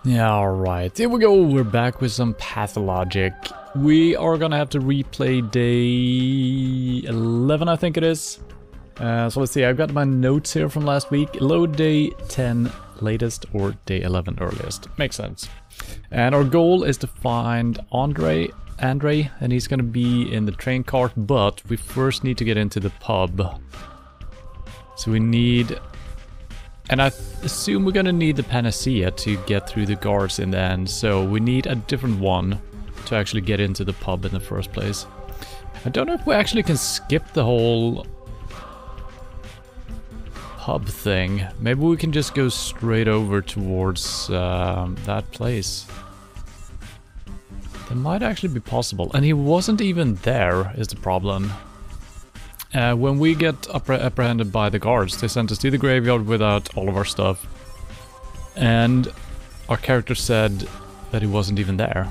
Yeah, alright, here we go, we're back with some Pathologic. We are gonna have to replay day 11, I think it is. So let's see, I've got my notes here from last week. Load day 10 latest or day 11 earliest. Makes sense. And our goal is to find Andre, and he's gonna be in the train cart, but we first need to get into the pub. So we need... And I assume we're gonna need the panacea to get through the guards in the end, so we need a different one to actually get into the pub in the first place. I don't know if we actually can skip the whole pub thing. Maybe we can just go straight over towards that place. That might actually be possible. And he wasn't even there, is the problem. When we get apprehended by the guards, they sent us to the graveyard without all of our stuff. And our character said that he wasn't even there.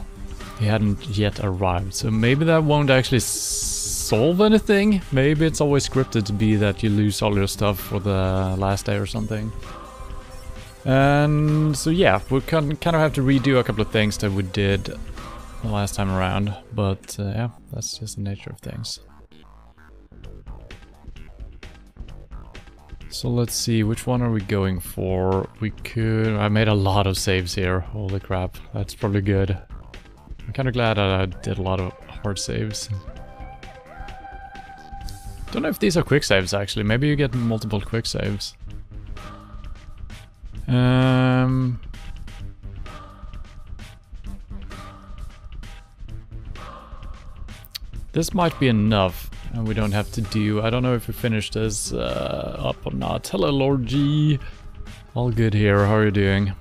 He hadn't yet arrived. So maybe that won't actually solve anything. Maybe it's always scripted to be that you lose all your stuff for the last day or something. And so yeah, we kind of have to redo a couple of things that we did the last time around. But yeah, that's just the nature of things. So let's see, which one are we going for? We could... I made a lot of saves here, holy crap, that's probably good. I'm kind of glad that I did a lot of hard saves. Don't know if these are quick saves actually, maybe you get multiple quick saves. This might be enough. And we don't have to do... I don't know if we finished this up or not. Hello, Lord G. All good here. How are you doing?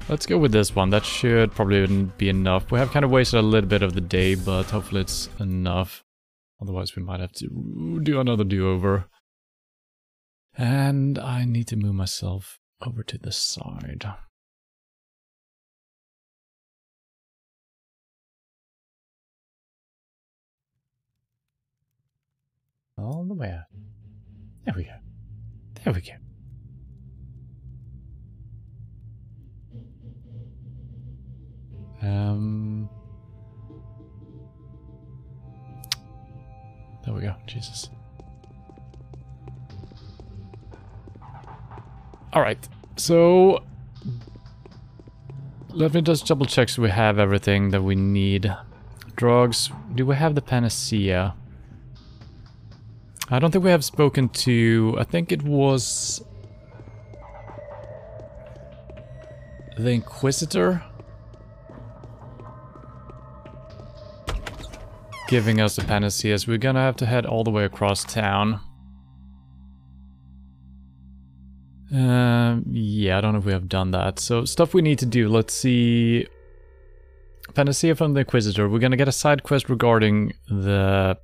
Let's go with this one. That should probably be enough. We have kind of wasted a little bit of the day, but hopefully it's enough. Otherwise we might have to do another do-over. And I need to move myself over to the side. All the way out. There we go. There we go. There we go. Jesus. Alright, so let me just double check so we have everything that we need. Drugs. Do we have the panacea? I don't think we have spoken to... I think it was... the Inquisitor? Giving us the panacea, so we're gonna have to head all the way across town. Yeah, I don't know if we have done that. So, stuff we need to do, let's see... Panacea from the Inquisitor. We're gonna get a side quest regarding the...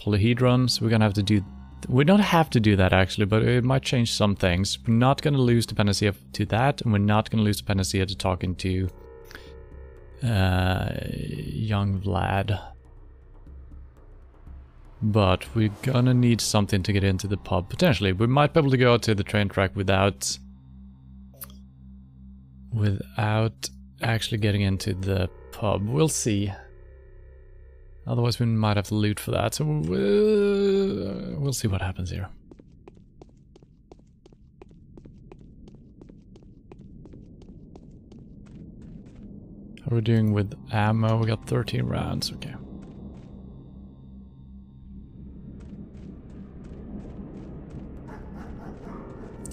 Polyhedron, so we're gonna have to do... We don't have to do that actually, but it might change some things. We're not gonna lose the panacea to that, and we're not gonna lose the panacea to talking to... young Vlad. But we're gonna need something to get into the pub, potentially. We might be able to go out to the train track without actually getting into the pub. We'll see. Otherwise we might have to loot for that, so we'll see what happens here. How are we doing with ammo? We got 13 rounds, okay.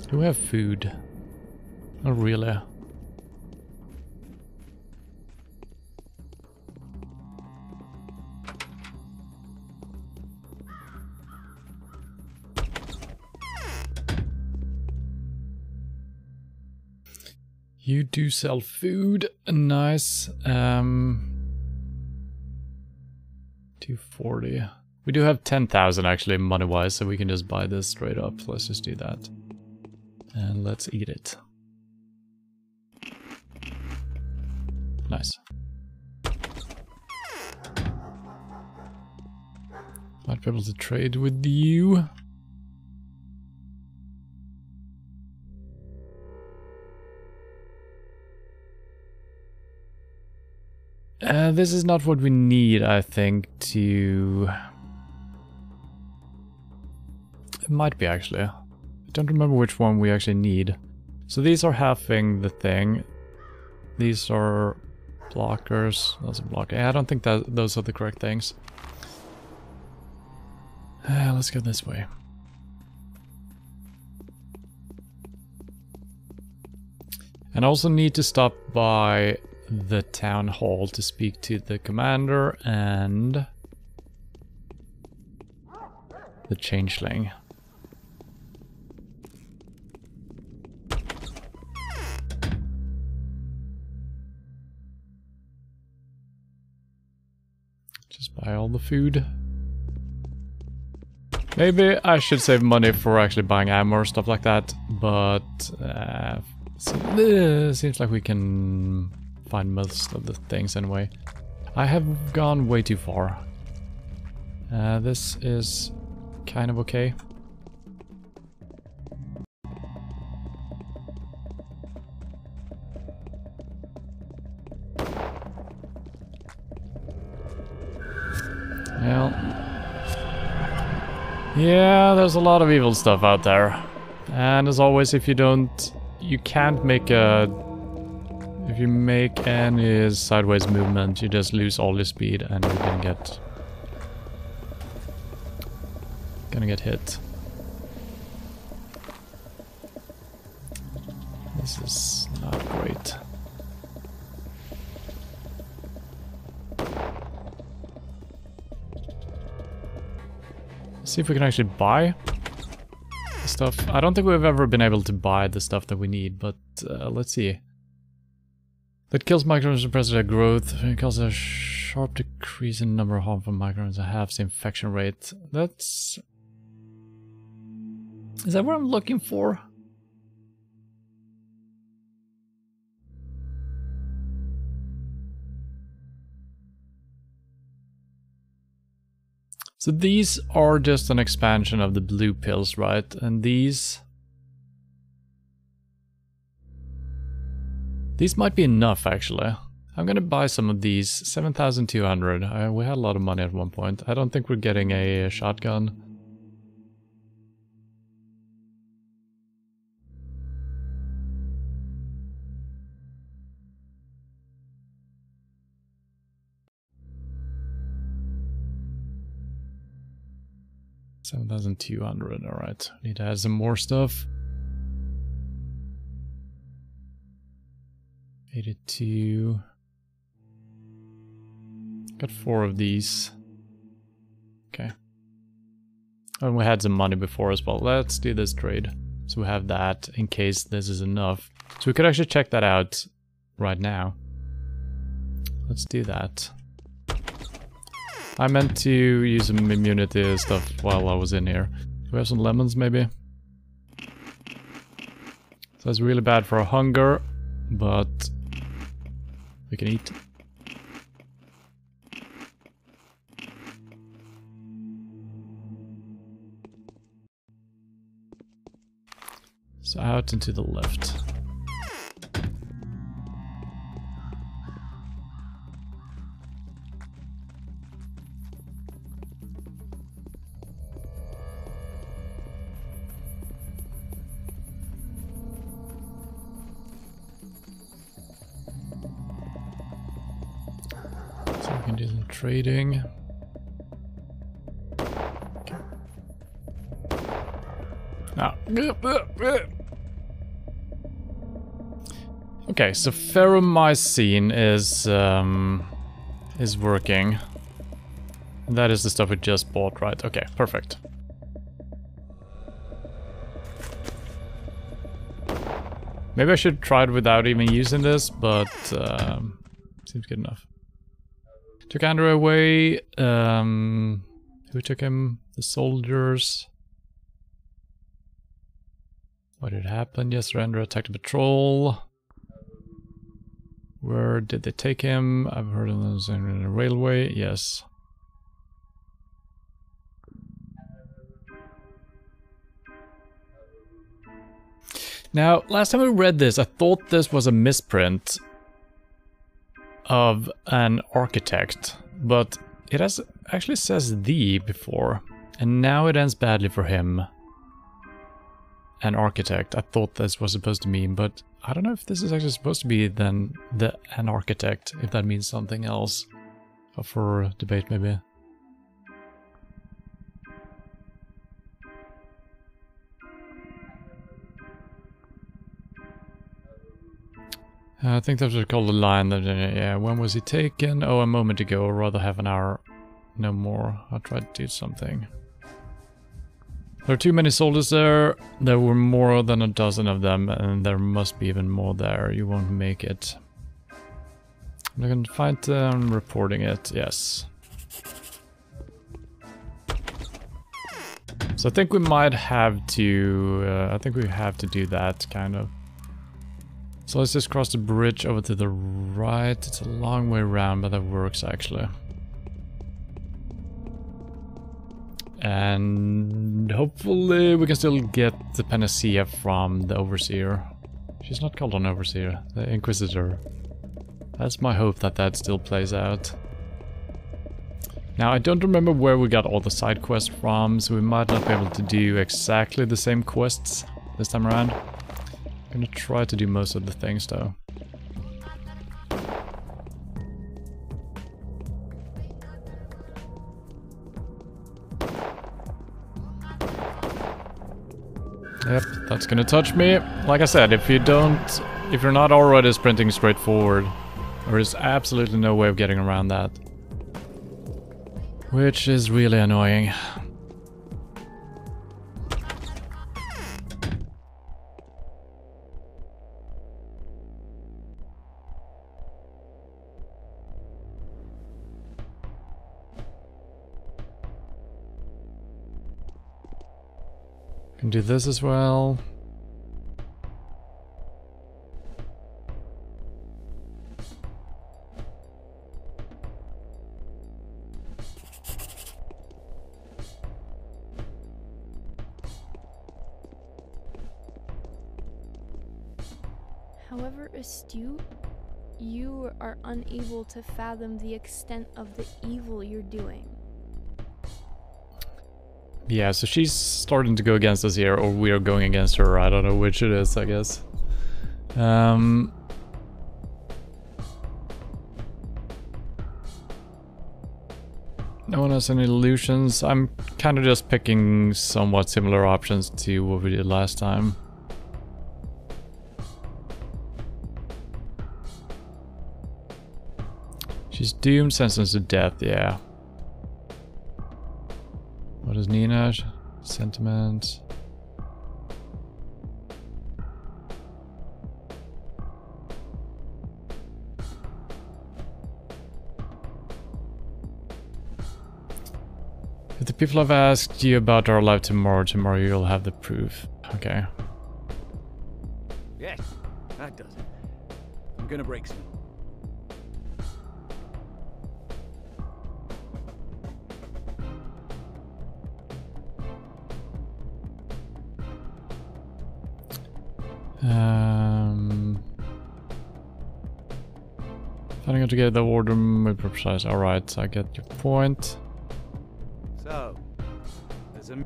Do we have food? Not really. You do sell food, nice. 240. We do have 10,000 actually money-wise, so we can just buy this straight up. Let's just do that. And let's eat it. Nice. Might be able to trade with you. This is not what we need, I think, to... It might be, actually. I don't remember which one we actually need. So these are halving the thing. These are blockers. That's a blocker. I don't think that those are the correct things. Let's go this way. And I also need to stop by the town hall to speak to the commander and the changeling. Just buy all the food. Maybe I should save money for actually buying ammo or stuff like that, but seems like we can find most of the things anyway. I have gone way too far. This is kind of okay. Well, yeah, there's a lot of evil stuff out there. And as always, if you can't make if you make any sideways movement, you just lose all your speed and you're gonna get hit. This is not great. Let's see if we can actually buy stuff. I don't think we've ever been able to buy the stuff that we need, but let's see. That kills microbes and suppresses their growth. It causes a sharp decrease in number of harmful microbes and halves the infection rate. That's... Is that what I'm looking for? So these are just an expansion of the blue pills, right? And these might be enough, actually. I'm gonna buy some of these. 7,200. We had a lot of money at one point. I don't think we're getting a shotgun. $7,200. All right. Need to add some more stuff. 82. Got 4 of these. Okay. And we had some money before as well. Let's do this trade. So we have that in case this is enough. So we could actually check that out right now. Let's do that. I meant to use some immunity stuff while I was in here. Do we have some lemons maybe? So it's really bad for our hunger, but we can eat. So out and to the left. So we can do some trading. Now. Okay, so ferromycin is working. That is the stuff we just bought, right? Okay, perfect. Maybe I should try it without even using this, but seems good enough. Took Andrew away. Who took him? The soldiers. What did happen? Yes, Andrew attacked a patrol. Where did they take him? I've heard of them in a railway. Yes. Now, last time I read this, I thought this was a misprint of an architect, but it has actually says the before, and now it ends badly for him. An architect. I thought this was supposed to mean, but I don't know if this is actually supposed to be then an architect, if that means something else. Up for debate, maybe. I think that's what it's called, the line that, yeah, when was he taken? Oh, a moment ago, or rather half an hour. No more. I'll try to do something. There are too many soldiers there. There were more than a dozen of them, and there must be even more there. You won't make it. I'm going to find them reporting it, yes. So I think we might have to, I think we have to do that, kind of. So let's just cross the bridge over to the right. It's a long way around, but that works actually. And hopefully we can still get the panacea from the Overseer. She's not called an Overseer, the Inquisitor. That's my hope that that still plays out. Now I don't remember where we got all the side quests from, so we might not be able to do exactly the same quests this time around. I'm gonna try to do most of the things though. Yep, that's gonna touch me. Like I said, if you're not already sprinting straight forward, there is absolutely no way of getting around that. Which is really annoying. Can do this as well. However astute, you are unable to fathom the extent of the evil you're doing. Yeah, so she's starting to go against us here, or we are going against her. I don't know which it is, I guess. No one has any illusions. I'm kind of just picking somewhat similar options to what we did last time. She's doomed, sentenced to death, yeah. What is Nina? Sentiment. If the people have asked you about our life tomorrow you'll have the proof. Okay. Yes, that does it. I'm gonna break some. Planning to get the order more precise. Alright, I get your point. So, there's a...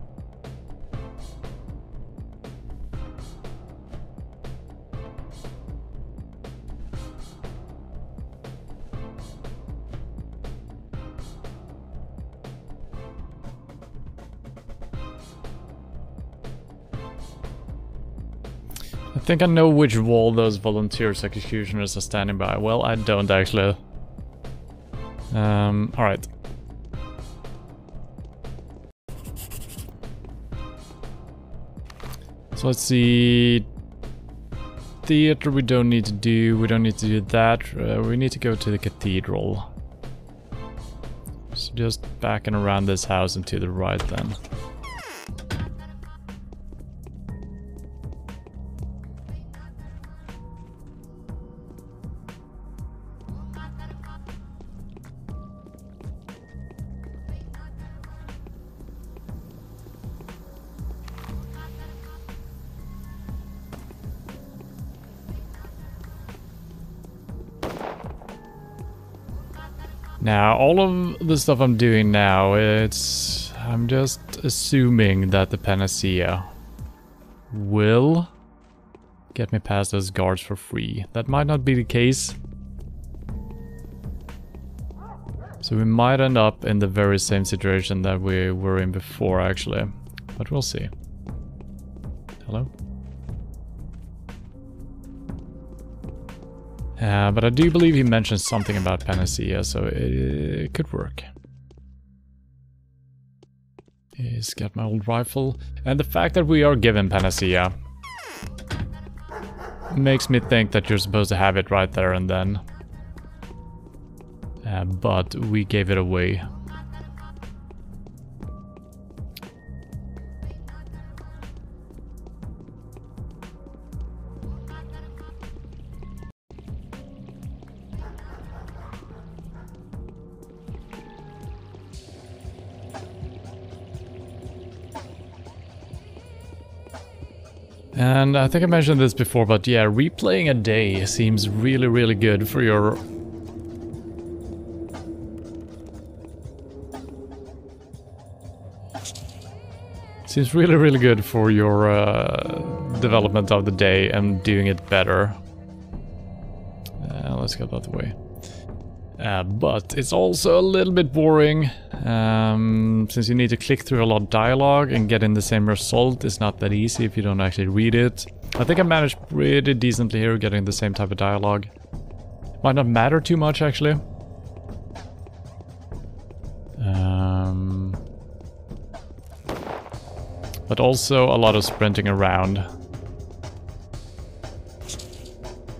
I think I know which wall those volunteers executioners are standing by. Well, I don't actually. Alright. So let's see. Theater we don't need to do. We don't need to do that. We need to go to the cathedral. So just backing around this house and to the right then. Now, all of the stuff I'm doing now, I'm just assuming that the panacea will get me past those guards for free. That might not be the case. So we might end up in the very same situation that we were in before, actually. But we'll see. Hello? But I do believe he mentioned something about panacea, so it could work. He's got my old rifle. And the fact that we are given panacea makes me think that you're supposed to have it right there and then. But we gave it away. And I think I mentioned this before, but yeah, replaying a day seems really, really good for your... Seems really, really good for your development of the day and doing it better. Let's get that away. But it's also a little bit boring, since you need to click through a lot of dialogue and getting the same result is not that easy if you don't actually read it. I think I managed pretty decently here, getting the same type of dialogue. Might not matter too much, actually. But also a lot of sprinting around.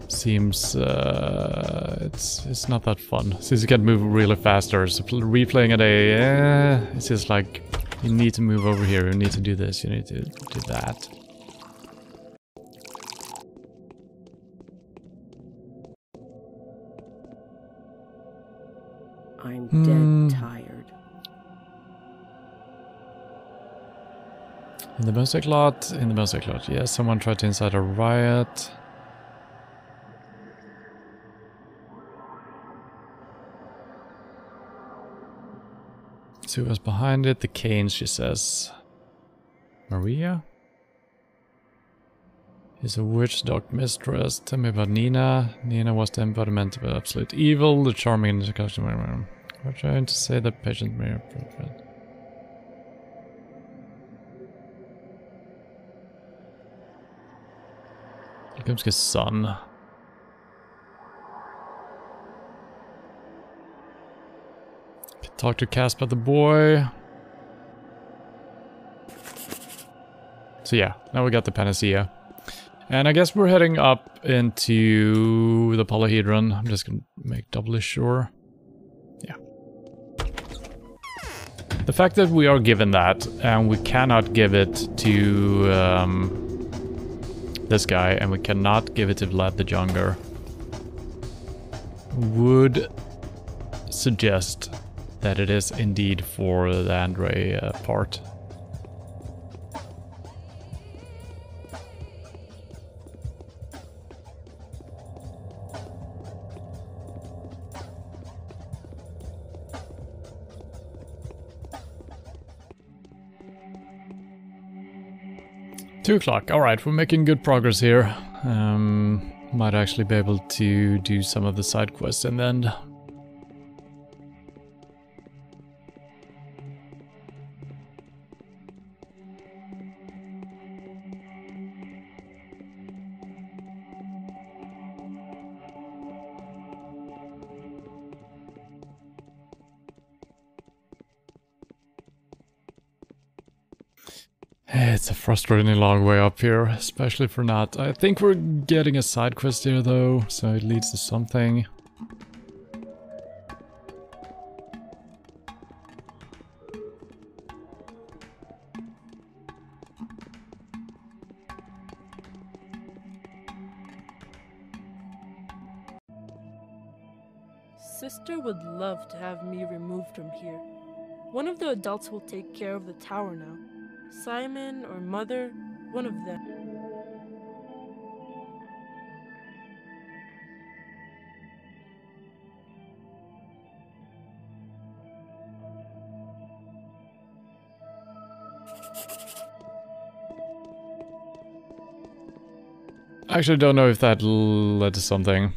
Seems it's not that fun since you can move really faster. So replaying a day, it's just like you need to move over here, you need to do this, you need to do that. I'm dead tired. In the music lot, yeah, someone tried to incite a riot. So who was behind it? The Canes, she says. Maria? He's a witch, dark mistress. Tell me about Nina. Nina was the embodiment of absolute evil, the charming customer. I'm trying to say that patient may appropriate. Here comes his son. Talk to Casper the boy. So yeah, now we got the panacea. And I guess we're heading up into the polyhedron. I'm just gonna make doubly sure. Yeah. The fact that we are given that and we cannot give it to this guy and we cannot give it to Vlad the Younger would suggest that it is indeed for the Andre part. Two o'clock. Alright, we're making good progress here. Might actually be able to do some of the side quests in the end. It's a frustratingly long way up here, especially for Nat. I think we're getting a side quest here though, so it leads to something. Sister would love to have me removed from here. One of the adults will take care of the tower now. Simon or Mother, one of them. I actually don't know if that led to something.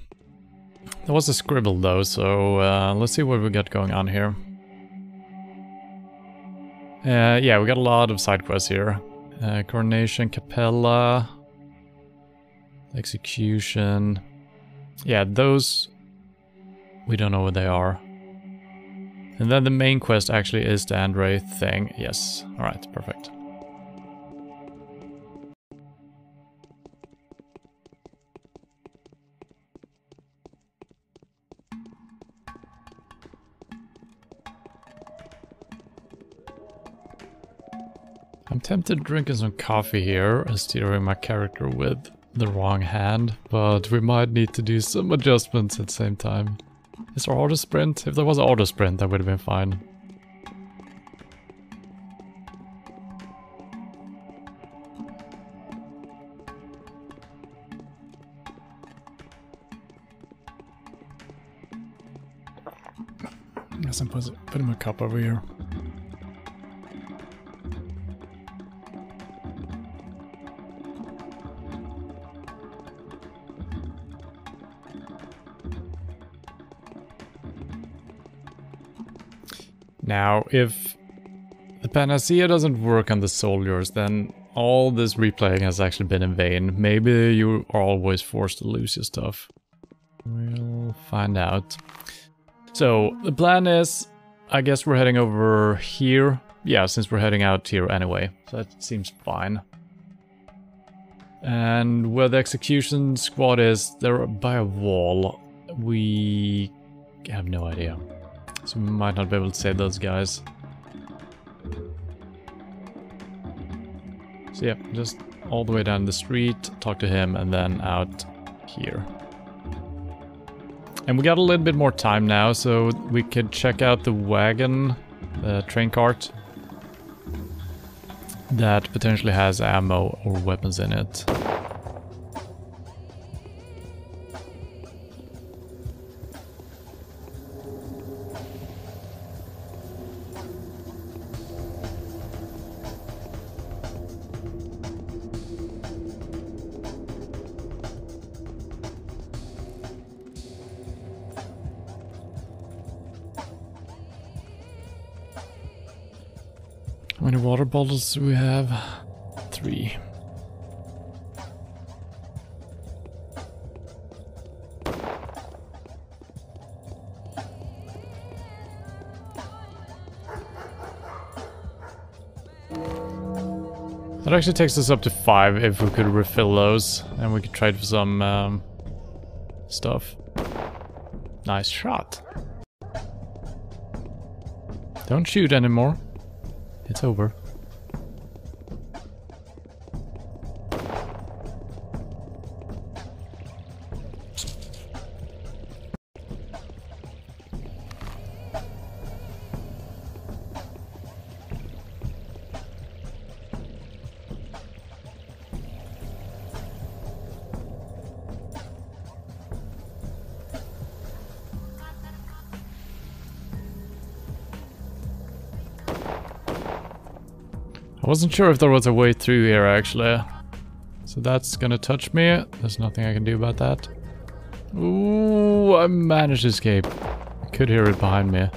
There was a scribble though, so let's see what we got going on here. Yeah, we got a lot of side quests here. Coronation, Capella, Execution. Yeah, those we don't know what they are. And then the main quest actually is the Andre thing. Yes, alright, perfect. I'm tempted drinking some coffee here and steering my character with the wrong hand, but we might need to do some adjustments at the same time. Is there auto sprint? If there was auto sprint, that would have been fine. I guess I'm putting my cup over here. Now, if the panacea doesn't work on the soldiers, then all this replaying has actually been in vain. Maybe you are always forced to lose your stuff. We'll find out. So, the plan is, I guess we're heading over here. Yeah, since we're heading out here anyway. So that seems fine. And where the execution squad is, they're by a wall. We have no idea. So we might not be able to save those guys. So yeah, just all the way down the street, talk to him, and then out here. And we got a little bit more time now, so we could check out the wagon, the train cart, that potentially has ammo or weapons in it. How many water bottles do we have? 3. That actually takes us up to 5 if we could refill those, and we could trade for some stuff. Nice shot. Don't shoot anymore. It's over. I wasn't sure if there was a way through here actually. So that's gonna touch me. There's nothing I can do about that. Ooh, I managed to escape. I could hear it behind me.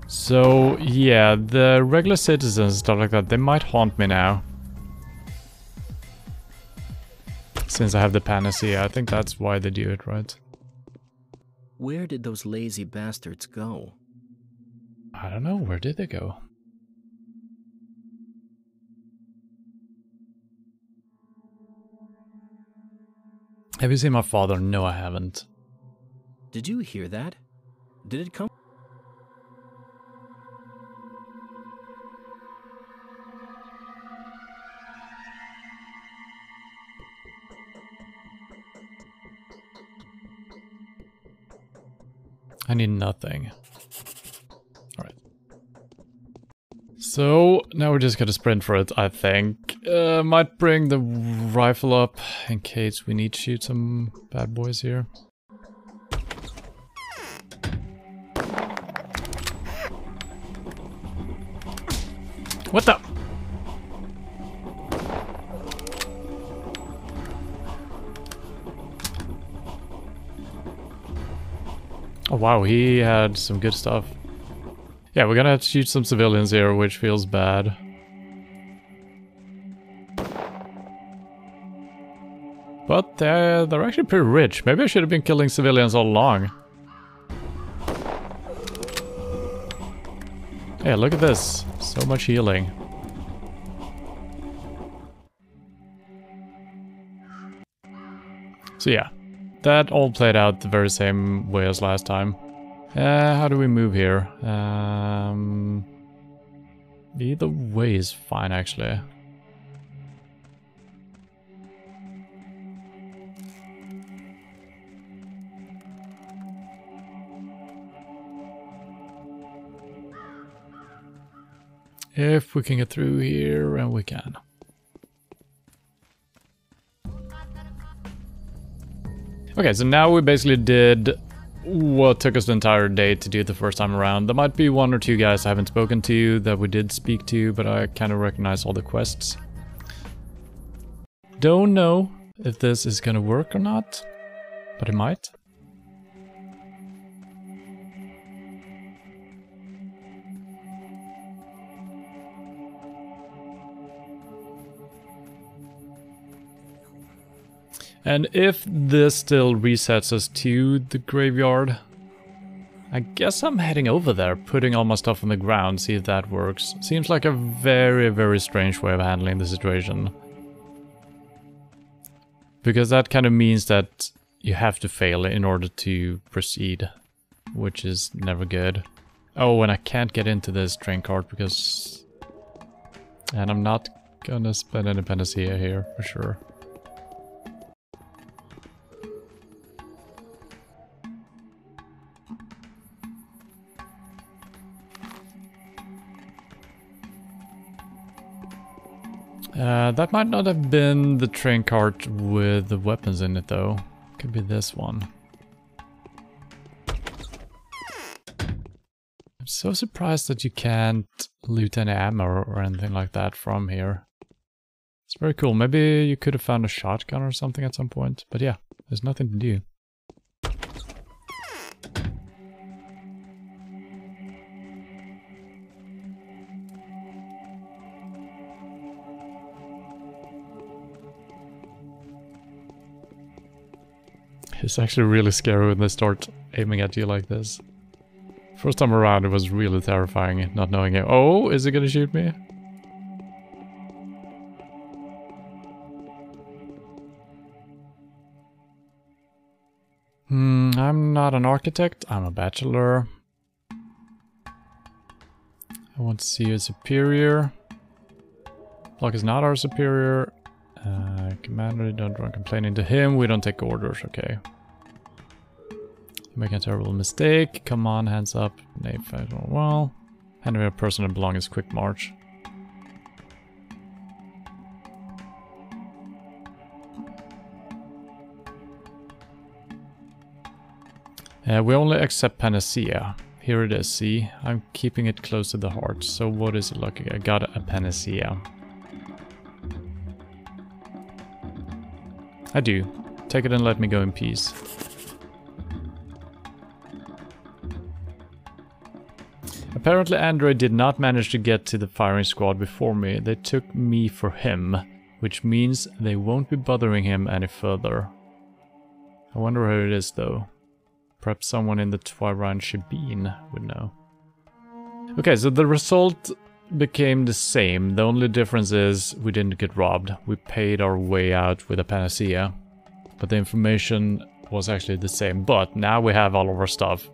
So yeah, the regular citizens and stuff like that, they might haunt me now. Since I have the panacea, I think that's why they do it, right? Where did those lazy bastards go? I don't know, where did they go? Have you seen my father? No, I haven't. Did you hear that? Did it come? I need nothing. Alright. So, now we're just gonna sprint for it, I think. Might bring the rifle up in case we need to shoot some bad boys here. What the? Oh wow, he had some good stuff. Yeah, we're gonna have to shoot some civilians here, which feels bad. But they're actually pretty rich. Maybe I should have been killing civilians all along. Yeah, look at this. So much healing. So yeah, that all played out the very same way as last time. How do we move here? Either way is fine, actually. If we can get through here, and we can. Okay, so now we basically did what took us the entire day to do the first time around. There might be one or two guys I haven't spoken to that we did speak to, but I kind of recognize all the quests. Don't know if this is gonna work or not, but it might. And if this still resets us to the graveyard, I guess I'm heading over there, putting all my stuff on the ground, see if that works. Seems like a very, very strange way of handling the situation. Because that kind of means that you have to fail in order to proceed, which is never good. Oh, and I can't get into this train cart because... And I'm not gonna spend any panacea here, for sure. That might not have been the train cart with the weapons in it, though. Could be this one. I'm so surprised that you can't loot any ammo or anything like that from here. It's very cool. Maybe you could have found a shotgun or something at some point. But yeah, there's nothing to do. It's actually really scary when they start aiming at you like this. First time around it was really terrifying, not knowing it. Oh, is it gonna shoot me? I'm not an architect, I'm a bachelor. I want to see a superior. Block is not our superior. Commander, don't run complaining to him. We don't take orders, okay. Making a terrible mistake. Come on, hands up. Knave fight well. Handing a person that belongs quick march. We only accept panacea. Here it is, see? I'm keeping it close to the heart. So what is it like? I got a panacea. I do. Take it and let me go in peace. Apparently Android did not manage to get to the firing squad before me. They took me for him, which means they won't be bothering him any further. I wonder who it is though. Perhaps someone in the Twilight Shebeen would know. Okay, so the result became the same. The only difference is we didn't get robbed. We paid our way out with a panacea. But the information was actually the same. But now we have all of our stuff.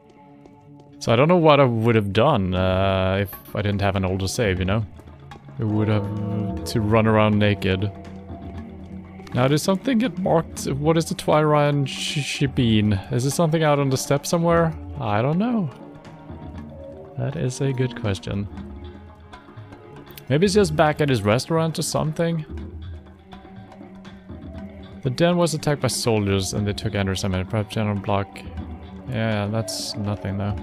So I don't know what I would have done if I didn't have an older save, you know? We would have to run around naked. Now did something get marked? What is the Twilight Shebeen? Is it something out on the steppe somewhere? I don't know. That is a good question. Maybe he's just back at his restaurant or something. The den was attacked by soldiers and they took Anderson. Perhaps general block. Yeah, that's nothing though.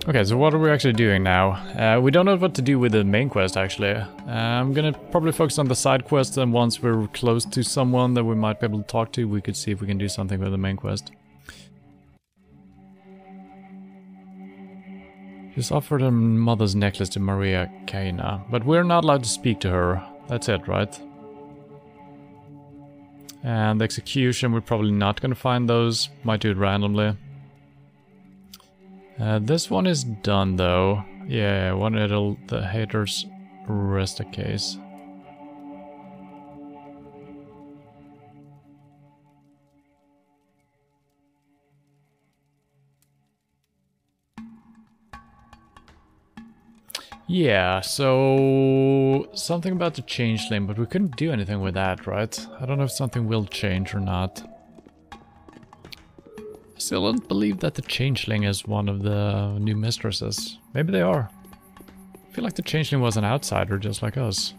Okay, so what are we actually doing now? We don't know what to do with the main quest, actually. I'm gonna probably focus on the side quest, and once we're close to someone that we might be able to talk to, we could see if we can do something with the main quest. Just offered her mother's necklace to Maria Kaina, but we're not allowed to speak to her. That's it, right? And the execution, we're probably not gonna find those. Might do it randomly. This one is done though. Yeah, the haters rest a case. Yeah, so something about the changeling, but we couldn't do anything with that, right? I don't know if something will change or not. I still don't believe that the changeling is one of the new mistresses. Maybe they are. I feel like the changeling was an outsider just like us.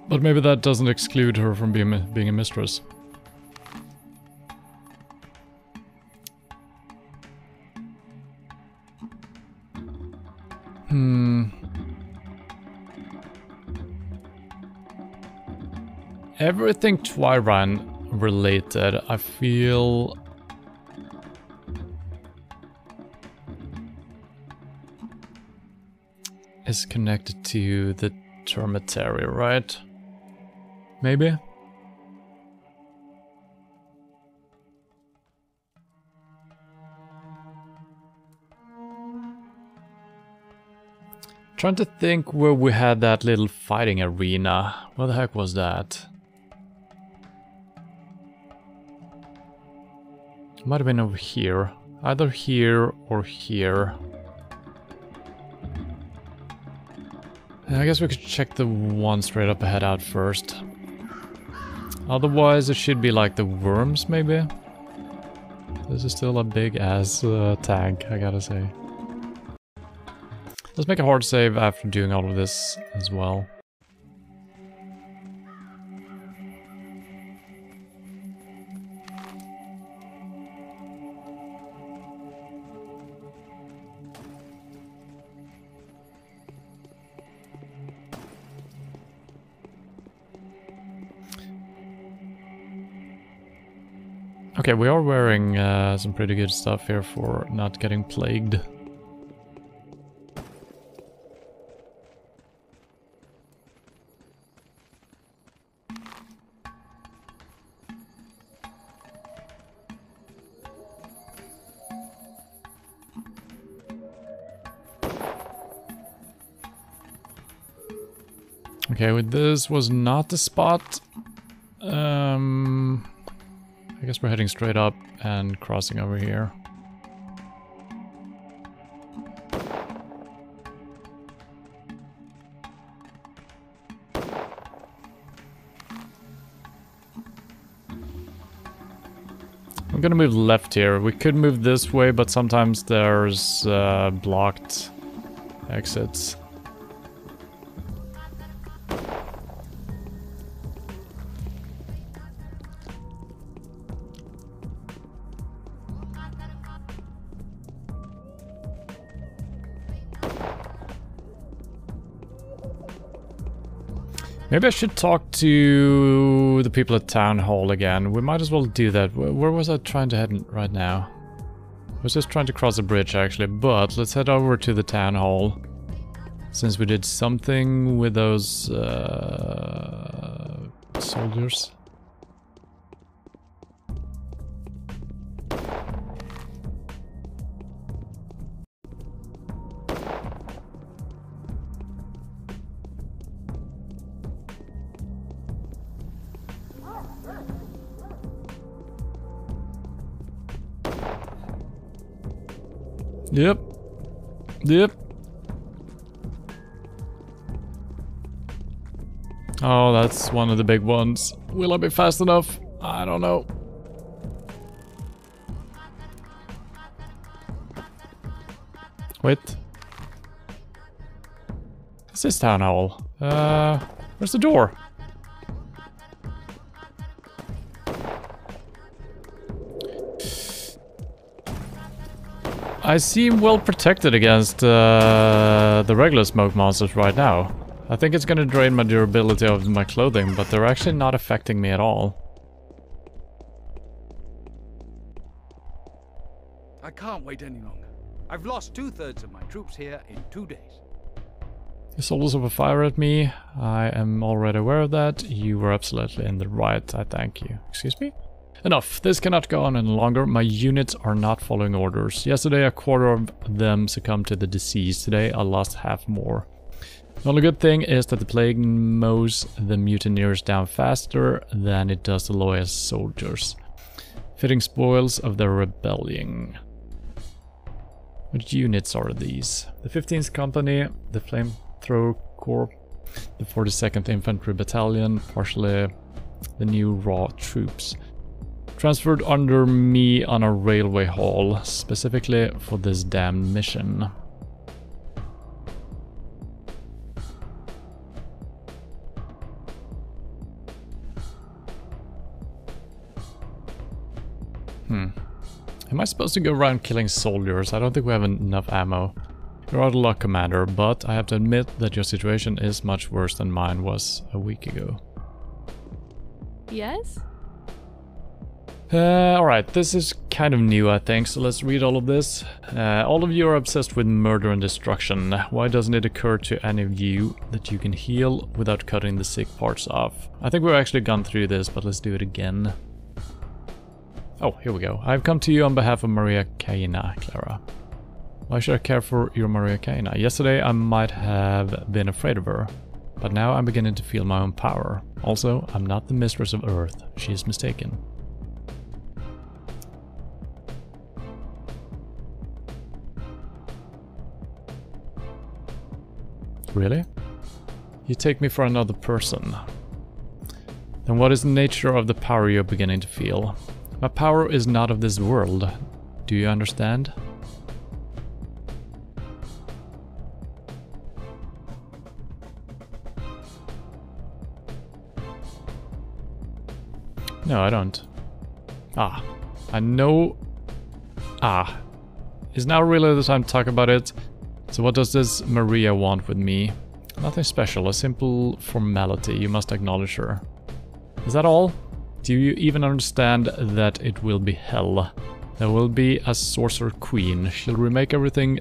But maybe that doesn't exclude her from being a mistress. Everything Twyrine related, I feel... is connected to the Termitary, right? Maybe? Trying to think where we had that little fighting arena. What the heck was that? Might have been over here. Either here or here. I guess we could check the one straight up ahead out first. Otherwise it should be like the worms maybe? This is still a big ass tank, I gotta say. Let's make a hard save after doing all of this as well. Okay, we are wearing some pretty good stuff here for not getting plagued. Okay, with this was not the spot. I guess we're heading straight up and crossing over here. I'm gonna move left here. We could move this way, but sometimes there's blocked exits. Maybe I should talk to the people at Town Hall again. We might as well do that. Where was I trying to head right now? I was just trying to cross a bridge actually, but let's head over to the Town Hall. Since we did something with those soldiers. Yep. Yep. Oh, that's one of the big ones. Will I be fast enough? I don't know. Wait. This is Town Hall. Where's the door? I seem well protected against the regular smoke monsters right now. I think it's gonna drain my durability of my clothing, but they're actually not affecting me at all. I can't wait any longer. I've lost 2/3 of my troops here in 2 days. You soldiers open fire at me. I am already aware of that. You were absolutely in the right. I thank you. Excuse me? Enough. This cannot go on any longer. My units are not following orders. Yesterday, a quarter of them succumbed to the disease. Today, I lost half more. The only good thing is that the plague mows the mutineers down faster than it does the loyal soldiers. Fitting spoils of their rebellion. What units are these? The 15th Company, the Flamethrower Corps, the 42nd Infantry Battalion, partially the new raw troops. Transferred under me on a railway haul, specifically for this damned mission. Am I supposed to go around killing soldiers? I don't think we have enough ammo. You're out of luck, Commander, but I have to admit that your situation is much worse than mine was a week ago. Yes? Alright, this is kind of new, I think, so let's read all of this. All of you are obsessed with murder and destruction. Why doesn't it occur to any of you that you can heal without cutting the sick parts off? I think we've actually gone through this, but let's do it again. Oh, here we go. I've come to you on behalf of Maria Caina, Clara. Why should I care for your Maria Caina? Yesterday I might have been afraid of her, but now I'm beginning to feel my own power. Also, I'm not the mistress of Earth. She is mistaken. Really? You take me for another person. Then what is the nature of the power you're beginning to feel? My power is not of this world. Do you understand? No, I don't. Ah, I know. Ah, is now really the time to talk about it? So what does this Maria want with me? Nothing special, a simple formality. You must acknowledge her. Is that all? Do you even understand that it will be hell? There will be a sorcerer queen. She'll remake everything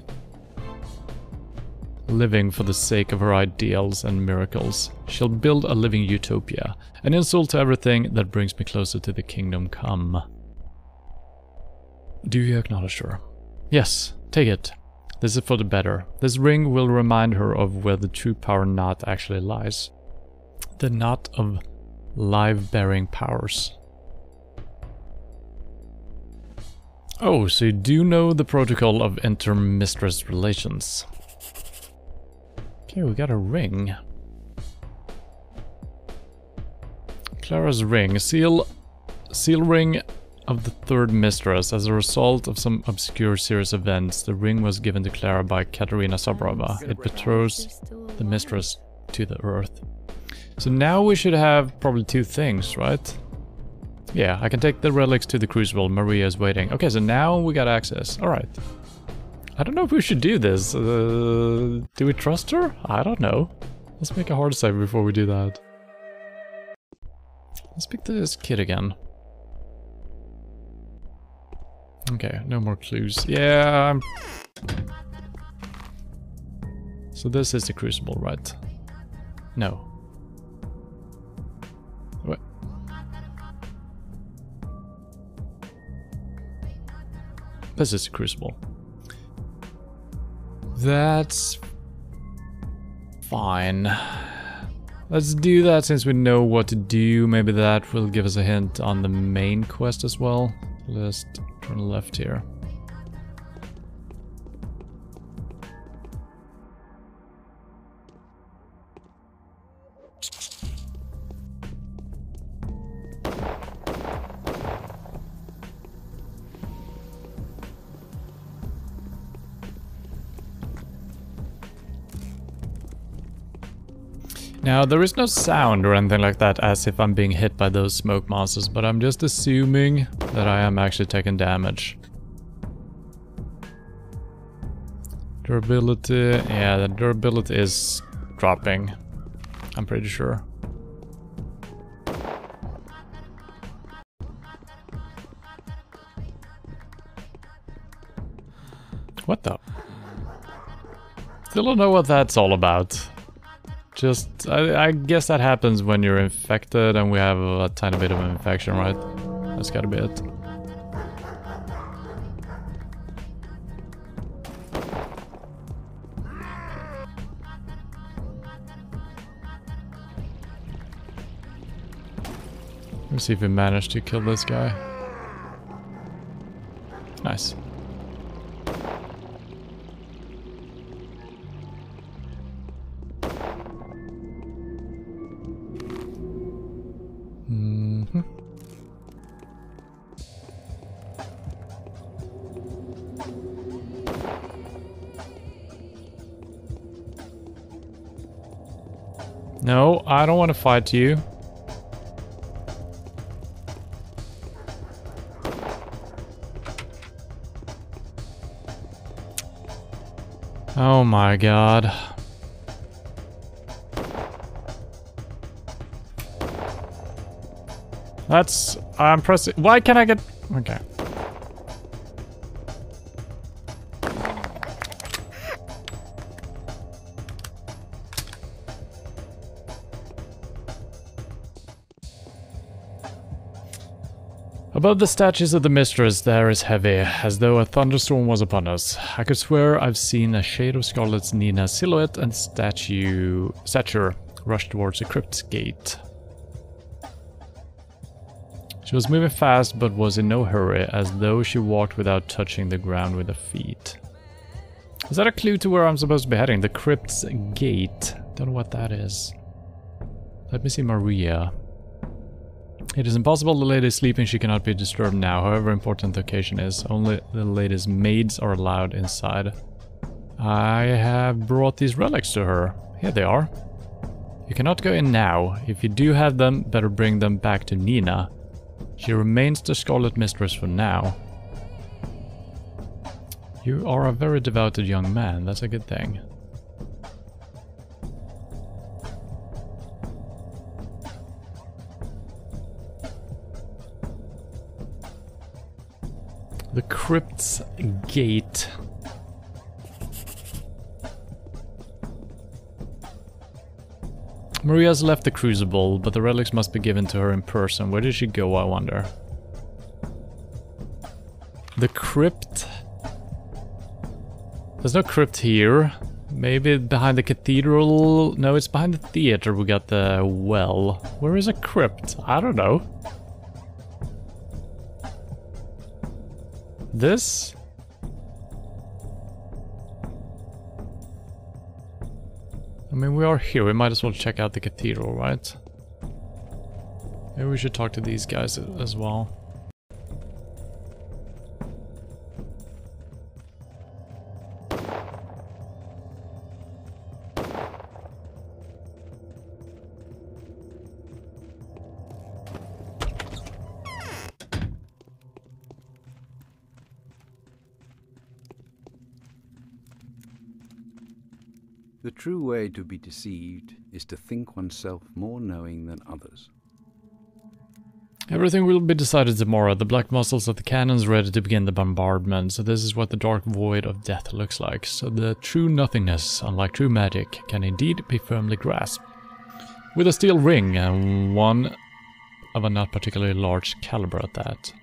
living for the sake of her ideals and miracles. She'll build a living utopia, an insult to everything that brings me closer to the kingdom come. Do you acknowledge her? Yes, take it. This is for the better. This ring will remind her of where the true power knot actually lies. The knot of life-bearing powers. Oh, so you do know the protocol of inter-mistress relations. Okay, we got a ring. Clara's ring. Seal ring of the third mistress. As a result of some obscure series of events, the ring was given to Clara by Katerina Sabrova. It betroths the mistress to the earth. So now we should have probably two things, right? Yeah, I can take the relics to the crucible. Maria is waiting. Okay, so now we got access. Alright. I don't know if we should do this. Do we trust her? I don't know. Let's make a hard save before we do that. Let's pick this kid again. Okay, no more clues. Yeah, So this is the crucible, right? No. What? This is the crucible. That's fine. Let's do that since we know what to do. Maybe that will give us a hint on the main quest as well. Let's turn left here. Now, there is no sound or anything like that as if I'm being hit by those smoke monsters, but I'm just assuming that I am actually taking damage. Durability, yeah, the durability is dropping. I'm pretty sure. What the? Still don't know what that's all about. Just, I guess that happens when you're infected and we have a tiny bit of an infection, right? That's gotta be it. Let me see if we managed to kill this guy. Nice. No, I don't want to fight you. Oh my god. I'm pressing. Why can't I get. Okay. Above the statues of the mistress, the air is heavy, as though a thunderstorm was upon us. I could swear I've seen a shade of Scarlet's Nina's silhouette and stature rush towards the crypt's gate. She was moving fast, but was in no hurry, as though she walked without touching the ground with her feet. Is that a clue to where I'm supposed to be heading? The crypt's gate. Don't know what that is. Let me see Maria. It is impossible, the lady is sleeping, she cannot be disturbed now, however important the occasion is. Only the lady's maids are allowed inside. I have brought these relics to her. Here they are. You cannot go in now. If you do have them, better bring them back to Nina. She remains the Scarlet Mistress for now. You are a very devoted young man, that's a good thing. The crypt's gate. Maria's left the crucible, but the relics must be given to her in person. Where did she go, I wonder? The crypt? There's no crypt here. Maybe behind the cathedral? No, it's behind the theater we got the well. Where is a crypt? I don't know. This? I mean, we are here. We might as well check out the cathedral, right? Maybe we should talk to these guys as well. The true way to be deceived is to think oneself more knowing than others. Everything will be decided tomorrow. The black muscles of the cannons ready to begin the bombardment. So this is what the dark void of death looks like. So the true nothingness, unlike true magic, can indeed be firmly grasped. With a steel ring, and one of a not particularly large caliber at that.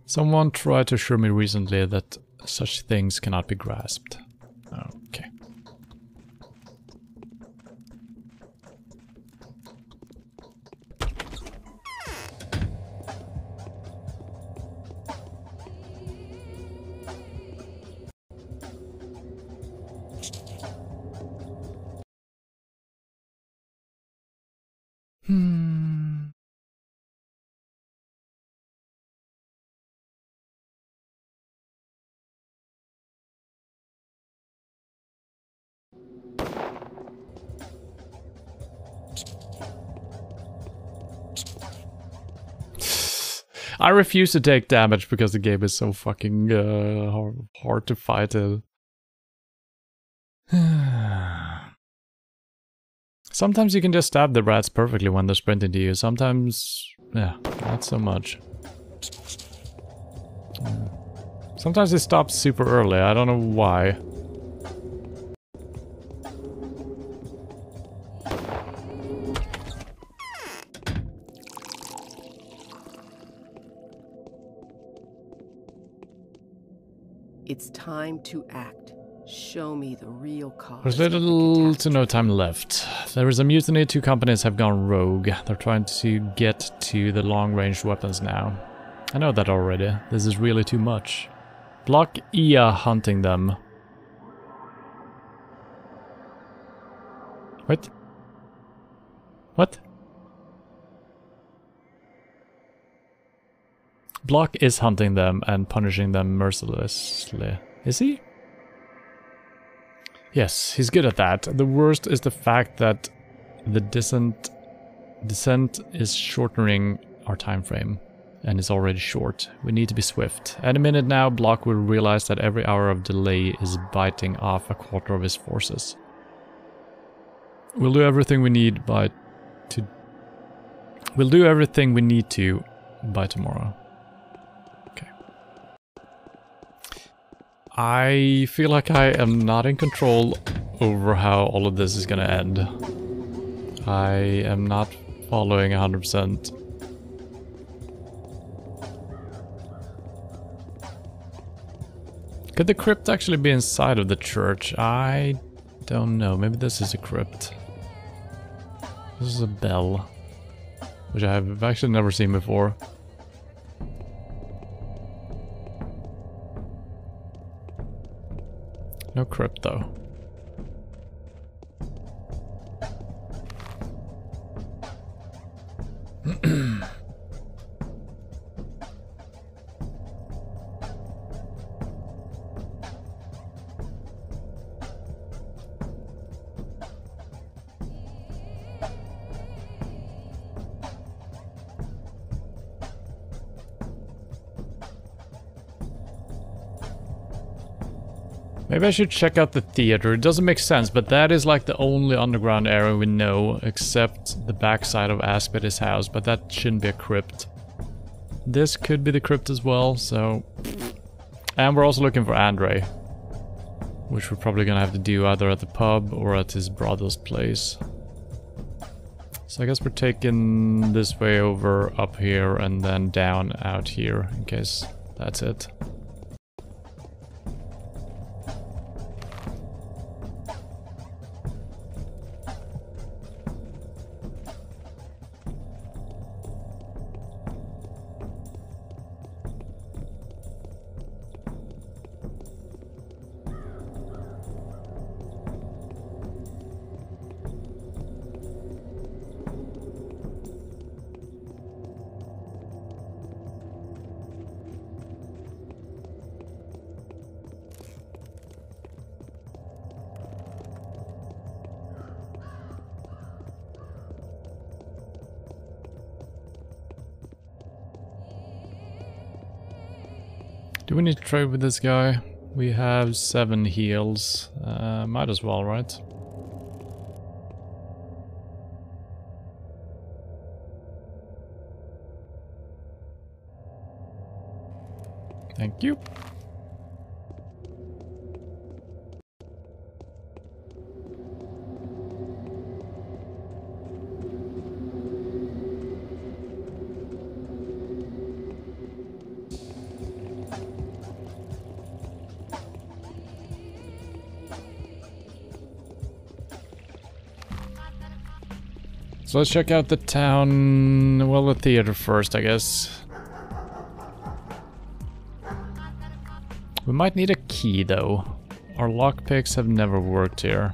Someone tried to assure me recently that such things cannot be grasped. Okay. I refuse to take damage because the game is so fucking hard to fight. Sometimes you can just stab the rats perfectly when they're sprinting to you. Sometimes, yeah, not so much. Sometimes it stops super early. I don't know why. It's time to act. Show me the real cause. There's of the little to no catastrophe. time left. There is a mutiny. 2 companies have gone rogue. They're trying to get to the long-range weapons now. I know that already. This is really too much. Block Ia hunting them. What? What? Block is hunting them and punishing them mercilessly. Is he? Yes, he's good at that. The worst is the fact that the descent is shortening our time frame. And it's already short. We need to be swift. Any minute now, Block will realize that every hour of delay is biting off a quarter of his forces. We'll do everything we need by tomorrow. Okay. I feel like I am not in control over how all of this is gonna end. I am not following 100%. Could the crypt actually be inside of the church? I don't know. Maybe this is a crypt. This is a bell, which I have actually never seen before. No crypt though. Maybe I should check out the theater. It doesn't make sense, but that is like the only underground area we know, except the backside of Aspet's house, but that shouldn't be a crypt. This could be the crypt as well, so... And we're also looking for Andre, which we're probably gonna have to do either at the pub or at his brother's place. So I guess we're taking this way over, up here, and then down out here, in case that's it. Do we need to trade with this guy? We have 7 heals. Might as well, right? Thank you. So let's check out the town, well, the theater first, I guess. We might need a key, though. Our lockpicks have never worked here.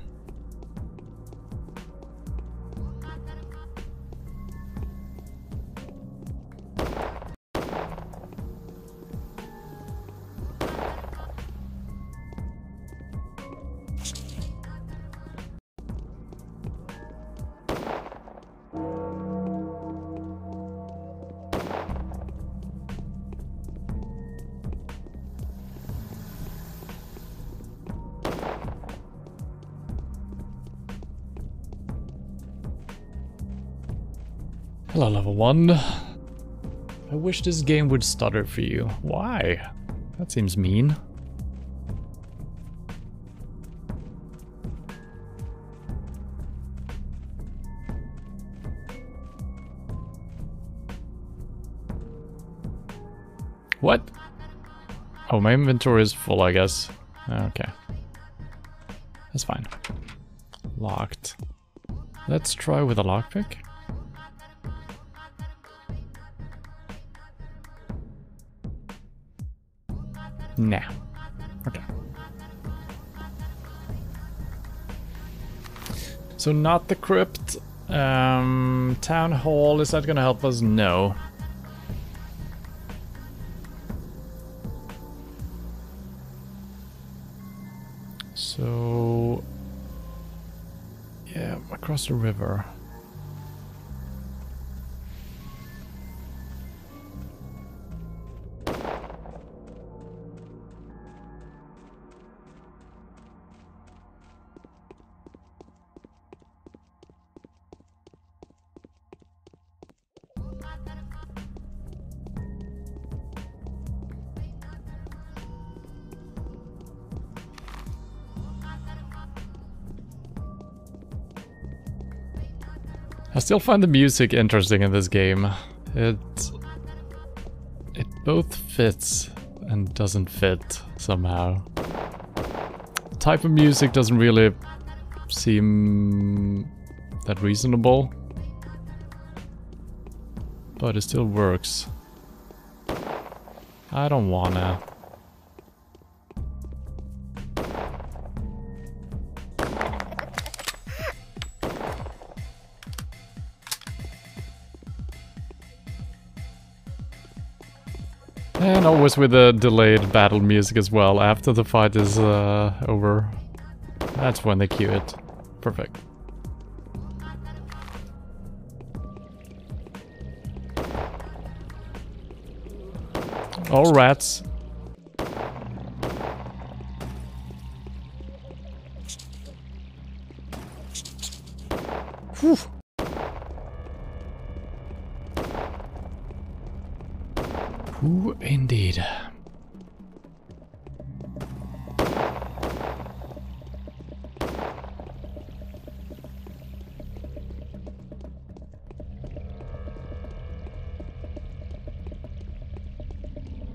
Hello, level 1. I wish this game would stutter for you. Why? That seems mean. What? Oh, my inventory is full, I guess. Okay. That's fine. Locked. Let's try with a lockpick. Nah. Okay. So not the crypt. Town hall, is that gonna help us? No. So... yeah, across the river. I still find the music interesting in this game. It both fits and doesn't fit somehow. The type of music doesn't really seem that reasonable, but it still works. I don't wanna. And always with a delayed battle music as well, after the fight is over. That's when they cue it. Perfect. Oh, rats. Whew. Ooh, indeed.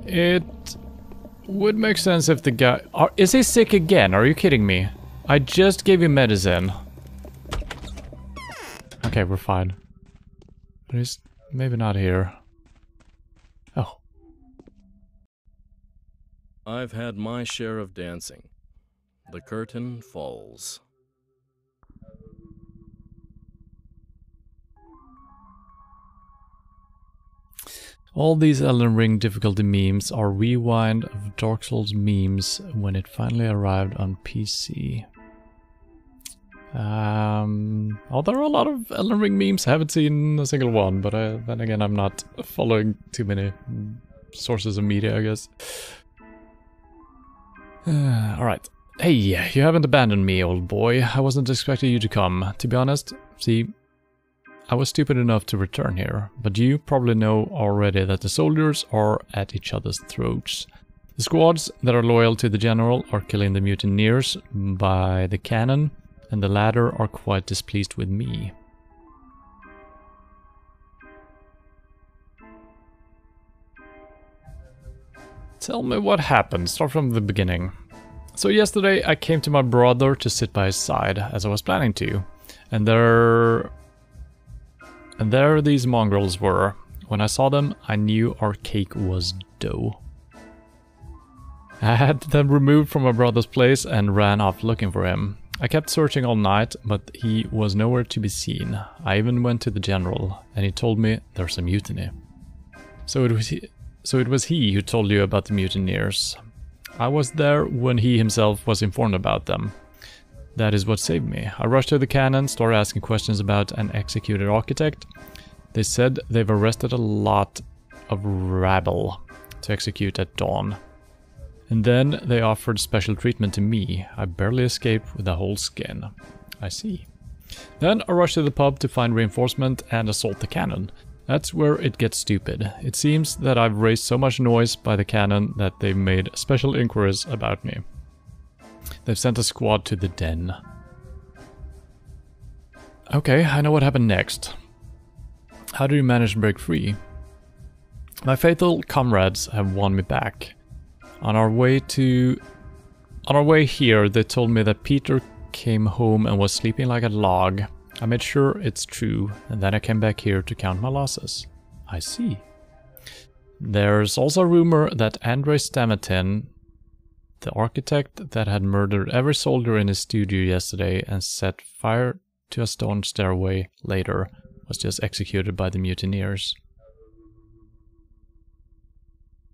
It would make sense if the guy... is he sick again? Are you kidding me? I just gave him medicine. Okay, we're fine. But he's maybe not here. Oh. I've had my share of dancing. The curtain falls. All these Elden Ring difficulty memes are rewind of Dark Souls memes when it finally arrived on PC. Oh, there are a lot of Elden Ring memes. I haven't seen a single one, but then again, I'm not following too many sources of media, I guess. Alright. Hey, you haven't abandoned me, old boy. I wasn't expecting you to come. To be honest, see, I was stupid enough to return here, but you probably know already that the soldiers are at each other's throats. The squads that are loyal to the general are killing the mutineers by the cannon, and the latter are quite displeased with me. Tell me what happened. Start from the beginning. So yesterday I came to my brother to sit by his side, as I was planning to. And there these mongrels were. When I saw them, I knew our cake was dough. I had them removed from my brother's place and ran off looking for him. I kept searching all night, but he was nowhere to be seen. I even went to the general, and he told me there's a mutiny. So it was he who told you about the mutineers. I was there when he himself was informed about them. That is what saved me. I rushed to the cannon, started asking questions about an executed architect. They said they've arrested a lot of rabble to execute at dawn. And then they offered special treatment to me. I barely escaped with a whole skin. I see. Then I rushed to the pub to find reinforcement and assault the cannon. That's where it gets stupid. It seems that I've raised so much noise by the cannon that they've made special inquiries about me. They've sent a squad to the den. Okay, I know what happened next. How do you manage to break free? My faithful comrades have won me back. On our way here, they told me that Peter came home and was sleeping like a log. I made sure it's true, and then I came back here to count my losses. I see. There's also a rumor that Andrei Stamatin, the architect that had murdered every soldier in his studio yesterday and set fire to a stone stairway later, was just executed by the mutineers.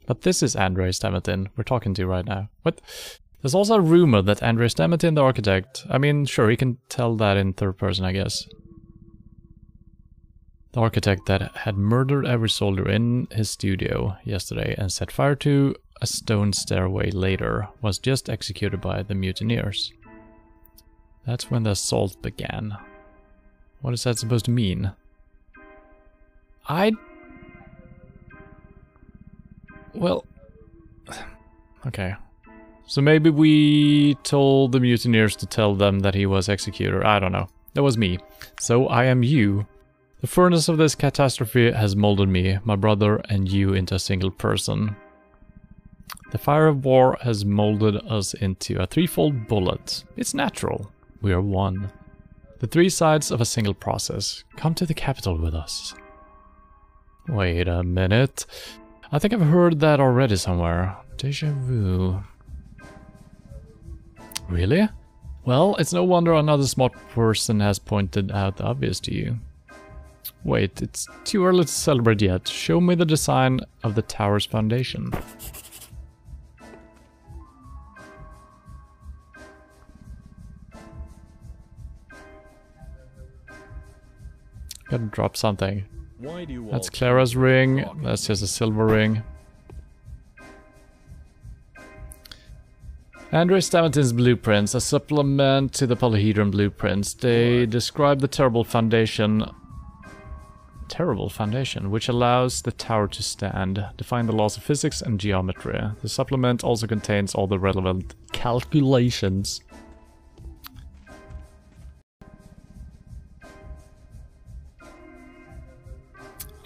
But this is Andrei Stamatin we're talking to right now. What? There's also a rumor that Andrei Stamatin, the architect, I mean, sure, he can tell that in third person, I guess. The architect that had murdered every soldier in his studio yesterday and set fire to a stone stairway later was just executed by the mutineers. That's when the assault began. What is that supposed to mean? Well... Okay. So maybe we told the mutineers to tell them that he was executor. I don't know. That was me. So I am you. The furnace of this catastrophe has molded me, my brother, and you into a single person. The fire of war has molded us into a threefold bullet. It's natural. We are one. The three sides of a single process. Come to the capital with us. Wait a minute. I think I've heard that already somewhere. Deja vu. Really? Well, it's no wonder another smart person has pointed out the obvious to you. Wait, it's too early to celebrate yet. Show me the design of the tower's foundation. Gotta drop something. Why do you That's all Clara's ring. That's just a silver ring. Andrei Stamatin's blueprints, a supplement to the polyhedron blueprints. They describe the terrible foundation, which allows the tower to stand, define the laws of physics and geometry. The supplement also contains all the relevant calculations.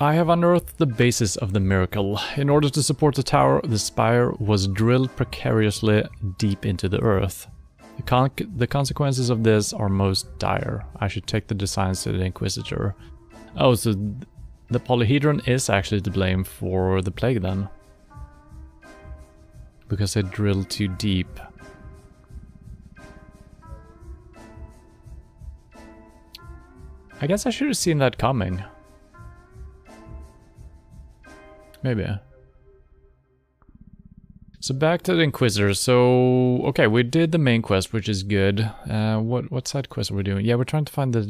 I have unearthed the basis of the miracle. In order to support the tower, the spire was drilled precariously deep into the earth. The consequences of this are most dire. I should take the designs to the Inquisitor. Oh, so the polyhedron is actually to blame for the plague then. Because they drilled too deep. I guess I should have seen that coming. Maybe. So back to the Inquisitor. So, okay, we did the main quest, which is good. What side quest are we doing? Yeah, we're trying to find I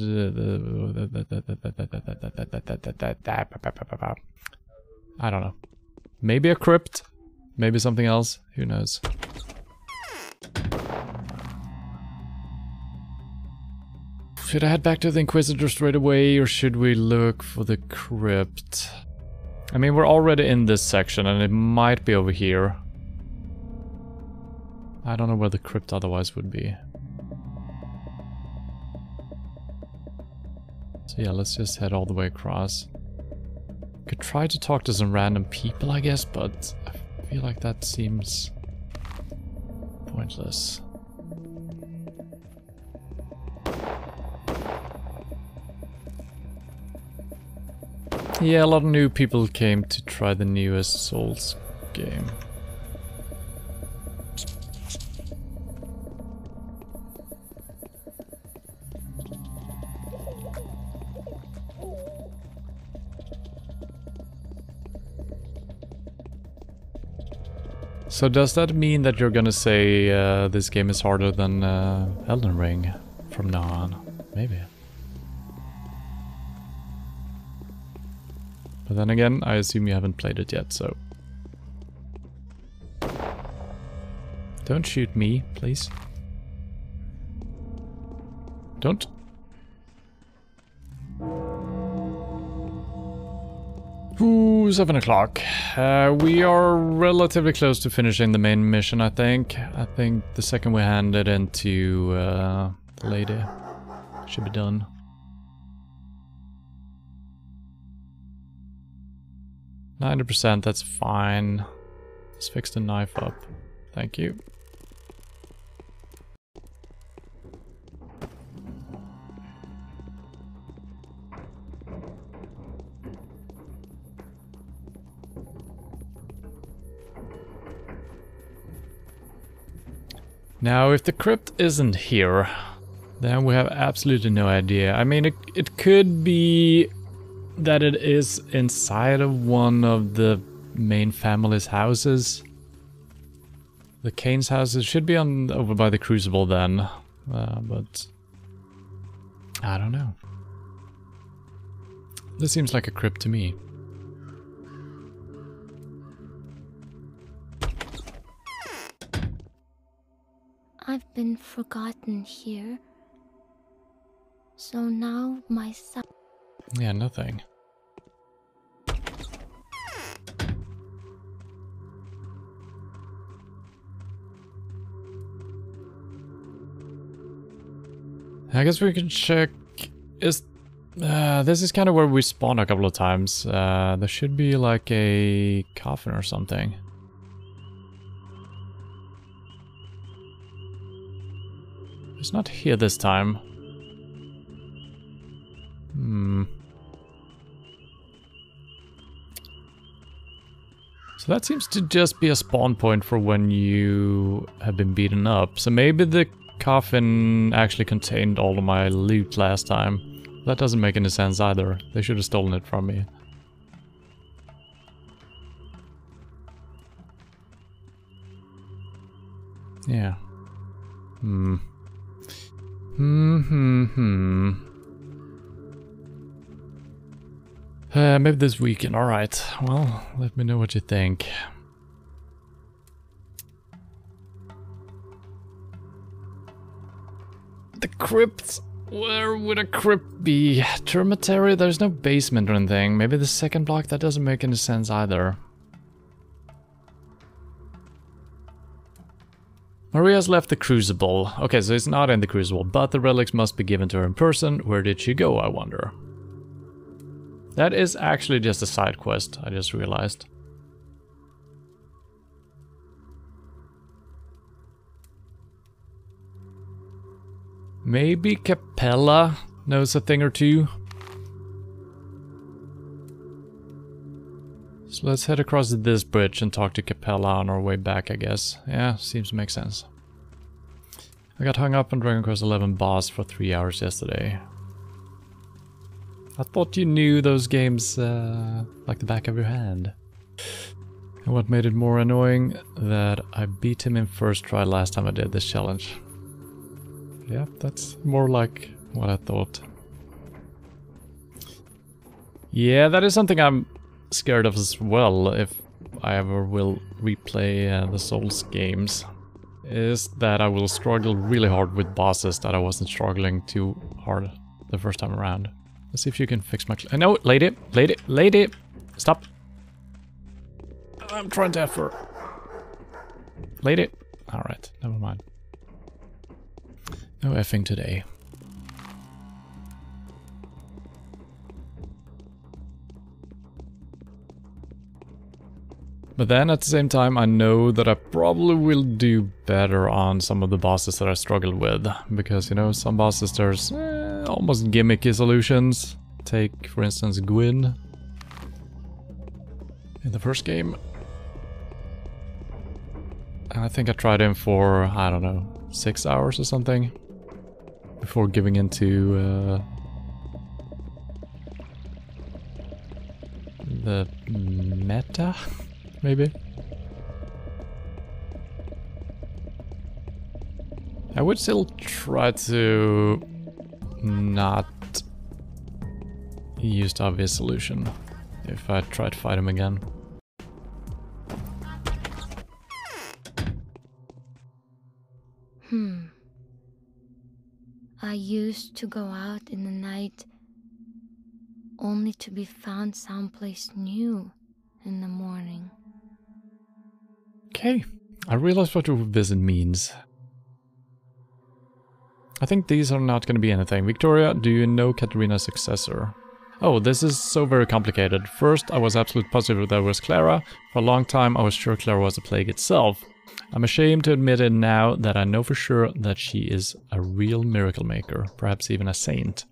don't know. Maybe a crypt. Maybe something else. Who knows? Should I head back to the Inquisitor straight away, or should we look for the crypt? I mean, we're already in this section, and it might be over here. I don't know where the crypt otherwise would be. So yeah, let's just head all the way across. Could try to talk to some random people, I guess, but I feel like that seems pointless. Yeah, a lot of new people came to try the newest Souls game. So does that mean that you're gonna say this game is harder than Elden Ring from now on? Maybe. But then again, I assume you haven't played it yet, so... Don't shoot me, please. Don't. Ooh, 7 o'clock. We are relatively close to finishing the main mission, I think. I think the second we hand it into the lady, should be done. %, that's fine. Let's fix the knife up. Thank you. Now, if the crypt isn't here, then we have absolutely no idea. I mean, it could be that it is inside of one of the main family's houses. The Kane's houses should be over by the Crucible then, but I don't know. This seems like a crypt to me. I've been forgotten here. So now my son... Yeah, nothing. I guess we can check... this is kind of where we spawn a couple of times. There should be like a coffin or something. It's not here this time. So that seems to just be a spawn point for when you have been beaten up. So maybe the coffin actually contained all of my loot last time. That doesn't make any sense either. They should have stolen it from me. Yeah. Maybe this weekend. Alright. Well, let me know what you think. The crypt? Where would a crypt be? Termitary? There's no basement or anything. Maybe the second block? That doesn't make any sense either. Maria's left the Crucible. Okay, so it's not in the Crucible, but the relics must be given to her in person. Where did she go, I wonder? That is actually just a side quest, I just realized. Maybe Capella knows a thing or two. So let's head across this bridge and talk to Capella on our way back, I guess. Yeah, seems to make sense. I got hung up on Dragon Quest XI boss for 3 hours yesterday. I thought you knew those games like the back of your hand. And what made it more annoying, that I beat him in first try last time I did this challenge. Yeah, that's more like what I thought. Yeah, that is something I'm scared of as well, if I ever will replay the Souls games, is that I will struggle really hard with bosses that I wasn't struggling too hard the first time around. Let's see if you can fix my... No, lady! Lady! Lady! Stop! I'm trying to effort. Lady! Alright, never mind. No effing today. But then at the same time, I know that I probably will do better on some of the bosses that I struggled with. Because, you know, some bosses there's almost gimmicky solutions. Take, for instance, Gwyn. In the first game. And I think I tried him for, I don't know, 6 hours or something. Before giving into the meta? Maybe? I would still try to not use the obvious solution if I try to fight him again. I used to go out in the night only to be found someplace new in the morning. Okay, I realize what your visit means. I think these are not going to be anything. Victoria, do you know Katarina's successor? Oh, this is so very complicated. First, I was absolutely positive that it was Clara. For a long time, I was sure Clara was the plague itself. I'm ashamed to admit it now that I know for sure that she is a real miracle maker, perhaps even a saint.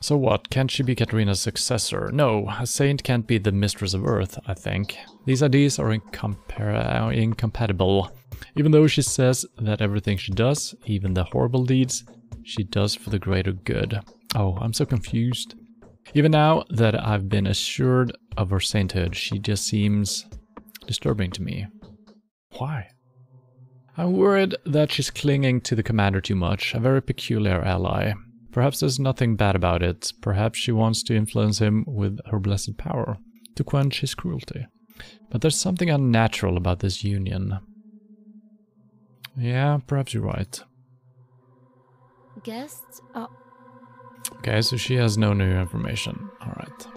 So what, can't she be Katarina's successor? No, a saint can't be the mistress of Earth, I think. These ideas are incompatible. Even though she says that everything she does, even the horrible deeds, she does for the greater good. Oh, I'm so confused. Even now that I've been assured of her sainthood, she just seems disturbing to me. Why? I'm worried that she's clinging to the commander too much, a very peculiar ally. Perhaps there's nothing bad about it. Perhaps she wants to influence him with her blessed power, to quench his cruelty. But there's something unnatural about this union. Yeah, perhaps you're right. Guests? Okay, so she has no new information. Alright.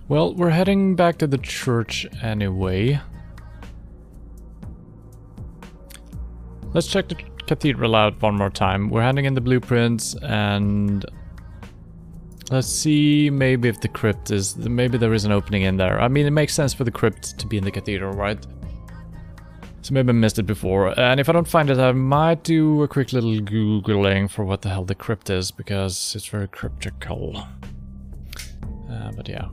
Well, we're heading back to the church anyway. Let's check the cathedral out one more time. We're handing in the blueprints and let's see maybe if the crypt is... maybe there is an opening in there. I mean, it makes sense for the crypt to be in the cathedral, right? So maybe I missed it before. And if I don't find it, I might do a quick little Googling for what the hell the crypt is, because it's very cryptical. But yeah.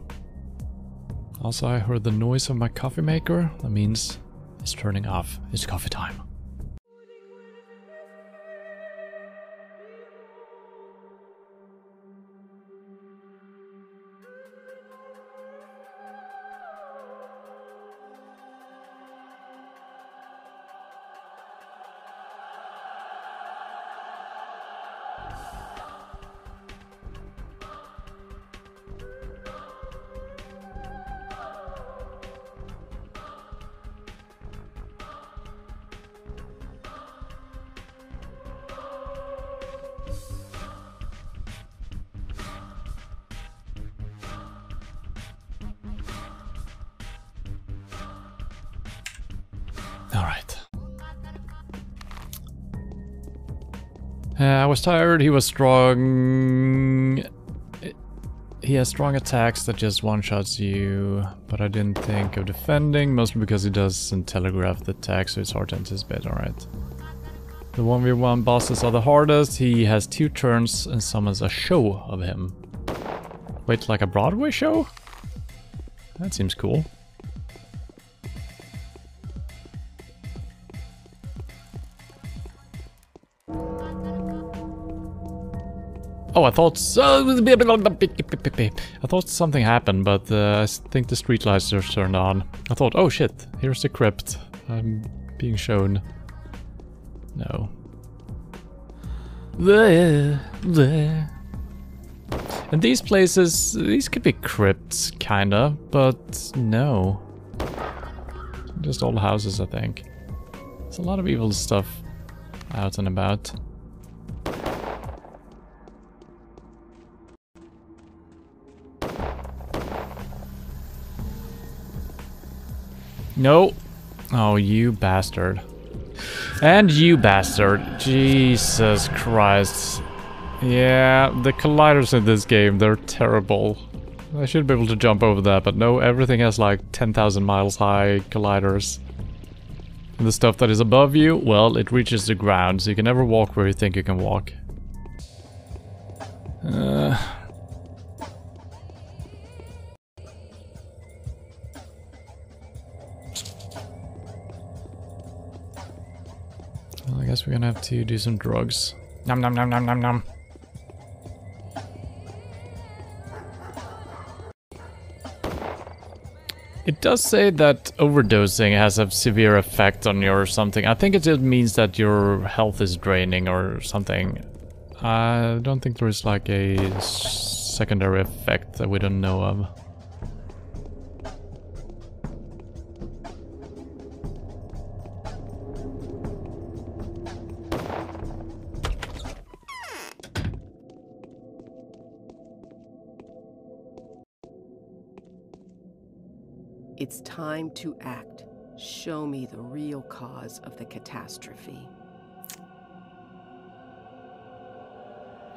Also, I heard the noise of my coffee maker. That means it's turning off. It's coffee time. Alright. I was tired, he was strong. He has strong attacks that just one-shots you, but I didn't think of defending, mostly because he doesn't telegraph the attack, so it's hard to anticipate, alright. The 1v1 bosses are the hardest, he has 2 turns and summons a show of him. Wait, like a Broadway show? That seems cool. Oh, I thought something happened, but I think the streetlights just turned on. I thought, oh shit, here's the crypt. I'm being shown. No. And these places, these could be crypts, kinda, but no. Just old houses, I think. There's a lot of evil stuff out and about. No. Oh, you bastard. And you bastard. Jesus Christ. Yeah, the colliders in this game, they're terrible. I should be able to jump over that, but no, everything has like 10,000 miles high colliders. And the stuff that is above you, well, it reaches the ground, so you can never walk where you think you can walk. Well, I guess we're gonna have to do some drugs. Nom nom nom nom nom nom. It does say that overdosing has a severe effect on you or something. I think it just means that your health is draining or something. I don't think there is like a secondary effect that we don't know of. It's time to act. Show me the real cause of the catastrophe.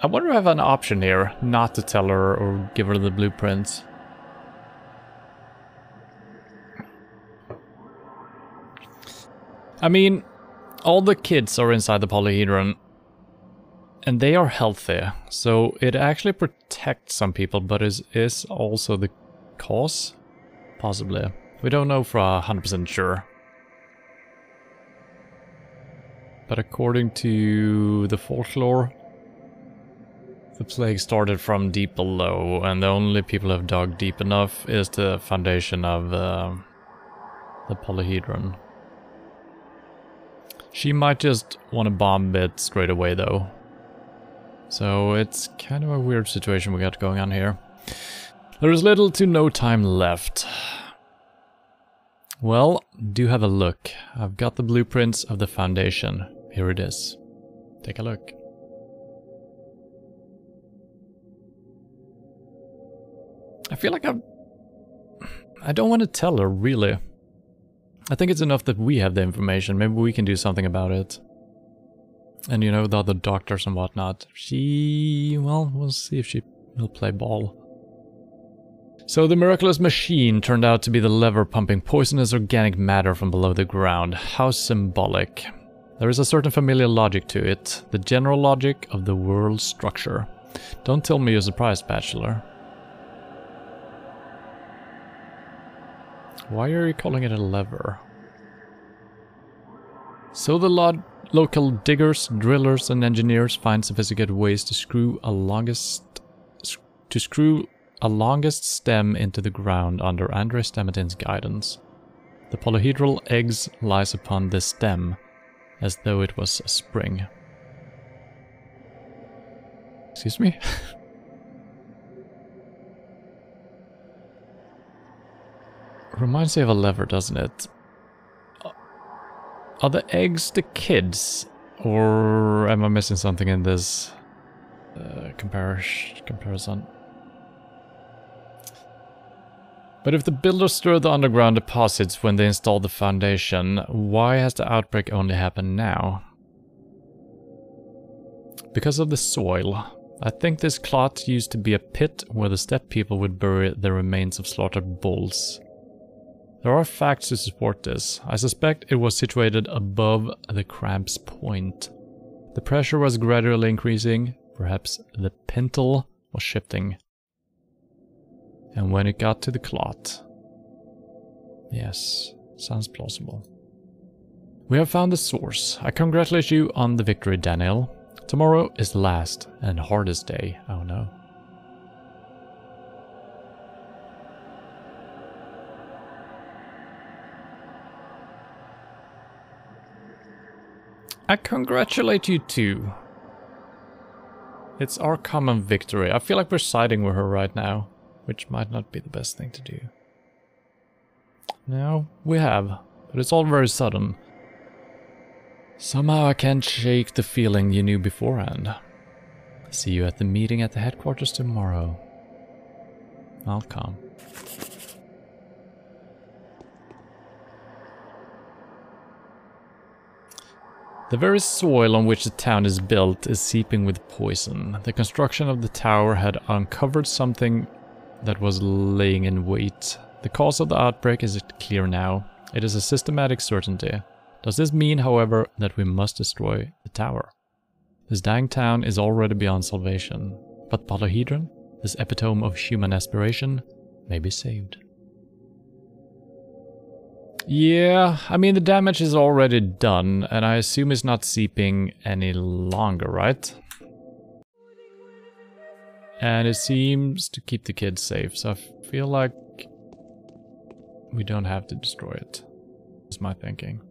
I wonder if I have an option here, not to tell her or give her the blueprints. I mean, all the kids are inside the polyhedron, and they are healthy, so it actually protects some people, but is also the cause? Possibly. We don't know for 100% sure. But according to the folklore, the plague started from deep below, and the only people who have dug deep enough is the foundation of the polyhedron. She might just want to bomb it straight away though. So it's kind of a weird situation we got going on here. There is little to no time left. Well, do have a look. I've got the blueprints of the foundation. Here it is. Take a look. I feel like I don't want to tell her, really. I think it's enough that we have the information. Maybe we can do something about it. And you know, the other doctors and whatnot. Well, we'll see if she will play ball. So the miraculous machine turned out to be the lever pumping poisonous organic matter from below the ground. How symbolic. There is a certain familiar logic to it. The general logic of the world's structure. Don't tell me you're surprised, Bachelor. Why are you calling it a lever? So the local diggers, drillers and engineers find sophisticated ways to screw a longest stem into the ground under Andrei Stamatin's guidance. The polyhedral eggs lies upon this stem, as though it was a spring. Excuse me? Reminds me of a lever, doesn't it? Are the eggs the kids? Or am I missing something in this comparison? But if the builders stirred the underground deposits when they installed the foundation, why has the outbreak only happened now? Because of the soil. I think this clot used to be a pit where the steppe people would bury the remains of slaughtered bulls. There are facts to support this. I suspect it was situated above the cramp's point. The pressure was gradually increasing, perhaps the pintle was shifting. And when it got to the clot... Yes, sounds plausible. We have found the source. I congratulate you on the victory, Daniel. Tomorrow is the last and hardest day. Oh no. I congratulate you too. It's our common victory. I feel like we're siding with her right now, which might not be the best thing to do. No, we have, but it's all very sudden. Somehow I can't shake the feeling you knew beforehand. See you at the meeting at the headquarters tomorrow. I'll come. The very soil on which the town is built is seeping with poison. The construction of the tower had uncovered something that was laying in wait. The cause of the outbreak is clear now. It is a systematic certainty. Does this mean, however, that we must destroy the tower? This dying town is already beyond salvation, but Polyhedron, this epitome of human aspiration, may be saved. Yeah, I mean the damage is already done, and I assume it's not seeping any longer, right? And it seems to keep the kids safe, so I feel like we don't have to destroy it, is my thinking.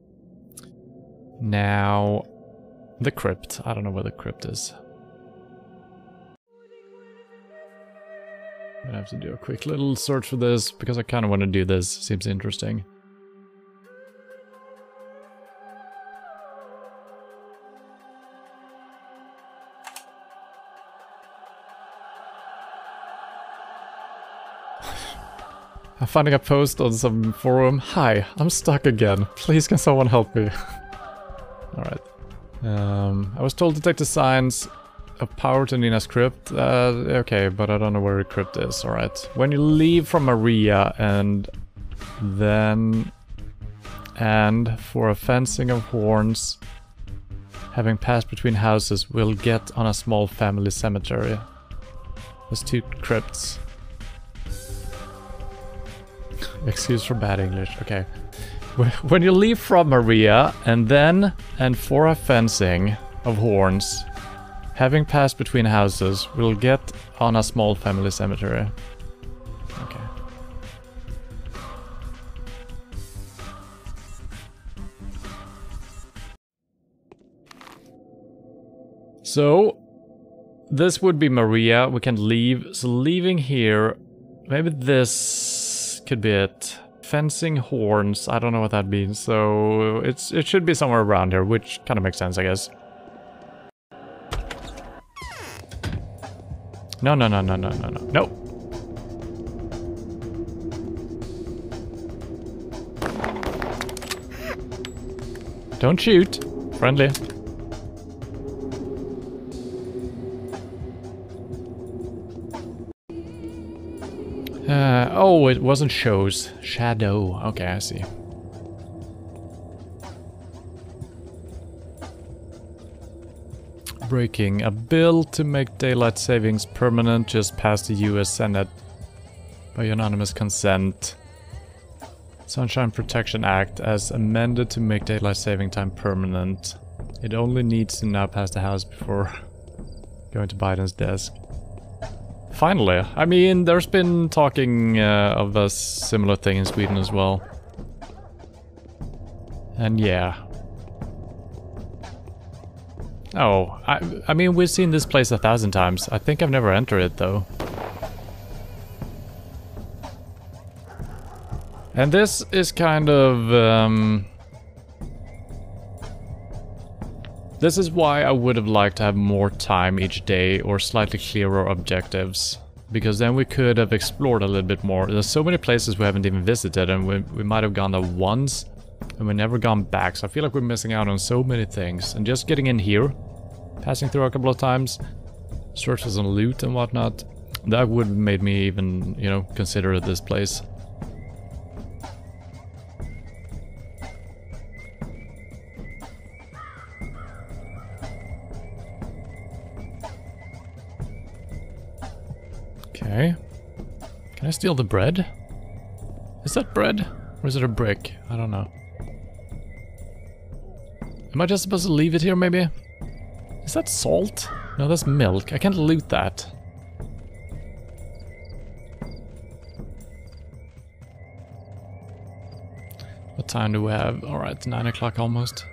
Now, the crypt. I don't know where the crypt is. I'm gonna have to do a quick little search for this, because I kind of want to do this. Seems interesting. I'm finding a post on some forum. Hi, I'm stuck again. Please can someone help me? Alright. I was told to take the signs of power to Nina's crypt. Okay, but I don't know where the crypt is. Alright. When you leave from Maria and then... and for a fencing of horns, having passed between houses, we'll get on a small family cemetery. There's 2 crypts. Excuse for bad English. Okay. When you leave from Maria and then and for a fencing of horns, having passed between houses, we'll get on a small family cemetery. Okay. So this would be Maria. We can leave. So leaving here, maybe this could be it. Fencing horns, I don't know what that means, so it should be somewhere around here, which kind of makes sense, I guess. No. No. Don't shoot. Friendly. Oh, it wasn't shows. Shadow. Okay, I see. Breaking a bill to make daylight savings permanent just passed the US Senate by unanimous consent. Sunshine Protection Act as amended to make daylight saving time permanent. It only needs to now pass the House before going to Biden's desk. Finally, I mean, there's been talking of a similar thing in Sweden as well. And yeah. Oh, I mean, we've seen this place 1,000 times. I think I've never entered it, though. And this is kind of... This is why I would have liked to have more time each day or slightly clearer objectives. Because then we could have explored a little bit more. There's so many places we haven't even visited and we might have gone there once and we've never gone back. So I feel like we're missing out on so many things. And just getting in here, passing through a couple of times, search for some loot and whatnot, that would have made me even, you know, consider this place. Okay. Can I steal the bread? Is that bread? Or is it a brick? I don't know. Am I just supposed to leave it here, maybe? Is that salt? No, that's milk. I can't loot that. What time do we have? Alright, 9 o'clock almost.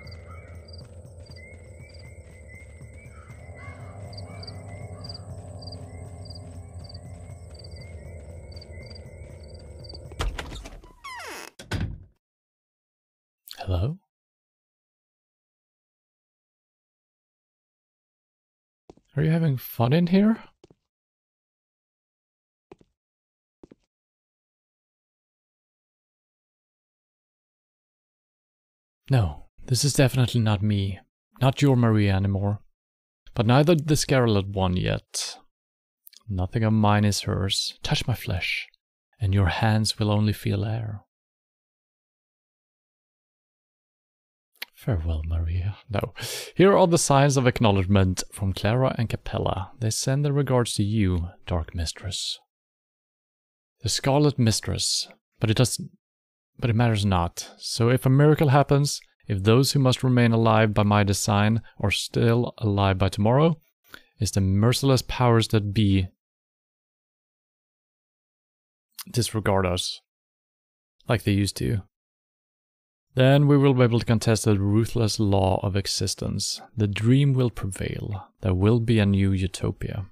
Hello? Are you having fun in here? No, this is definitely not me. Not your Maria anymore. But neither the Scarlet one yet. Nothing of mine is hers. Touch my flesh, and your hands will only feel air. Farewell, Maria. No. Here are the signs of acknowledgement from Clara and Capella. They send their regards to you, Dark Mistress. The Scarlet Mistress. But it matters not. So if a miracle happens, if those who must remain alive by my design are still alive by tomorrow, is the merciless powers that be disregard us. Like they used to. Then we will be able to contest the ruthless law of existence. The dream will prevail. There will be a new utopia.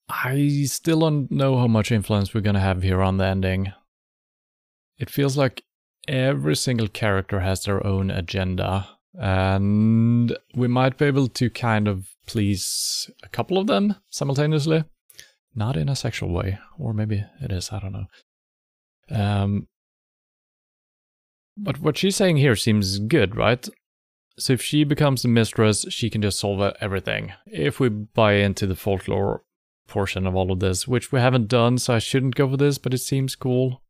I still don't know how much influence we're gonna have here on the ending. It feels like every single character has their own agenda, and we might be able to kind of please a couple of them simultaneously. Not in a sexual way, or maybe it is, I don't know. But what she's saying here seems good, right? So if she becomes the mistress, she can just solve everything. If we buy into the folklore portion of all of this, which we haven't done, so I shouldn't go for this, but it seems cool.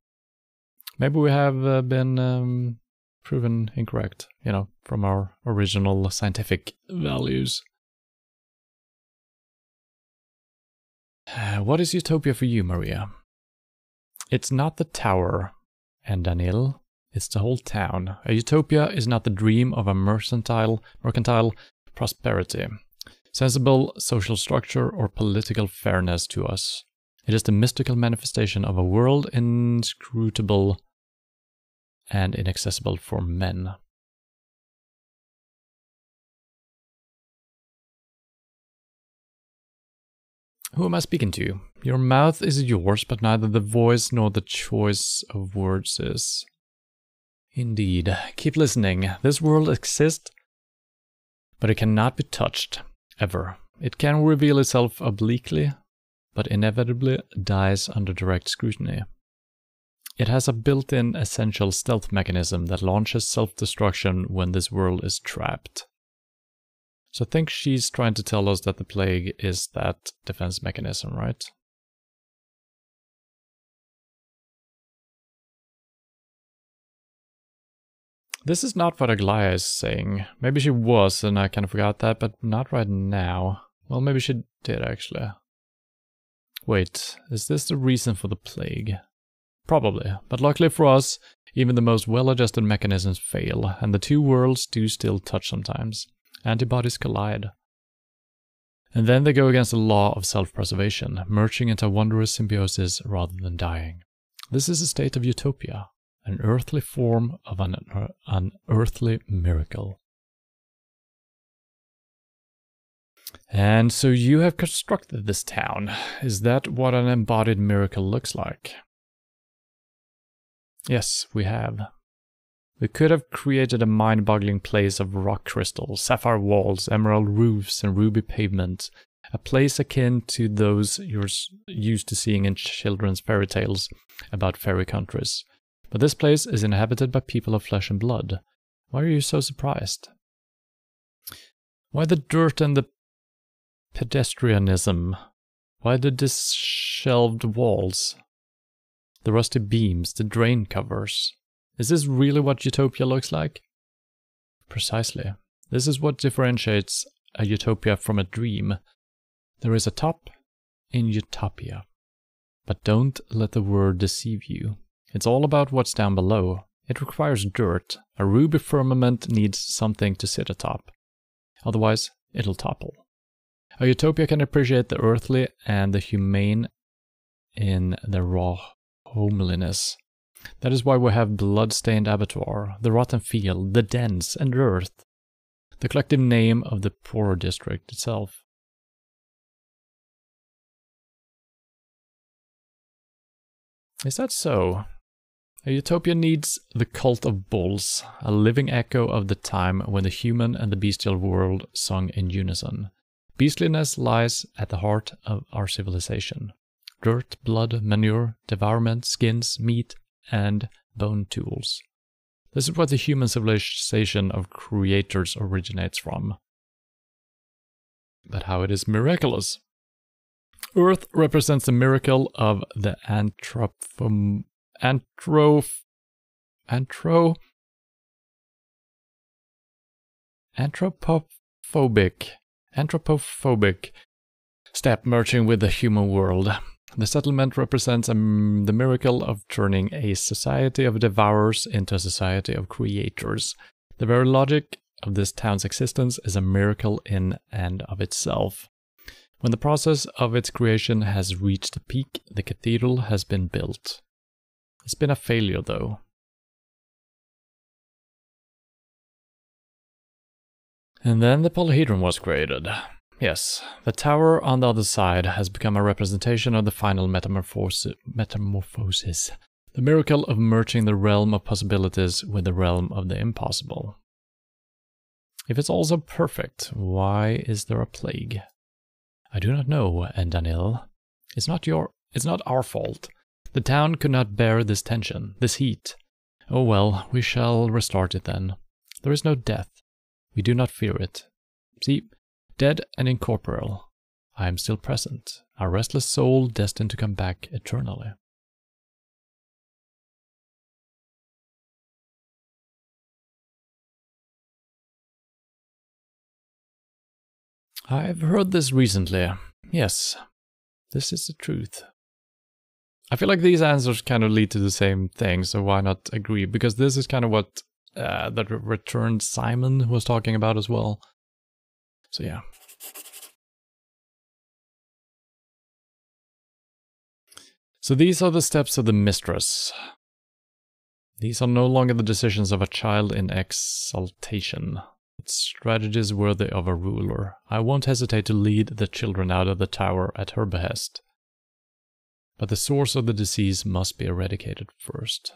Maybe we have been proven incorrect, you know, from our original scientific values. What is utopia for you, Maria? It's not the tower, and Daniel, it's the whole town. A utopia is not the dream of a mercantile prosperity, sensible social structure, or political fairness to us. It is the mystical manifestation of a world inscrutable and inaccessible for men. Who am I speaking to? Your mouth is yours, but neither the voice nor the choice of words is. Indeed. Keep listening. This world exists, but it cannot be touched, ever. It can reveal itself obliquely, but inevitably dies under direct scrutiny. It has a built-in essential stealth mechanism that launches self-destruction when this world is trapped. So I think she's trying to tell us that the plague is that defense mechanism, right? This is not what Aglaya is saying. Maybe she was, and I kind of forgot that, but not right now. Well, maybe she did, actually. Wait, is this the reason for the plague? Probably, but luckily for us, even the most well-adjusted mechanisms fail, and the two worlds do still touch sometimes. Antibodies collide. And then they go against the law of self-preservation, merging into a wondrous symbiosis rather than dying. This is a state of utopia, an earthly form of an earthly miracle. And so you have constructed this town. Is that what an embodied miracle looks like? Yes, we have. We could have created a mind-boggling place of rock crystals, sapphire walls, emerald roofs, and ruby pavement. A place akin to those you're used to seeing in children's fairy tales about fairy countries. But this place is inhabited by people of flesh and blood. Why are you so surprised? Why the dirt and the pedestrianism? Why the disheveled walls? The rusty beams, the drain covers? Is this really what utopia looks like? Precisely. This is what differentiates a utopia from a dream. There is a top in utopia. But don't let the word deceive you. It's all about what's down below. It requires dirt. A ruby firmament needs something to sit atop. Otherwise, it'll topple. A utopia can appreciate the earthly and the humane in their raw homeliness. That is why we have blood-stained abattoir, the rotten field, the dens, and earth, the collective name of the poorer district itself. Is that so? A utopia needs the cult of bulls, a living echo of the time when the human and the bestial world sung in unison. Beastliness lies at the heart of our civilization. Dirt, blood, manure, devourment, skins, meat, and bone tools. This is what the human civilization of creators originates from. But how it is miraculous. Earth represents the miracle of the anthropophobic step merging with the human world. The settlement represents the miracle of turning a society of devourers into a society of creators. The very logic of this town's existence is a miracle in and of itself. When the process of its creation has reached a peak, the cathedral has been built. It's been a failure, though. And then the polyhedron was created. Yes, the tower on the other side has become a representation of the final metamorphosis. The miracle of merging the realm of possibilities with the realm of the impossible. If it's also perfect, why is there a plague? I do not know, and Daniel. It's not our fault. The town could not bear this tension, this heat. Oh well, we shall restart it then. There is no death. We do not fear it. See, dead and incorporeal, I am still present, a restless soul destined to come back eternally. I've heard this recently. Yes, this is the truth. I feel like these answers kind of lead to the same thing, so why not agree? Because this is kind of what the returned Simon was talking about as well. So yeah. So these are the steps of the mistress. These are no longer the decisions of a child in exaltation. It's strategies worthy of a ruler. I won't hesitate to lead the children out of the tower at her behest. But the source of the disease must be eradicated first.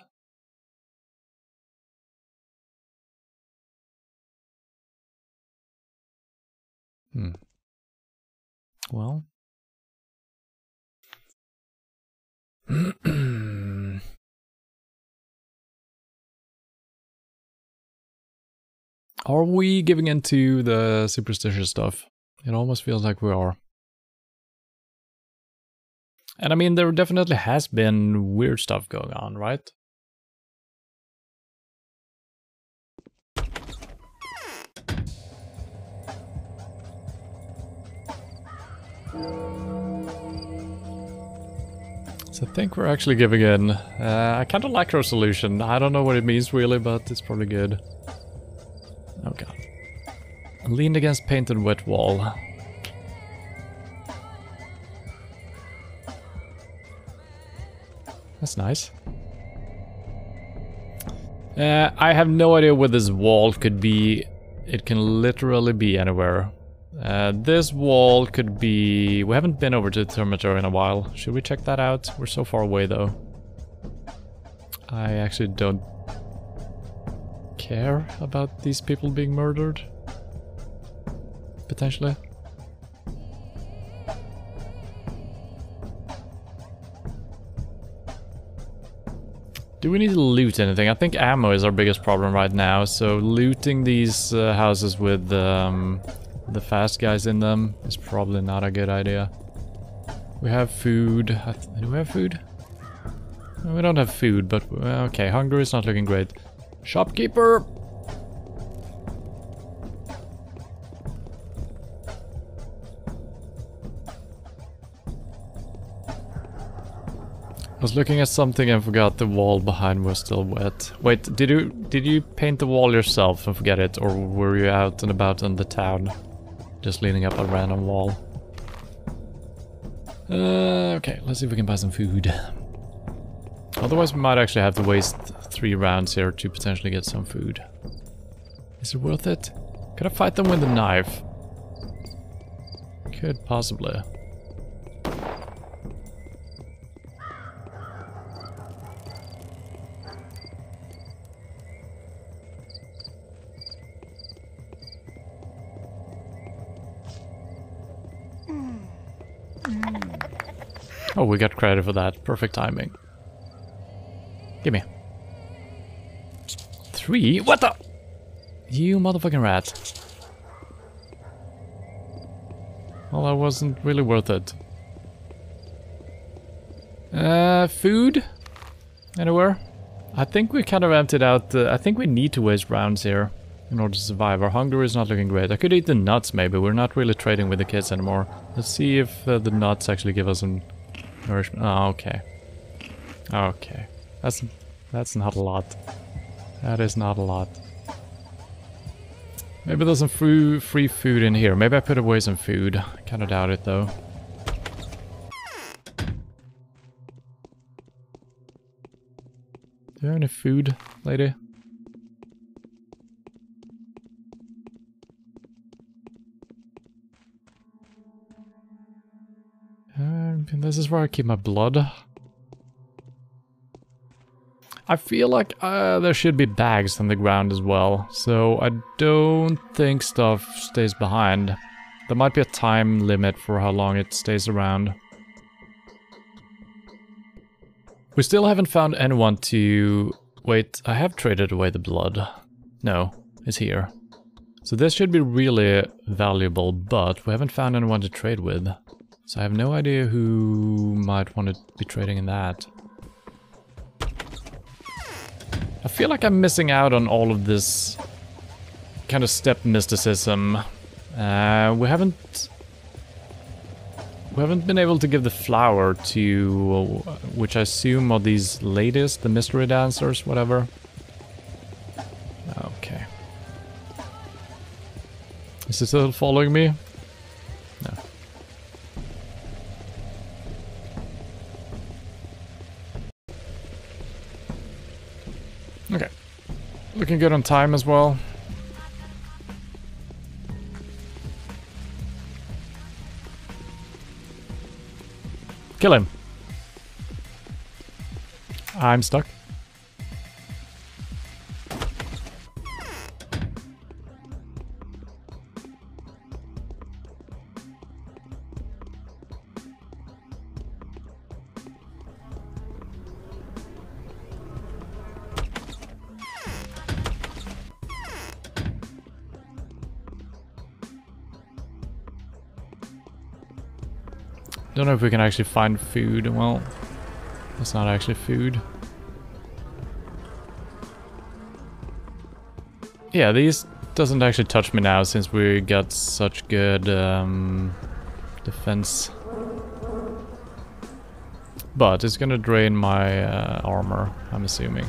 Well. Are we giving into the superstitious stuff? It almost feels like we are. And I mean, there definitely has been weird stuff going on, right? So I think we're actually giving in. I kind of like her solution. I don't know what it means really, but it's probably good. Oh god. Leaned against painted wet wall. That's nice. I have no idea where this wall could be. It can literally be anywhere. This wall could be... We haven't been over to the thermometer in a while. Should we check that out? We're so far away though. I actually don't care about these people being murdered. Potentially. Do we need to loot anything? I think ammo is our biggest problem right now, so looting these houses with the fast guys in them is probably not a good idea. We have food. Do we have food? No, we don't have food, but okay, hunger is not looking great. Shopkeeper! I was looking at something and forgot the wall behind was still wet. Wait, did you paint the wall yourself and forget it, or were you out and about in the town? Just leaning up a random wall. Okay, let's see if we can buy some food. Otherwise we might actually have to waste 3 rounds here to potentially get some food. Is it worth it? Could I fight them with a knife? Could possibly. Oh, we got credit for that. Perfect timing. Gimme. 3? What the? You motherfucking rat. Well, that wasn't really worth it. Food? Anywhere? I think we kind of emptied out. I think we need to waste rounds here in order to survive. Our hunger is not looking great. I could eat the nuts maybe. We're not really trading with the kids anymore. Let's see if the nuts actually give us some nourishment. Oh, okay. Okay. That's not a lot. That is not a lot. Maybe there's some free food in here. Maybe I put away some food. I kind of doubt it though. Do you have any food, lady? This is where I keep my blood. I feel like there should be bags on the ground as well, so I don't think stuff stays behind. There might be a time limit for how long it stays around. We still haven't found anyone to... Wait, I have traded away the blood. No, it's here. So this should be really valuable, but we haven't found anyone to trade with. So I have no idea who might want to be trading in that. I feel like I'm missing out on all of this kind of step mysticism. We haven't been able to give the flower to, which I assume are these ladies, the mystery dancers, whatever. Okay. Is it still following me? No. Okay. Looking good on time as well. Kill him. I'm stuck. Don't know if we can actually find food. Well, that's not actually food. Yeah, these doesn't actually touch me now since we got such good defense. But it's gonna drain my armor, I'm assuming.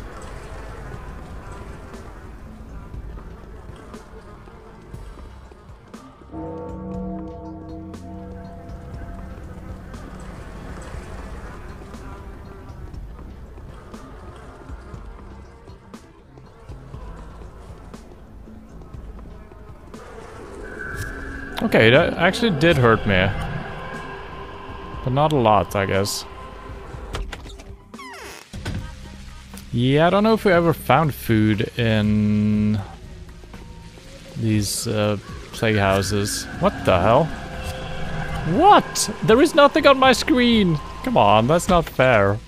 Okay, that actually did hurt me. But not a lot, I guess. Yeah, I don't know if we ever found food in these plague houses. What the hell? What? There is nothing on my screen! Come on, that's not fair.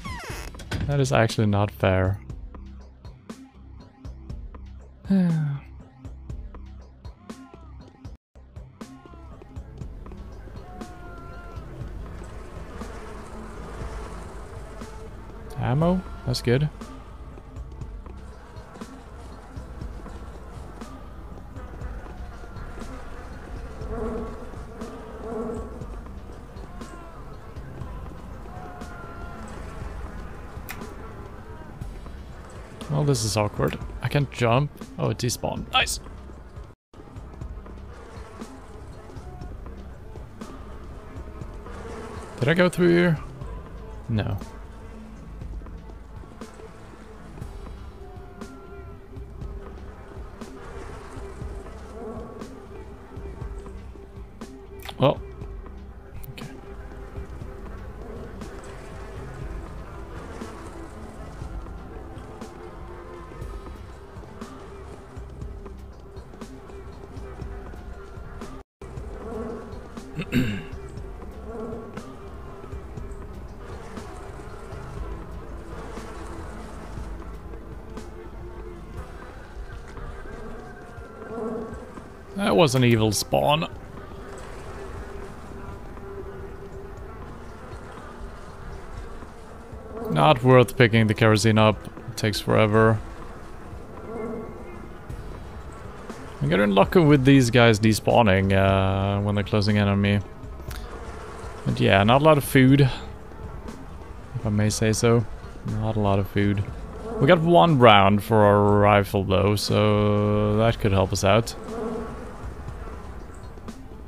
That is actually not fair. Ammo? That's good. Well, this is awkward. I can't jump. Oh, it despawned. Nice! Did I go through here? No. Well, okay. That was an evil spawn. Not worth picking the kerosene up. It takes forever. I'm getting lucky with these guys despawning when they're closing in on me. But yeah, not a lot of food. If I may say so. Not a lot of food. We got 1 round for our rifle though, so that could help us out.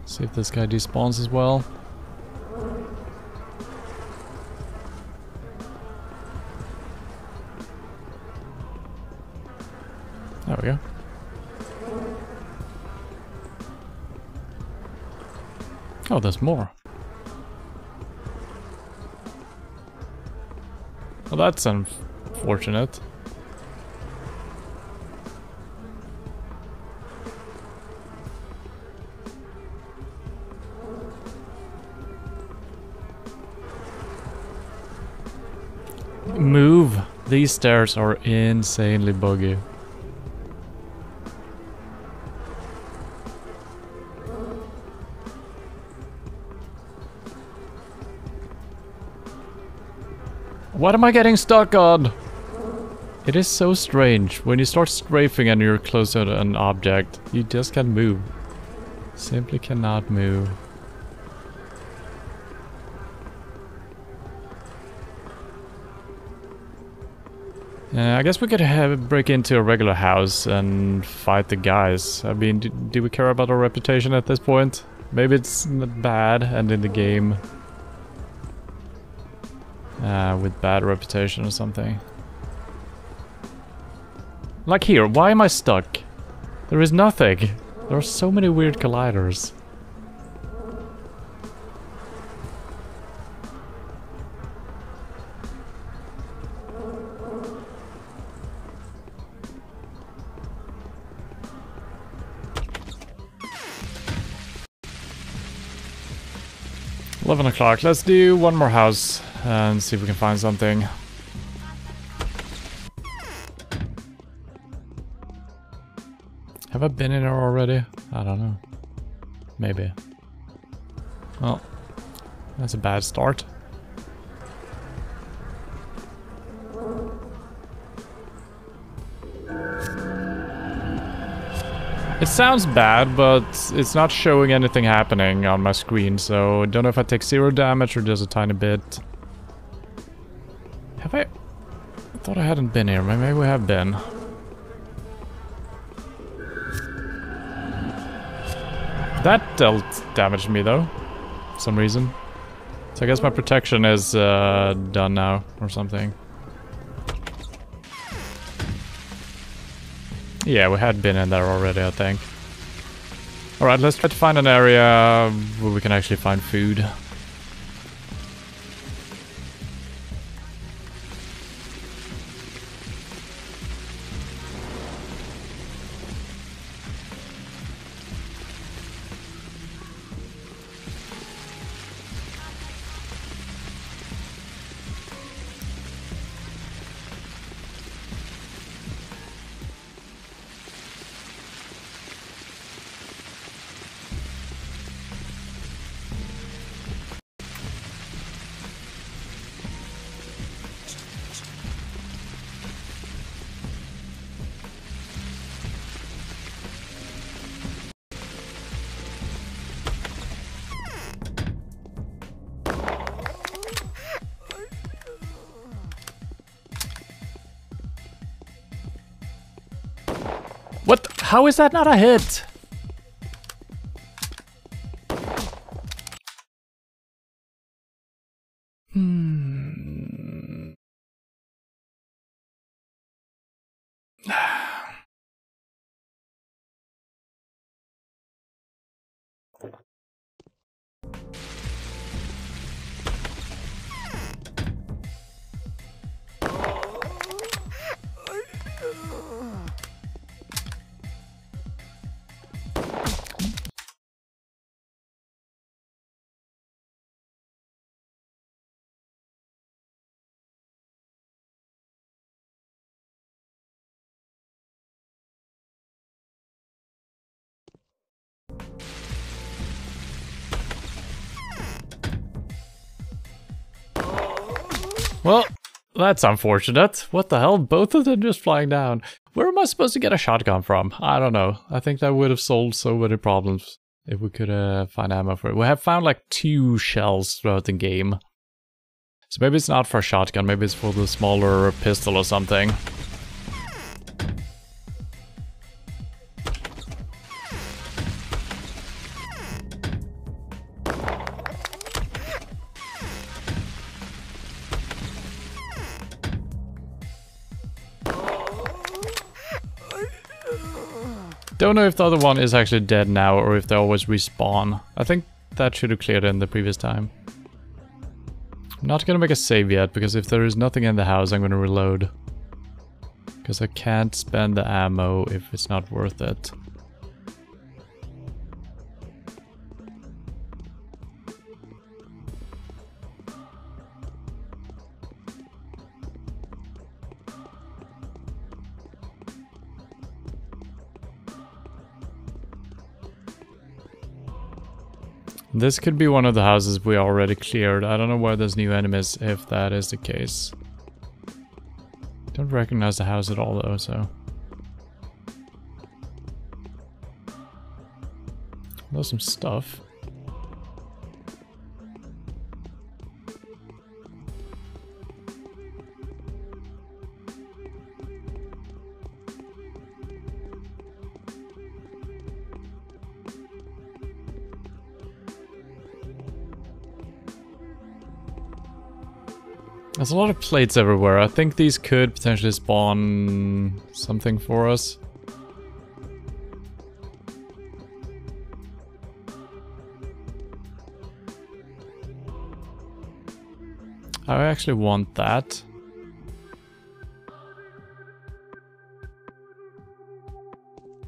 See if this guy despawns as well. There we go. Oh, there's more. Well, that's unfortunate. Move! These stairs are insanely buggy. What am I getting stuck on? It is so strange. When you start strafing and you're close to an object, you just can't move. Simply cannot move. I guess we could break into a regular house and fight the guys. I mean, do we care about our reputation at this point? Maybe it's not bad and in the game. With bad reputation or something. Like here, why am I stuck? There is nothing. There are so many weird colliders. $11 o'clock. Let's do one more house and see if we can find something. Have I been in here already? I don't know. Maybe. Well, that's a bad start. It sounds bad, but it's not showing anything happening on my screen, so I don't know if I take 0 damage or just a tiny bit. Have I thought I hadn't been here. Maybe we have been. That dealt damage to me though, for some reason. So I guess my protection is done now or something. Yeah, we had been in there already, I think. Alright, let's try to find an area where we can actually find food. What? How is that not a hit? Well, that's unfortunate. What the hell? Both of them just flying down. Where am I supposed to get a shotgun from? I don't know. I think that would have solved so many problems if we could find ammo for it. We have found like 2 shells throughout the game. So maybe it's not for a shotgun, maybe it's for the smaller pistol or something. Don't know if the other one is actually dead now or if they always respawn. I think that should have cleared in the previous time. I'm not gonna make a save yet, because if there is nothing in the house, I'm gonna reload. Because I can't spend the ammo if it's not worth it. This could be one of the houses we already cleared. I don't know where there's new enemies if that is the case. Don't recognize the house at all though, so. There's some stuff. There's a lot of plates everywhere. I think these could potentially spawn something for us. I actually want that.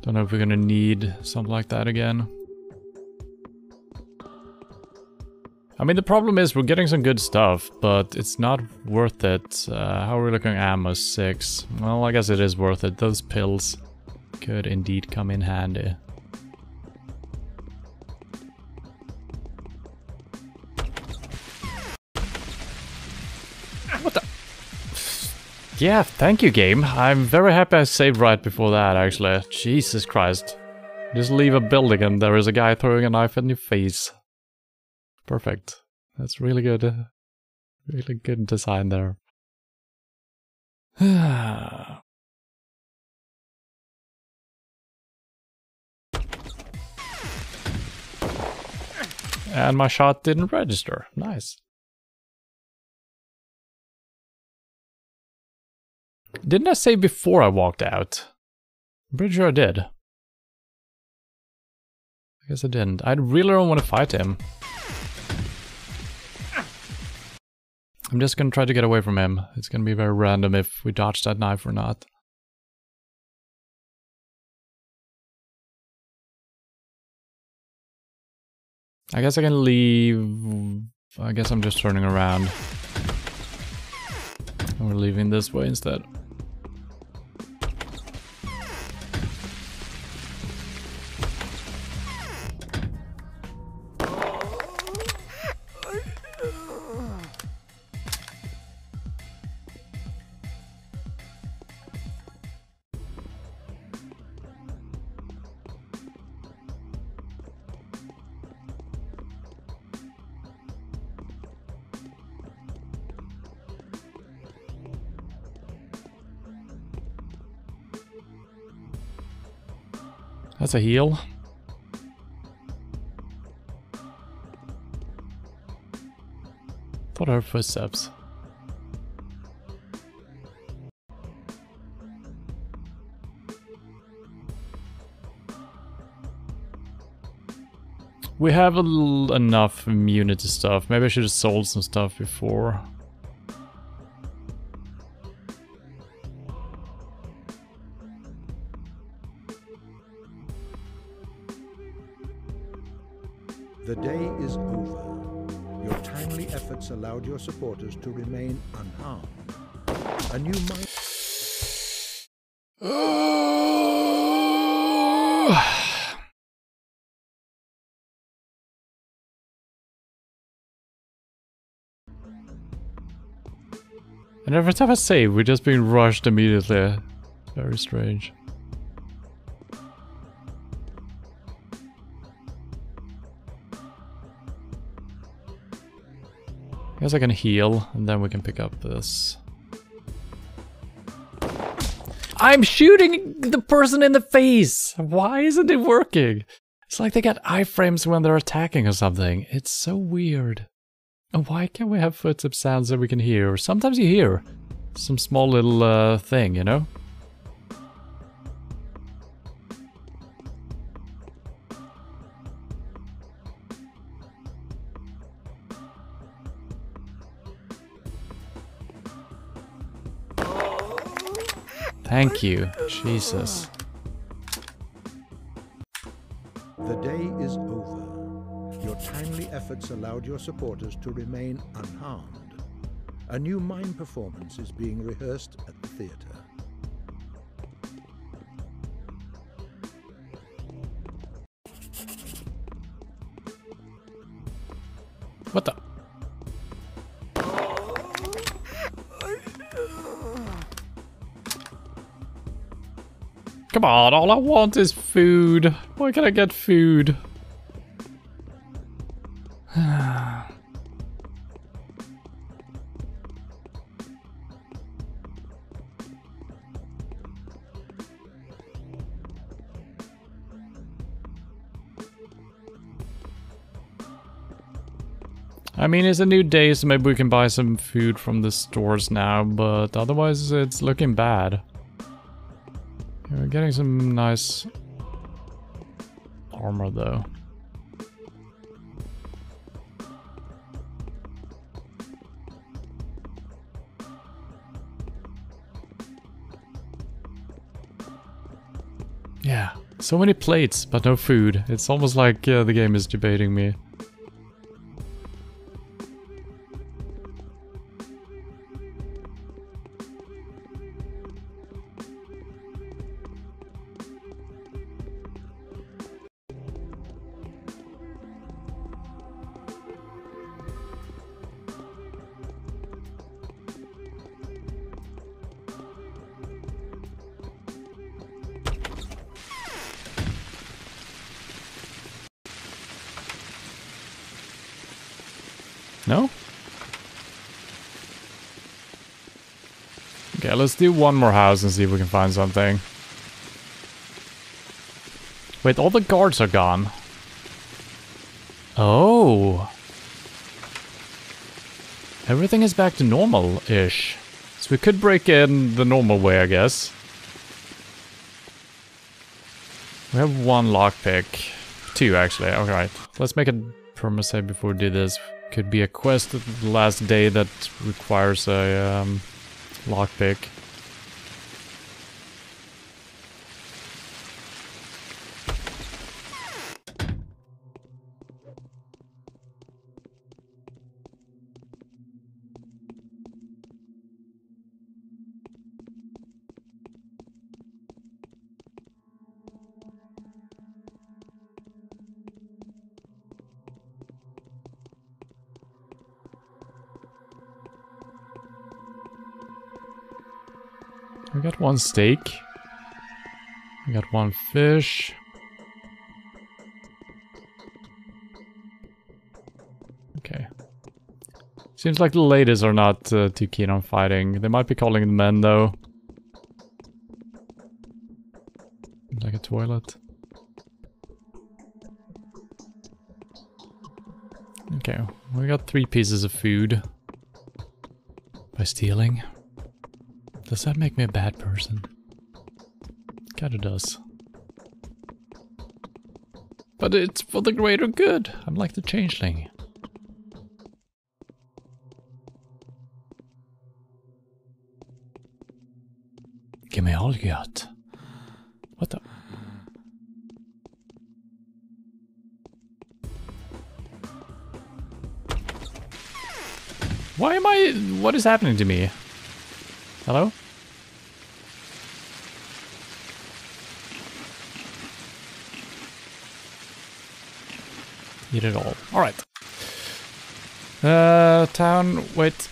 Don't know if we're gonna need something like that again. I mean, the problem is we're getting some good stuff, but it's not worth it. How are we looking at ammo? 6. Well, I guess it is worth it. Those pills could indeed come in handy. What the? Yeah, thank you, game. I'm very happy I saved right before that, actually. Jesus Christ. Just leave a building and there is a guy throwing a knife in your face. Perfect. That's really good. Really good design there. And my shot didn't register. Nice. Didn't I save before I walked out? I'm pretty sure I did. I guess I didn't. I really don't want to fight him. I'm just gonna try to get away from him. It's gonna be very random if we dodge that knife or not. I guess I can leave. I guess I'm just turning around. And we're leaving this way instead. That's a heal. Thought I heard footsteps. We have enough immunity stuff. Maybe I should have sold some stuff before. The day is over. Your timely efforts allowed your supporters to remain unharmed. A new mind. And every time I save, we're just being rushed immediately. Very strange. I guess I can heal, and then we can pick up this. I'm shooting the person in the face! Why isn't it working? It's like they got iframes when they're attacking or something. It's so weird. And why can't we have footstep sounds that we can hear? Sometimes you hear some small little thing, you know? Thank you. Jesus. The day is over. Your timely efforts allowed your supporters to remain unharmed. A new mime performance is being rehearsed at the theater. What the? Come on, all I want is food. Why can't I get food? I mean, it's a new day, so maybe we can buy some food from the stores now, but otherwise it's looking bad. We're getting some nice armor though. Yeah, so many plates, but no food. It's almost like the game is debating me. No? Okay, let's do one more house and see if we can find something. Wait, all the guards are gone. Oh. Everything is back to normal-ish. So we could break in the normal way, I guess. We have one lockpick. Two, actually. Alright. Let's make a perma-save before we do this. Could be a quest at the last day that requires a lockpick. We got one steak. We got one fish. Okay. Seems like the ladies are not too keen on fighting. They might be calling the men though. Like a toilet. Okay, we got 3 pieces of food. By stealing. Does that make me a bad person? Kinda does. But it's for the greater good. I'm like the changeling. Give me all you got. What the? Why am I... What is happening to me? Hello? Eat it all. Alright. Town, wait.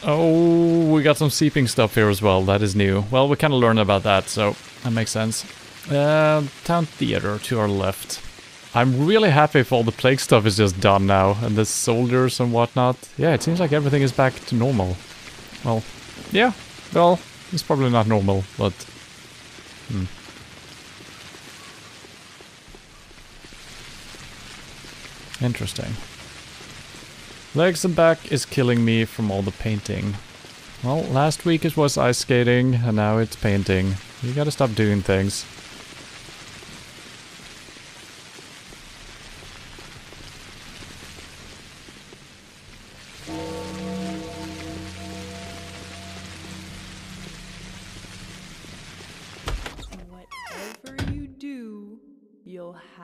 Oh, we got some seeping stuff here as well. That is new. Well, we kind of learned about that, so that makes sense. Town theater to our left. I'm really happy if all the plague stuff is just done now, and the soldiers and whatnot. Yeah, it seems like everything is back to normal. Well, yeah. Well, it's probably not normal, but... Interesting. Legs and back is killing me from all the painting. Well, last week it was ice skating, and now it's painting. You gotta stop doing things.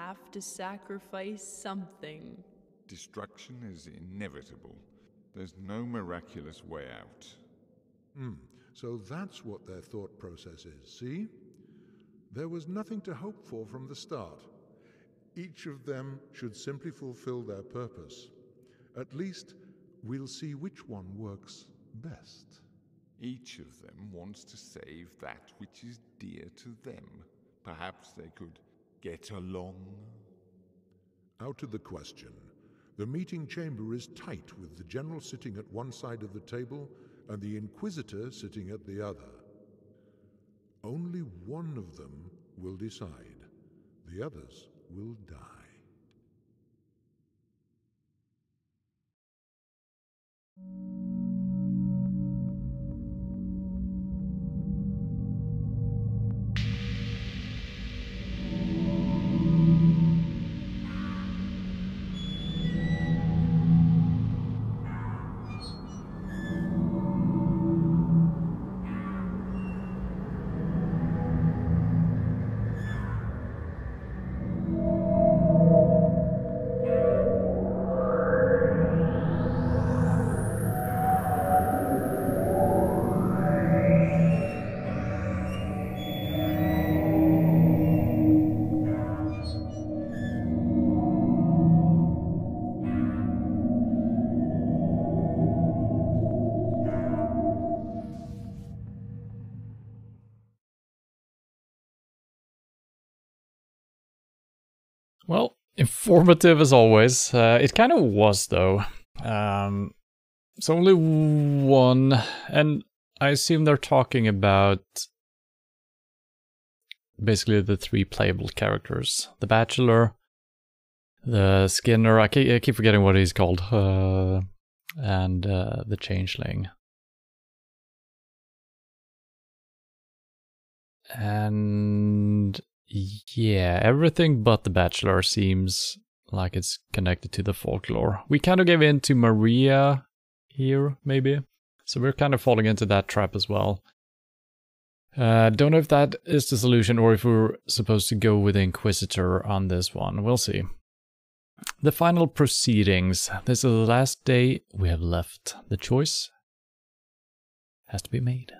have to sacrifice something. Destruction is inevitable. There's no miraculous way out. So that's what their thought process is, see? There was nothing to hope for from the start. Each of them should simply fulfill their purpose. At least, we'll see which one works best. Each of them wants to save that which is dear to them. Perhaps they could get along? Out of the question. The meeting chamber is tight, with the General sitting at one side of the table and the Inquisitor sitting at the other. Only one of them will decide. The others will die. Well, informative as always. It kind of was, though. It's only one, and I assume they're talking about basically the three playable characters. The Bachelor, the Skinner, I keep forgetting what he's called, and the Changeling. And yeah, everything but the Bachelor seems like it's connected to the folklore. We kind of gave in to Maria here, maybe. So we're kind of falling into that trap as well. Don't know if that is the solution or if we're supposed to go with the Inquisitor on this one. We'll see. The final proceedings. This is the last day we have left. The choice has to be made.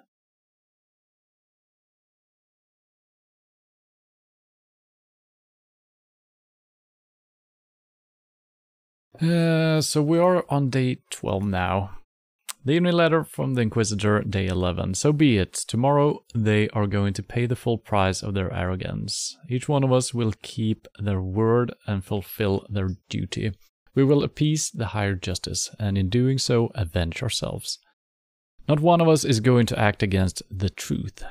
So we are on day 12 now. The evening letter from the Inquisitor, day 11. So be it. Tomorrow they are going to pay the full price of their arrogance. Each one of us will keep their word and fulfill their duty. We will appease the higher justice, and in doing so, avenge ourselves. Not one of us is going to act against the truth.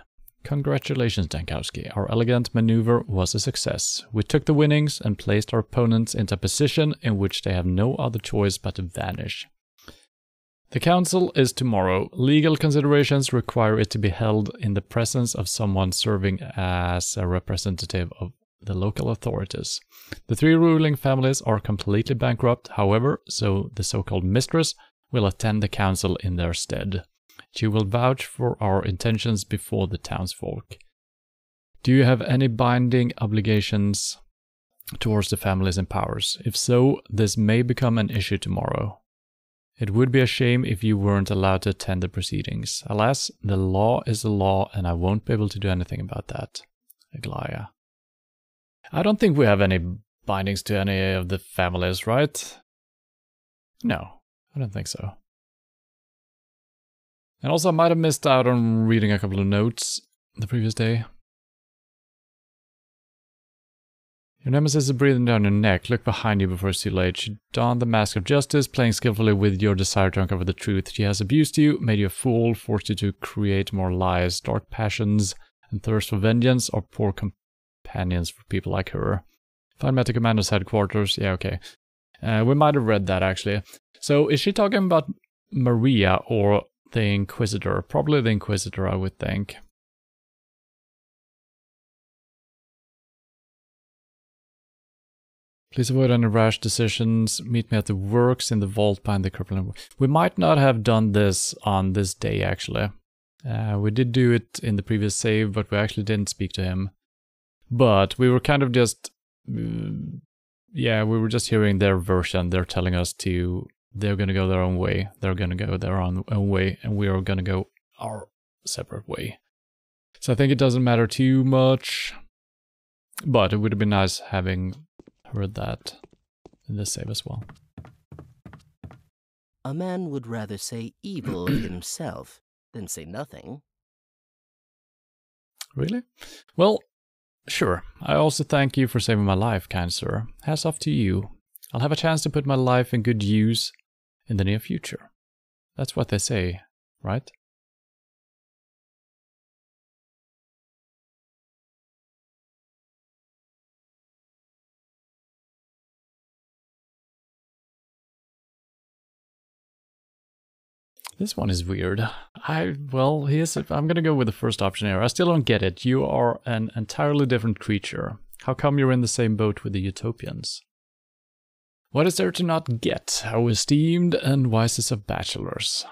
Congratulations, Dankowski. Our elegant maneuver was a success. We took the winnings and placed our opponents into a position in which they have no other choice but to vanish. The council is tomorrow. Legal considerations require it to be held in the presence of someone serving as a representative of the local authorities. The three ruling families are completely bankrupt, however, so the so-called mistress will attend the council in their stead. She will vouch for our intentions before the townsfolk. Do you have any binding obligations towards the families and powers? If so, this may become an issue tomorrow. It would be a shame if you weren't allowed to attend the proceedings. Alas, the law is the law, and I won't be able to do anything about that. Aglaya. I don't think we have any bindings to any of the families, right? No, I don't think so. And also, I might have missed out on reading a couple of notes the previous day. Your nemesis is breathing down your neck. Look behind you before it's too late. She donned the mask of justice, playing skillfully with your desire to uncover the truth. She has abused you, made you a fool, forced you to create more lies. Dark passions and thirst for vengeance are poor companions for people like her. Find me at the commander's headquarters. Yeah, okay. We might have read that, actually. So, is she talking about Maria or the Inquisitor? Probably the Inquisitor, I would think. Please avoid any rash decisions. Meet me at the works in the vault behind the crippling. We might not have done this on this day, actually. We did do it in the previous save, but we actually didn't speak to him. But we were kind of just yeah, we were just hearing their version. They're telling us they're gonna go their own way. They're gonna go their own way, and we are gonna go our separate way. So I think it doesn't matter too much, but it would have been nice having heard that in this save as well. A man would rather say evil of himself than say nothing. Really? Well, sure. I also thank you for saving my life, kind sir. Hats off to you. I'll have a chance to put my life in good use in the near future. That's what they say, right? This one is weird. I'm gonna go with the first option here. I still don't get it. You are an entirely different creature. How come you're in the same boat with the Utopians? What is there to not get, O esteemed and wisest of bachelors?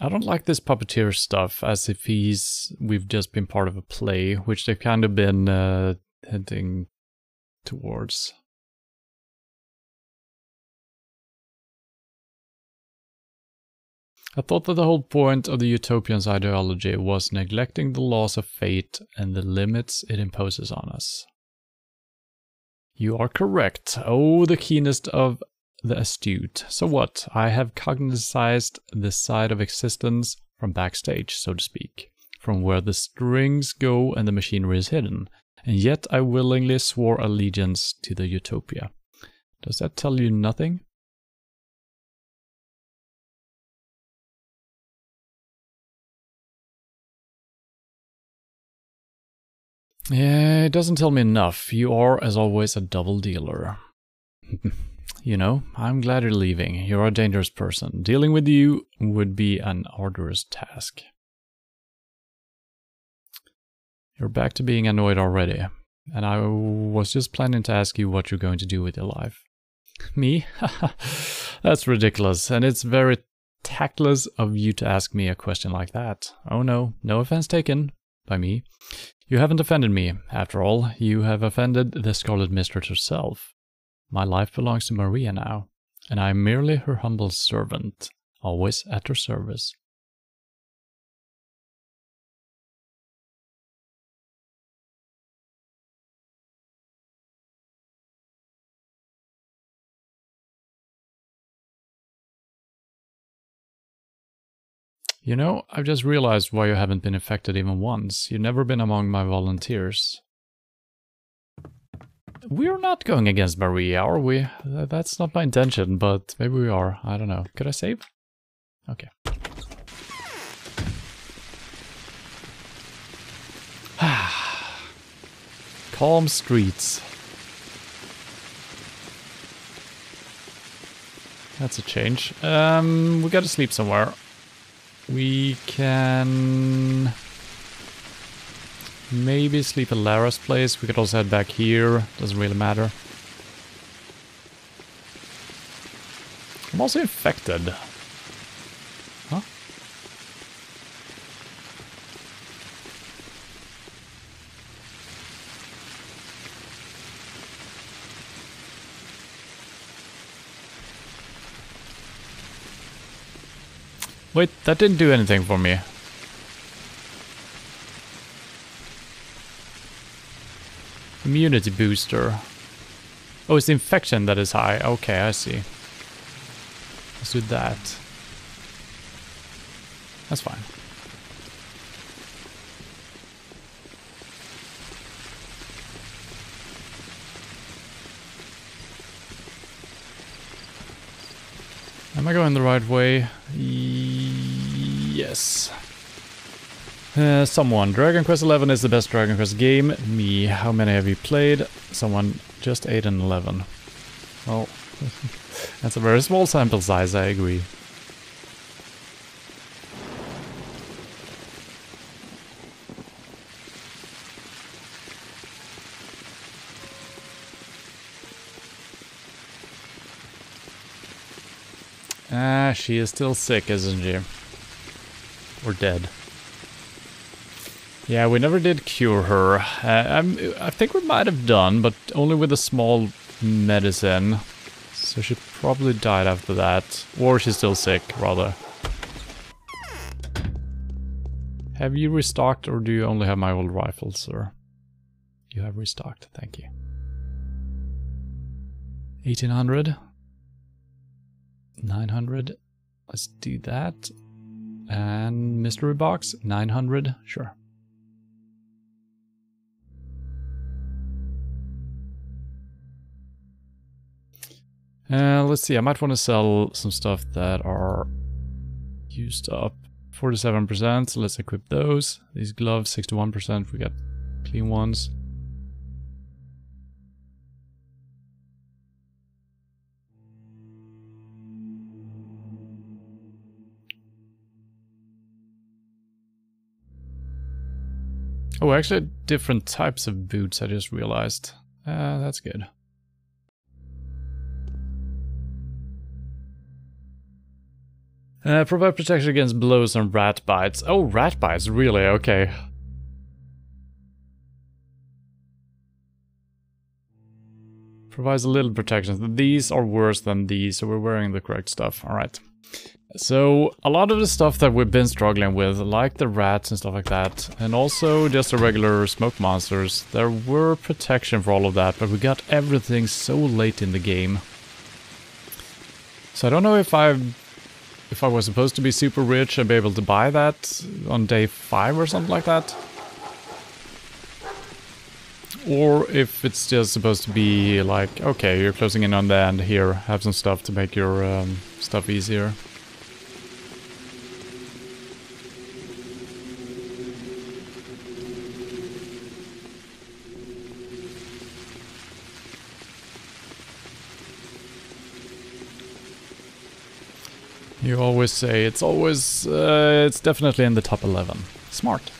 I don't like this puppeteer stuff, as if we've just been part of a play, which they've kind of been hinting towards. I thought that the whole point of the Utopian's ideology was neglecting the laws of fate and the limits it imposes on us. You are correct. Oh, the keenest of the astute. So what? I have cognized this side of existence from backstage, so to speak, from where the strings go and the machinery is hidden, and yet I willingly swore allegiance to the Utopia. Does that tell you nothing? Yeah, it doesn't tell me enough. You are, as always, a double dealer. You know, I'm glad you're leaving. You're a dangerous person. Dealing with you would be an arduous task. You're back to being annoyed already. And I was just planning to ask you what you're going to do with your life. Me? That's ridiculous. And it's very tactless of you to ask me a question like that. Oh no, no offense taken by me. You haven't offended me. After all, you have offended the Scarlet Mistress herself. My life belongs to Maria now, and I am merely her humble servant, always at her service. You know, I've just realized why you haven't been affected even once. You've never been among my volunteers. We're not going against Maria, are we? That's not my intention, but maybe we are. I don't know. Could I save? Okay. Calm streets. That's a change. We gotta sleep somewhere. We can maybe sleep at Lara's place. We could also head back here. Doesn't really matter. I'm also infected. Huh? Wait, that didn't do anything for me. Immunity booster. Oh, it's the infection that is high. Okay, I see. Let's do that. That's fine. Am I going the right way? Yes. Someone. Dragon Quest 11 is the best Dragon Quest game. Me. How many have you played? Someone. Just 8 and 11. Well, that's a very small sample size, I agree. She is still sick, isn't she? Or dead. Yeah, we never did cure her. I think we might have done, but only with a small medicine. So she probably died after that. Or she's still sick, rather. Have you restocked, or do you only have my old rifle, sir? You have restocked, thank you. 1800. 900. Let's do that. And mystery box, 900, sure. Let's see, I might want to sell some stuff that are used up. 47%, so let's equip those. These gloves, 61%, we got clean ones. Oh, actually different types of boots, I just realized. That's good. Provide protection against blows and rat bites. Oh, rat bites, really? Okay. Provides a little protection. These are worse than these, so we're wearing the correct stuff. Alright. So, a lot of the stuff that we've been struggling with, like the rats and stuff like that, and also just the regular smoke monsters, there were protection for all of that, but we got everything so late in the game. So I don't know if I was supposed to be super rich and be able to buy that on day 5 or something like that. Or if it's just supposed to be like, okay, you're closing in on the end here, have some stuff to make your stuff easier. You always say it's always, it's definitely in the top 11. Smart.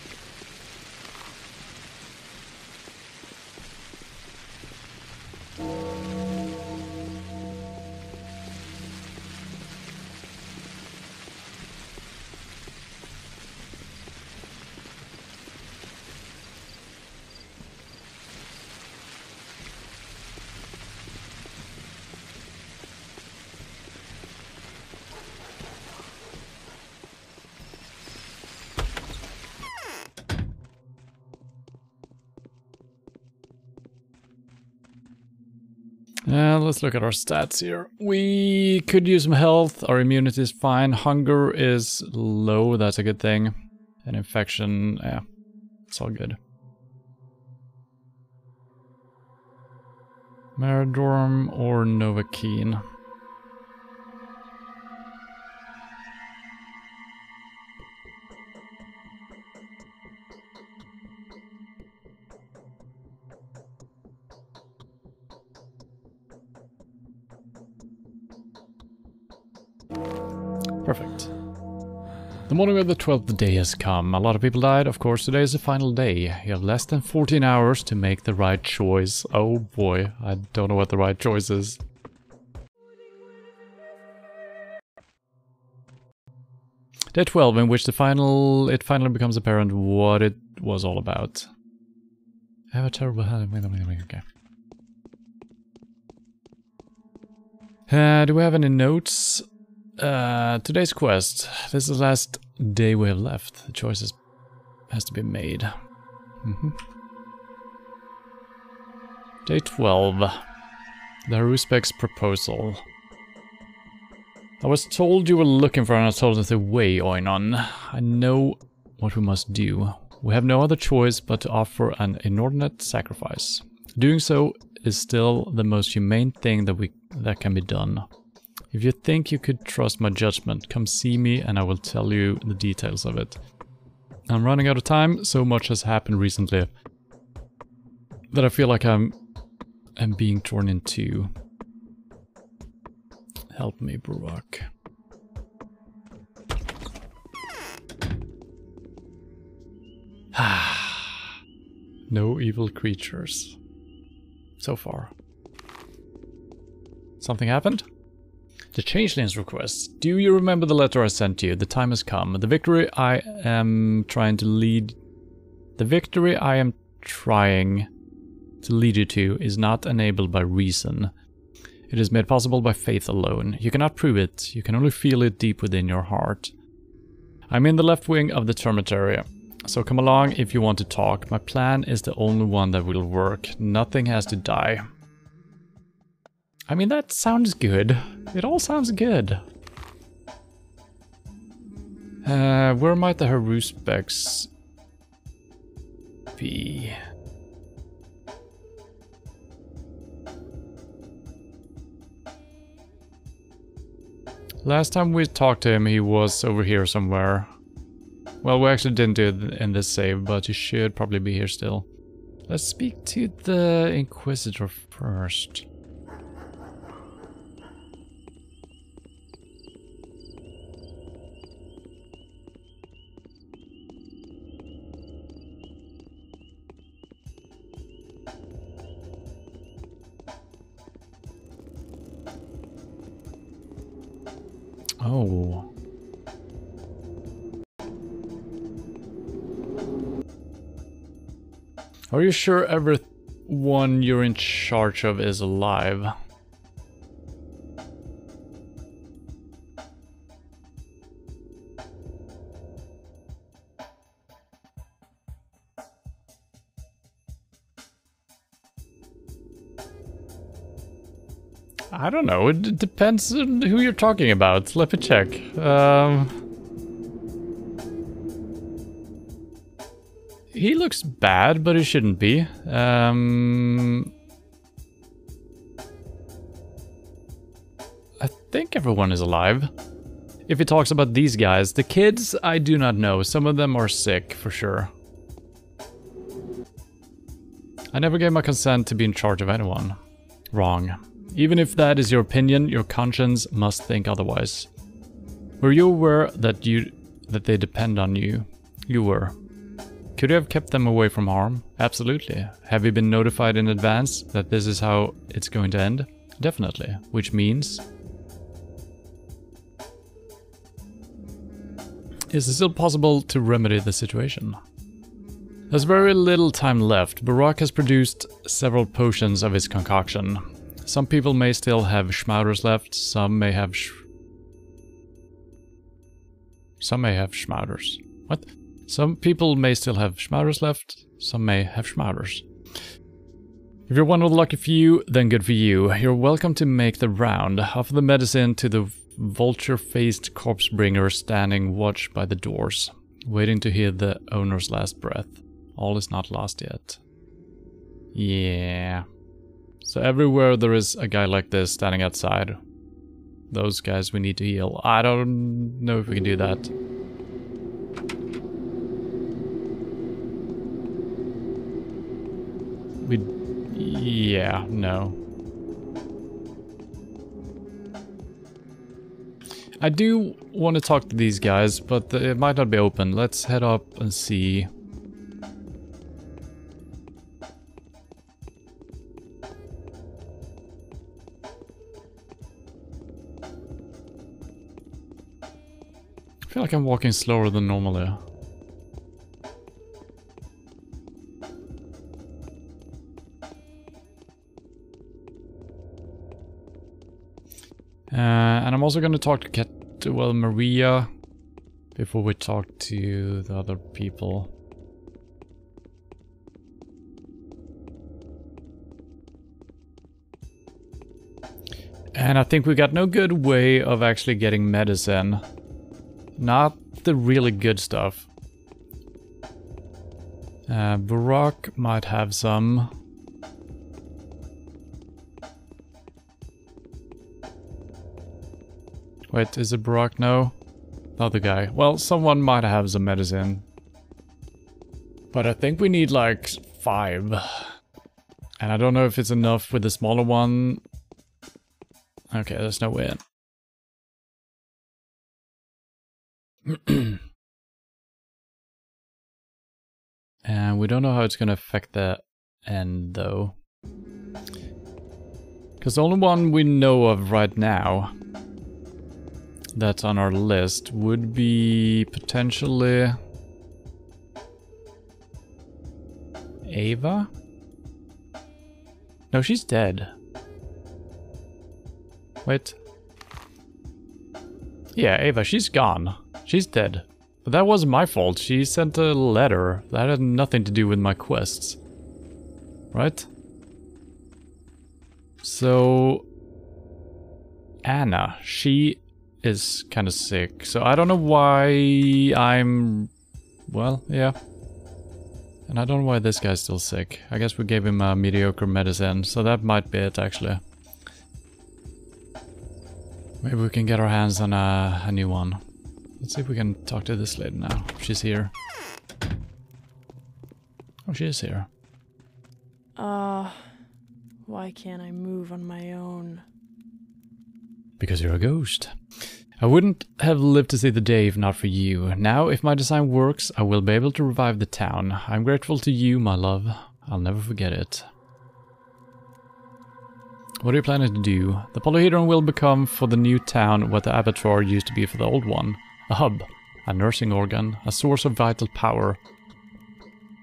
Let's look at our stats here. We could use some health, our immunity is fine, hunger is low, that's a good thing. And infection, yeah, it's all good. Maridorm or Novocaine. Perfect. The morning of the 12th day has come. A lot of people died. Of course, today is the final day. You have less than 14 hours to make the right choice. Oh boy, I don't know what the right choice is. Day 12, in which it finally becomes apparent what it was all about. I have a terrible... Okay. Do we have any notes? Today's quest. This is the last day we have left. The choice has to be made. Day 12. The Haruspeck's proposal. I was told you were looking for an alternative way, Oinon. I know what we must do. We have no other choice but to offer an inordinate sacrifice. Doing so is still the most humane thing that can be done. If you think you could trust my judgment, come see me and I will tell you the details of it. I'm running out of time, so much has happened recently that I feel like I'm being torn in two. Help me, Bruak. No evil creatures. So far. Something happened? The Changeling's request. Do you remember the letter I sent you? The time has come. The victory I am trying to lead you to is not enabled by reason. It is made possible by faith alone. You cannot prove it. You can only feel it deep within your heart. I'm in the left wing of the Termitary, so come along if you want to talk. My plan is the only one that will work. Nothing has to die. I mean, that sounds good. It all sounds good. Where might the Haruspecs be? Last time we talked to him, he was over here somewhere. Well, we actually didn't do it in this save, but he should probably be here still. Let's speak to the Inquisitor first. Oh. Are you sure everyone you're in charge of is alive? I don't know, it depends on who you're talking about. Let me check. He looks bad, but he shouldn't be. I think everyone is alive. If he talks about these guys, the kids, I do not know. Some of them are sick, for sure. I never gave my consent to be in charge of anyone. Wrong. Even if that is your opinion, your conscience must think otherwise. Were you aware that they depend on you? You were. Could you have kept them away from harm? Absolutely. Have you been notified in advance that this is how it's going to end? Definitely. Which means... Is it still possible to remedy the situation? There's very little time left. Barak has produced several potions of his concoction. Some people may still have schmauders left, some may have schmauders. What? Some people may still have schmauders left, some may have schmauders. If you're one of the lucky few, then good for you. You're welcome to make the round. Offer the medicine to the vulture-faced corpse-bringer standing watch by the doors, waiting to hear the owner's last breath. All is not lost yet. Yeah. So everywhere there is a guy like this standing outside, those guys we need to heal. I don't know if we can do that. Yeah, no. I do want to talk to these guys, but it might not be open. Let's head up and see. I feel like I'm walking slower than normally. And I'm also going to talk to Maria before we talk to the other people. And I think we got no good way of actually getting medicine. Not the really good stuff. Barak might have some. Wait, is it Barak? No? The other guy. Well, someone might have some medicine. But I think we need like 5. And I don't know if it's enough with the smaller one. Okay, there's no way in. And we don't know how it's gonna affect the end though. Because the only one we know of right now that's on our list would be potentially Ava? No, she's dead. Wait. Yeah, Ava, she's gone. She's dead. But that wasn't my fault. She sent a letter. That had nothing to do with my quests. Right? So... Anna, she is kind of sick. So I don't know why I'm... Well, yeah. And I don't know why this guy's still sick. I guess we gave him a mediocre medicine, so that might be it actually. Maybe we can get our hands on a new one. Let's see if we can talk to this lady now. She's here. Oh, she is here. Why can't I move on my own? Because you're a ghost. I wouldn't have lived to see the day if not for you. Now, if my design works, I will be able to revive the town. I'm grateful to you, my love. I'll never forget it. What are you planning to do? The polyhedron will become for the new town what the abattoir used to be for the old one. A hub, a nursing organ, a source of vital power,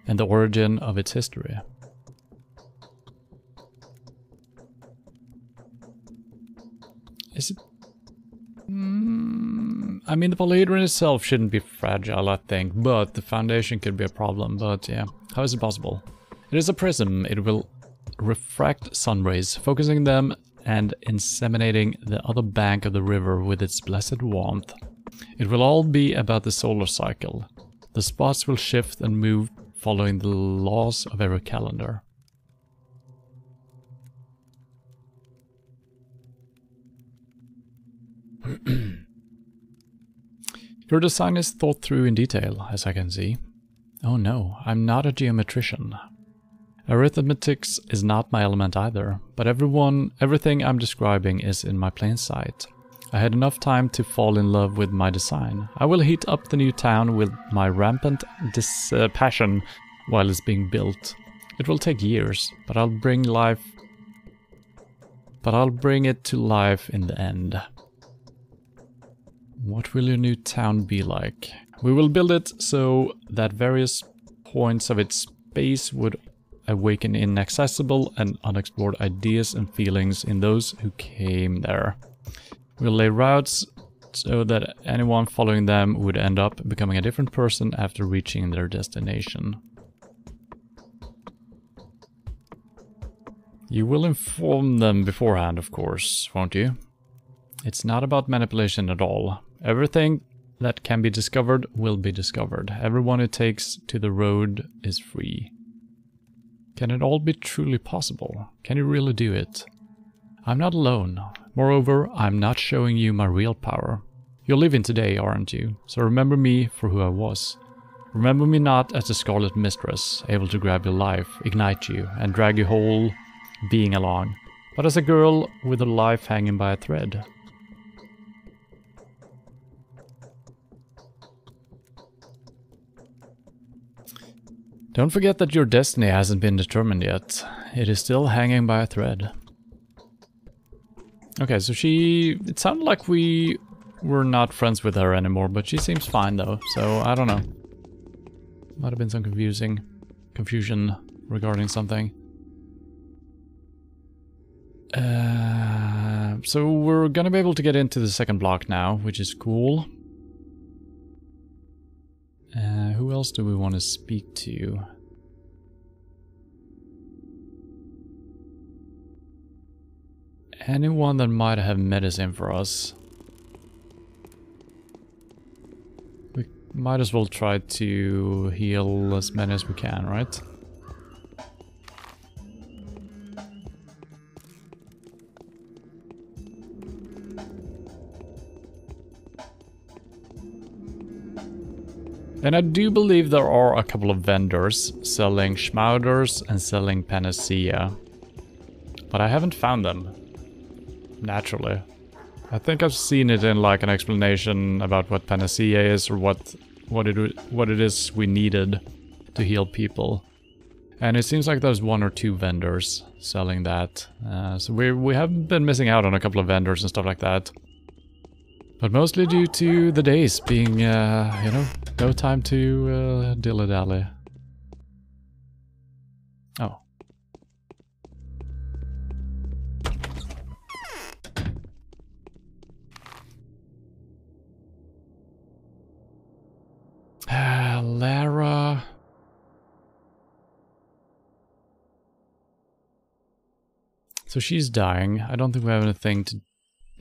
and the origin of its history. Is it... I mean, the polyhedron itself shouldn't be fragile, I think, but the foundation could be a problem, but yeah. How is it possible? It is a prism. It will refract sun rays, focusing them and inseminating the other bank of the river with its blessed warmth. It will all be about the solar cycle. The spots will shift and move following the laws of every calendar. Your design is thought through in detail, as I can see. Oh no, I'm not a geometrician. Arithmetics is not my element either, but everything I'm describing is in my plain sight. I had enough time to fall in love with my design. I will heat up the new town with my rampant passion while it's being built. It will take years, but I'll bring it to life in the end. What will your new town be like? We will build it so that various points of its space would awaken inaccessible and unexplored ideas and feelings in those who came there. We'll lay routes so that anyone following them would end up becoming a different person after reaching their destination. You will inform them beforehand, of course, won't you? It's not about manipulation at all. Everything that can be discovered will be discovered. Everyone who takes to the road is free. Can it all be truly possible? Can you really do it? I'm not alone. Moreover, I'm not showing you my real power. You're living today, aren't you? So remember me for who I was. Remember me not as the Scarlet Mistress, able to grab your life, ignite you, and drag your whole being along, but as a girl with her life hanging by a thread. Don't forget that your destiny hasn't been determined yet. It is still hanging by a thread. Okay, so it sounded like we were not friends with her anymore, but she seems fine though, so I don't know. Might have been some confusion regarding something. So we're gonna be able to get into the second block now, which is cool. Who else do we want to speak to? Anyone that might have medicine for us. We might as well try to heal as many as we can, right? And I do believe there are a couple of vendors selling schmauders and selling panacea. But I haven't found them. Naturally. I think I've seen it in like an explanation about what panacea is or what it is we needed to heal people. And it seems like there's one or two vendors selling that. So we haven't been missing out on a couple of vendors and stuff like that. But mostly due to the days being, you know, no time to dilly-dally. Oh. Lara. So she's dying. I don't think we have anything to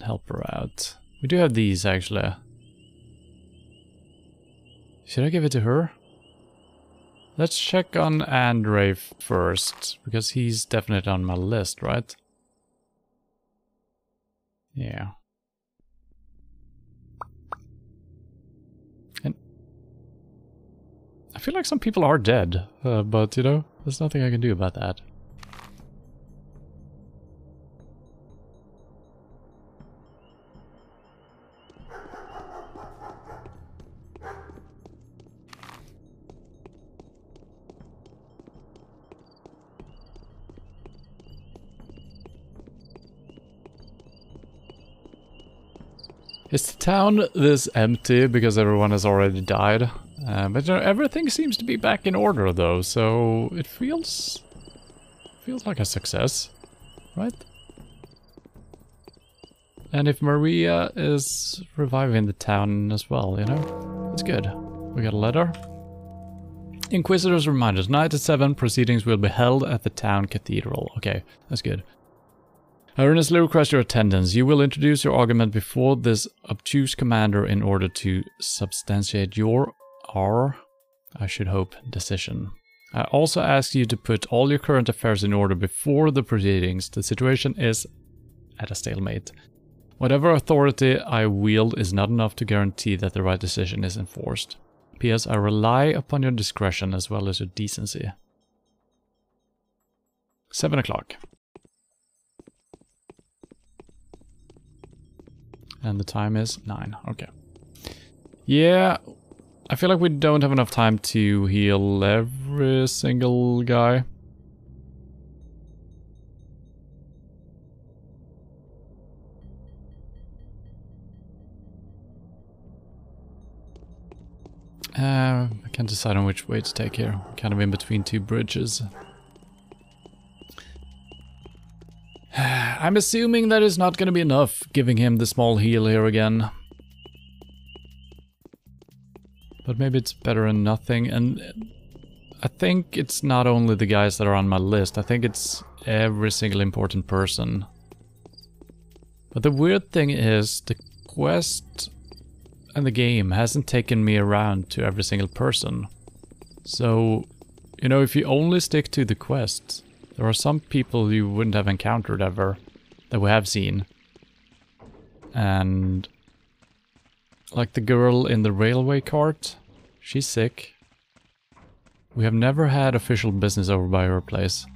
help her out. We do have these, actually. Should I give it to her? Let's check on Andre first, because he's definitely on my list, right? Yeah. And I feel like some people are dead, but, you know, there's nothing I can do about that. Is the town this empty because everyone has already died? But you know, everything seems to be back in order though, so it feels like a success, right? And if Maria is reviving the town as well, you know, it's good. We got a letter. Inquisitors remind us, 9 to 7 proceedings will be held at the town cathedral. Okay, that's good. I earnestly request your attendance. You will introduce your argument before this obtuse commander in order to substantiate our, I should hope, decision. I also ask you to put all your current affairs in order before the proceedings. The situation is at a stalemate. Whatever authority I wield is not enough to guarantee that the right decision is enforced. P.S. I rely upon your discretion as well as your decency. 7 o'clock. And the time is 9. Okay. Yeah, I feel like we don't have enough time to heal every single guy. I can't decide on which way to take here. Kind of in between two bridges. I'm assuming that is not going to be enough, giving him the small heal here again. But maybe it's better than nothing, and I think it's not only the guys that are on my list, I think it's every single important person. But the weird thing is, the quest and the game hasn't taken me around to every single person. So, you know, if you only stick to the quests, there are some people you wouldn't have encountered ever, that we have seen. And like the girl in the railway cart, she's sick. We have never had official business over by her place.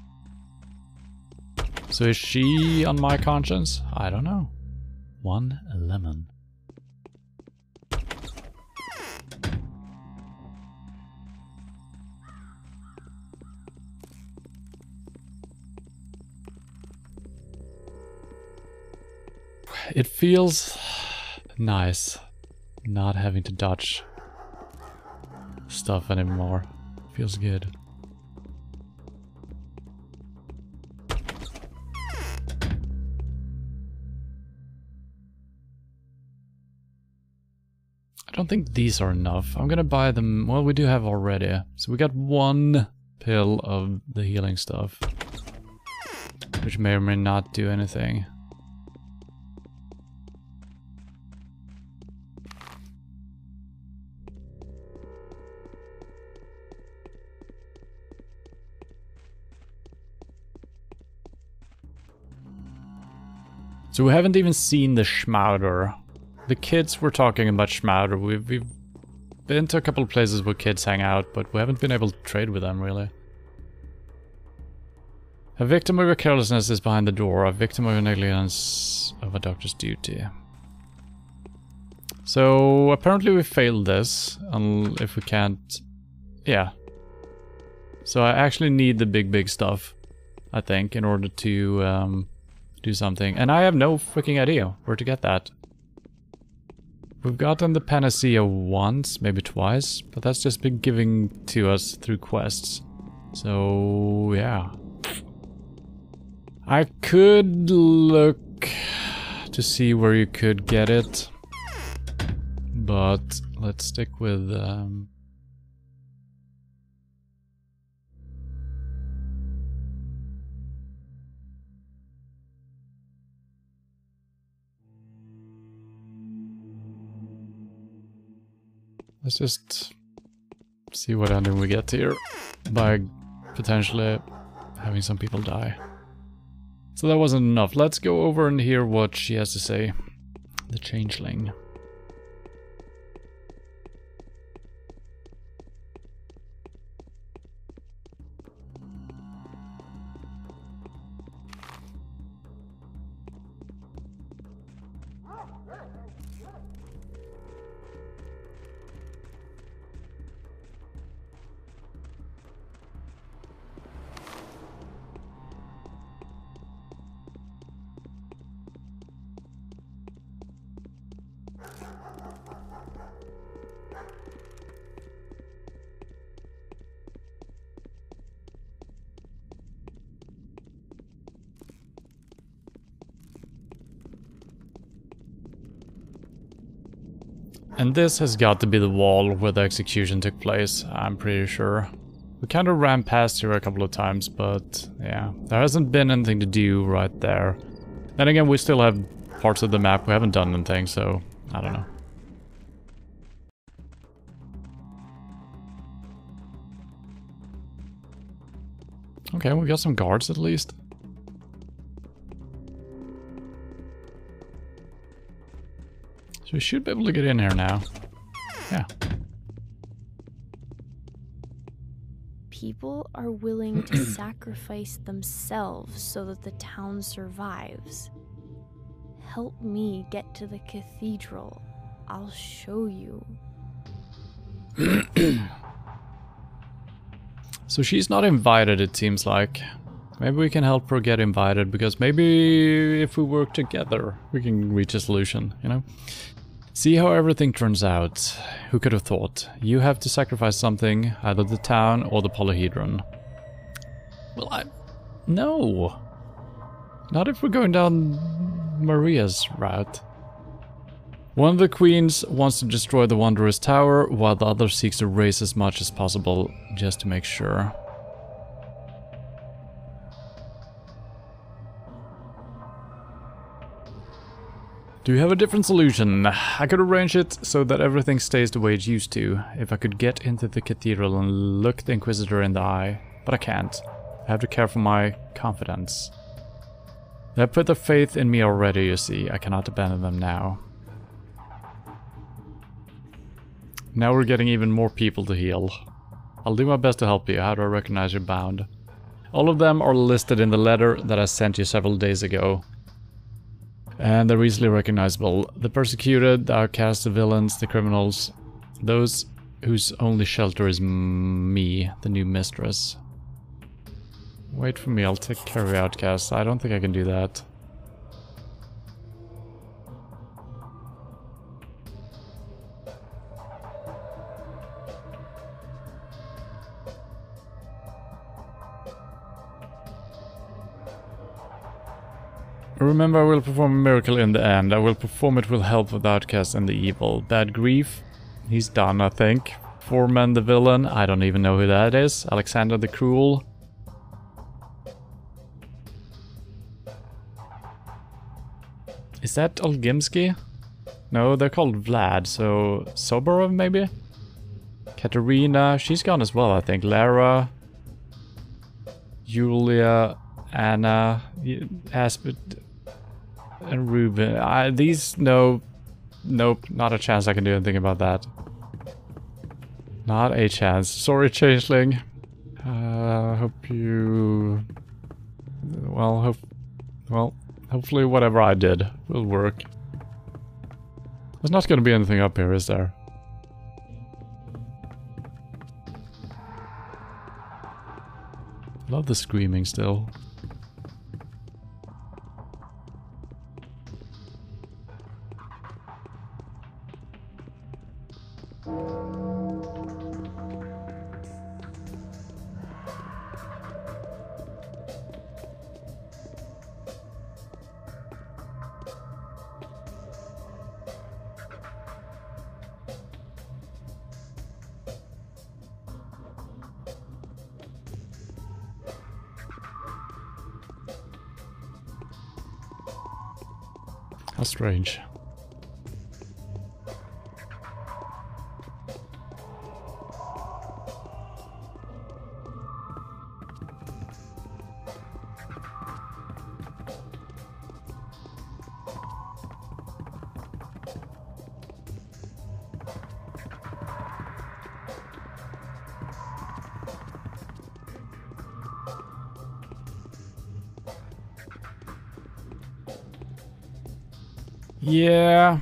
So is she on my conscience? I don't know. 1 lemon. It feels nice not having to dodge stuff anymore. Feels good. I don't think these are enough. I'm gonna buy them. Well, we do have already. So we got 1 pill of the healing stuff, which may or may not do anything. So we haven't even seen the Schmauder. The kids were talking about Schmauder. We've been to a couple of places where kids hang out, but we haven't been able to trade with them, really. A victim of your carelessness is behind the door. A victim of your negligence of a doctor's duty. So apparently we failed this, if we can't... Yeah. So I actually need the big stuff, I think, in order to... do something. And I have no freaking idea where to get that. We've gotten the panacea once, maybe twice, but that's just been given to us through quests. So, yeah. I could look to see where you could get it, but let's stick with... let's just see what ending we get here by potentially having some people die. So that wasn't enough. Let's go over and hear what she has to say. The changeling. And this has got to be the wall where the execution took place, I'm pretty sure. We kind of ran past here a couple of times, but yeah, there hasn't been anything to do right there. Then again, we still have parts of the map we haven't done anything, so I don't know. Okay, we got some guards at least. So we should be able to get in here now. Yeah. People are willing to sacrifice themselves so that the town survives. Help me get to the cathedral. I'll show you. So she's not invited, it seems like. Maybe we can help her get invited, because maybe if we work together, we can reach a solution, you know? See how everything turns out. Who could have thought? You have to sacrifice something, either the town or the polyhedron. Well, no! Not if we're going down Maria's route. One of the queens wants to destroy the Wanderer's Tower, while the other seeks to raise as much as possible, just to make sure. Do you have a different solution? I could arrange it so that everything stays the way it used to, if I could get into the cathedral and look the Inquisitor in the eye, but I can't. I have to care for my confidence. They have put their faith in me already, you see. I cannot abandon them now. Now we're getting even more people to heal. I'll do my best to help you. How do I recognize you're bound? All of them are listed in the letter that I sent you several days ago. And they're easily recognizable. The persecuted, the outcast, the villains, the criminals. Those whose only shelter is me, the new mistress. Wait for me, I'll take care of the outcast. I don't think I can do that. Remember, I will perform a miracle in the end. I will perform it with help of the outcast and the evil. Bad Grief, he's done, I think. Foreman the villain, I don't even know who that is. Alexander the Cruel. Is that Olgimsky? No, they're called Vlad, so Soborov maybe? Katerina, she's gone as well, I think. Lara. Julia. Anna. Aspid. And Ruben. These, no. Nope, not a chance I can do anything about that. Not a chance. Sorry, Changeling. Hope you... Well, hopefully whatever I did will work. There's not going to be anything up here, is there? Love the screaming still. How strange. Yeah.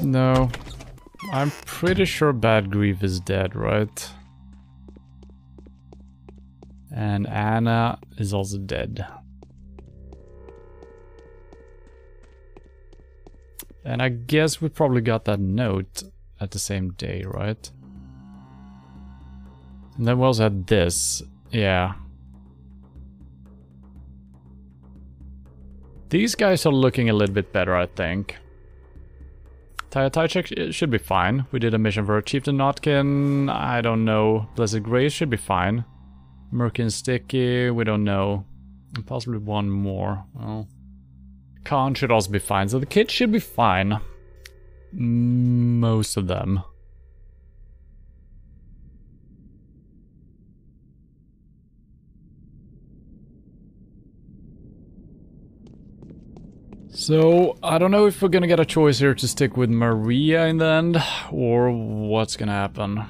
No. I'm pretty sure Bad Grief is dead, right? And Anna is also dead. And I guess we probably got that note at the same day, right? And then we also had this. Yeah. These guys are looking a little bit better, I think. Tai check should be fine. We did a mission for Chieftain Notkin. I don't know. Blessed Grace should be fine. Murky and Sticky, we don't know. And possibly one more. Well, Khan should also be fine. So the kids should be fine. Most of them. So, I don't know if we're gonna get a choice here to stick with Maria in the end, or what's gonna happen.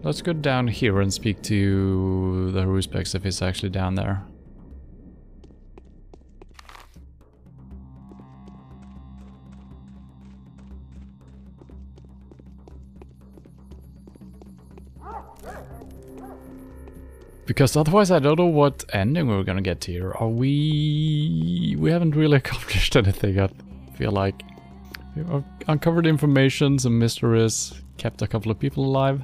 Let's go down here and speak to the Ruspex if he's actually down there. Because otherwise I don't know what ending we're gonna get here. Are we haven't really accomplished anything, I feel like. We've uncovered information, some mysteries, kept a couple of people alive.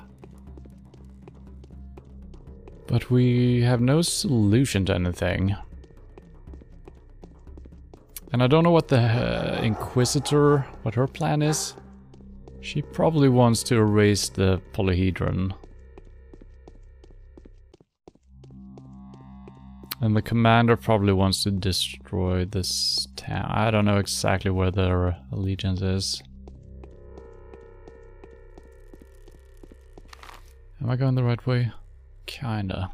But we have no solution to anything. And I don't know what the Inquisitor, what her plan is. She probably wants to erase the polyhedron. And the commander probably wants to destroy this town. I don't know exactly where their allegiance is. Am I going the right way? Kinda.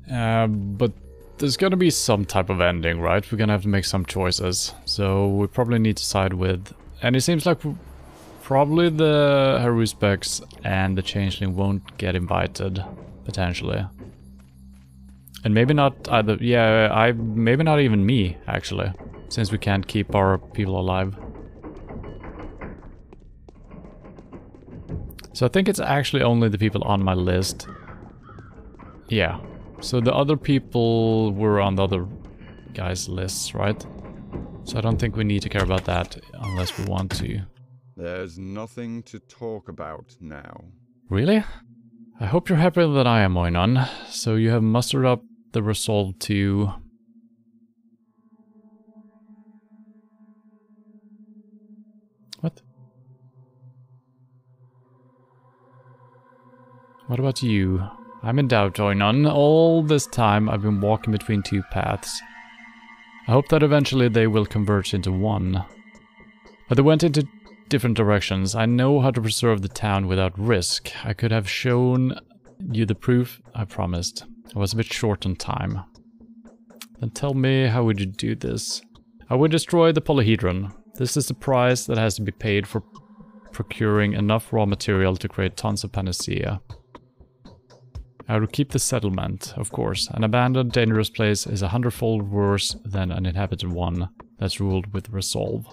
But there's gonna be some type of ending, right? We're gonna have to make some choices. So we probably need to side with... And it seems like probably the Haruspecs and the Changeling won't get invited, potentially. And maybe not either, yeah, maybe not even me, actually, since we can't keep our people alive. So I think it's actually only the people on my list. Yeah, so the other people were on the other guys' lists, right? So I don't think we need to care about that unless we want to. There's nothing to talk about now. Really? I hope you're happier than I am, Moinon. So you have mustered up the resolve to... What? What about you? I'm in doubt, Moinon. All this time I've been walking between two paths. I hope that eventually they will converge into one. But they went into different directions. I know how to preserve the town without risk. I could have shown you the proof I promised. I was a bit short on time. Then tell me, how would you do this? I would destroy the polyhedron. This is the price that has to be paid for procuring enough raw material to create tons of panacea. I would keep the settlement, of course. An abandoned, dangerous place is 100-fold worse than an inhabited one that's ruled with resolve.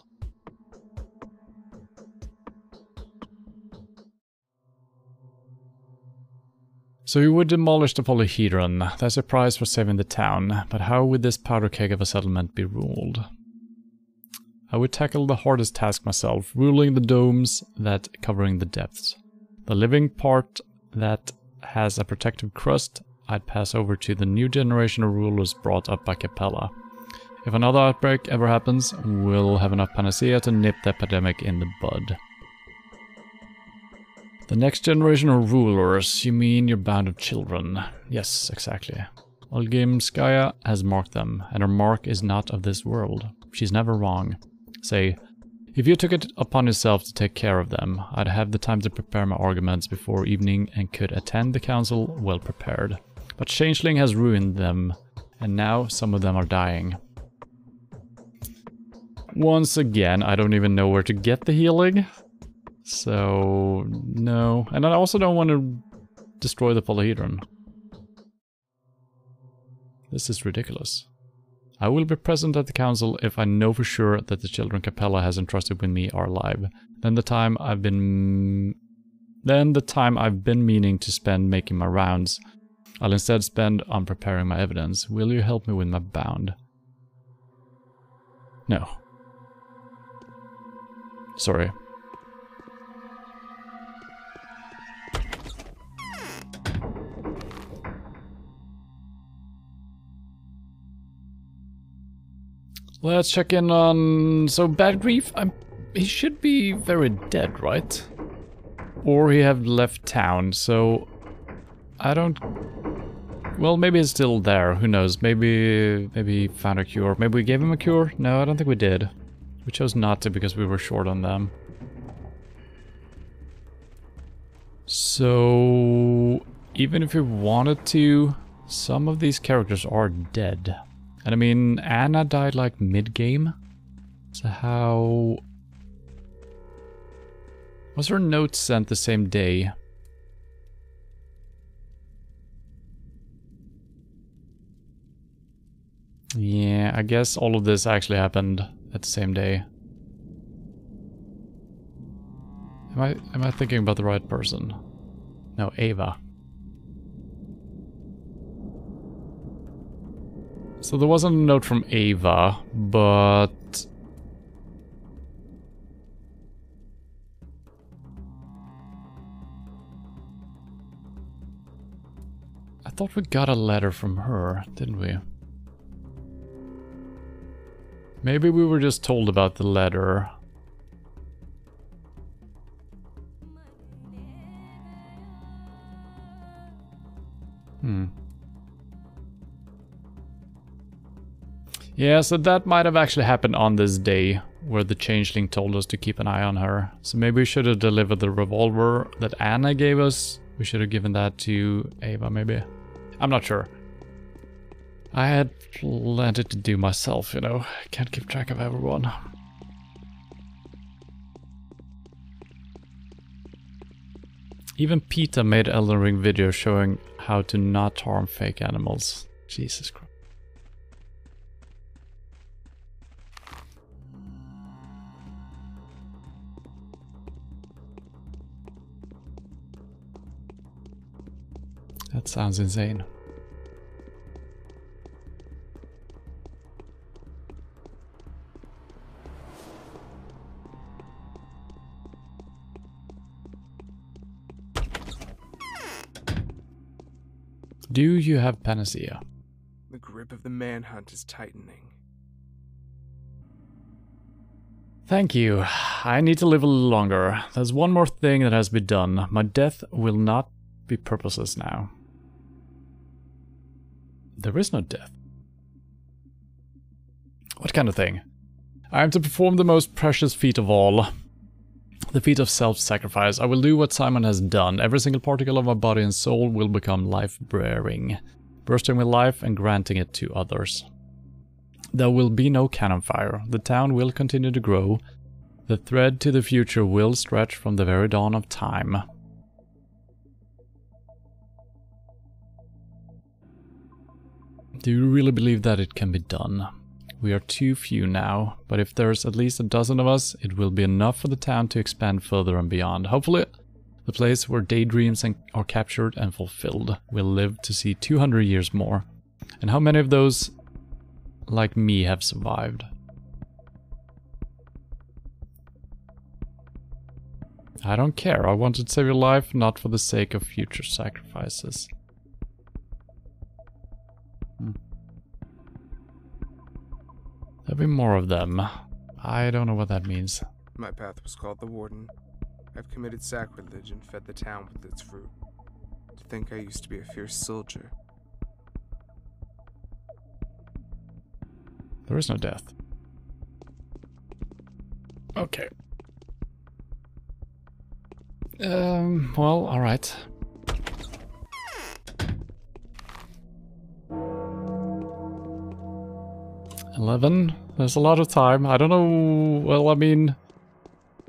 So you would demolish the polyhedron. That's a price for saving the town. But how would this powder keg of a settlement be ruled? I would tackle the hardest task myself, ruling the domes that covering the depths. The living part that has a protective crust, I'd pass over to the new generation of rulers brought up by Capella. If another outbreak ever happens, we'll have enough panacea to nip the epidemic in the bud. The next generation of rulers, you mean your band of children. Yes, exactly. Olgimskaya has marked them, and her mark is not of this world. She's never wrong. Say, if you took it upon yourself to take care of them, I'd have the time to prepare my arguments before evening and could attend the council well prepared. But Changeling has ruined them, and now some of them are dying. Once again, I don't even know where to get the healing. So, no. And I also don't want to destroy the polyhedron. This is ridiculous. I will be present at the council if I know for sure that the children Capella has entrusted with me are alive. Then the time I've been meaning to spend making my rounds, I'll instead spend on preparing my evidence. Will you help me with my bound? No. Sorry. Let's check in on... So, Bad Grief, he should be very dead, right? Or he have left town, so... I don't... Well, maybe he's still there, who knows? Maybe he found a cure. Maybe we gave him a cure? No, I don't think we did. We chose not to because we were short on them. So... Even if we wanted to, some of these characters are dead. And I mean, Anna died like mid-game. So how... Was her note sent the same day? Yeah, I guess all of this actually happened at the same day. Am I thinking about the right person? No, Ava. So there wasn't a note from Ava, but... I thought we got a letter from her, didn't we? Maybe we were just told about the letter. Yeah, so that might have actually happened on this day, where the Changeling told us to keep an eye on her. So maybe we should have delivered the revolver that Anna gave us. We should have given that to Ava, maybe. I'm not sure. I had plenty to do myself, you know. Can't keep track of everyone. Even PETA made Elden Ring video showing how to not harm fake animals. Jesus Christ. That sounds insane. Do you have panacea? The grip of the manhunt is tightening. Thank you. I need to live a little longer. There's one more thing that has to be done. My death will not be purposeless now. There is no death. What kind of thing? I am to perform the most precious feat of all. The feat of self-sacrifice. I will do what Simon has done. Every single particle of my body and soul will become life-bearing, bursting with life and granting it to others. There will be no cannon fire. The town will continue to grow. The thread to the future will stretch from the very dawn of time. Do you really believe that it can be done? We are too few now, but if there's at least a dozen of us, it will be enough for the town to expand further and beyond. Hopefully, the place where daydreams are captured and fulfilled will live to see 200 years more. And how many of those, like me, have survived? I don't care. I wanted to save your life, not for the sake of future sacrifices. There'll be more of them. I don't know what that means. My path was called the Warden. I've committed sacrilege and fed the town with its fruit. To think I used to be a fierce soldier. There is no death. Okay. Well, alright. $11. There's a lot of time. I don't know. Well, I mean,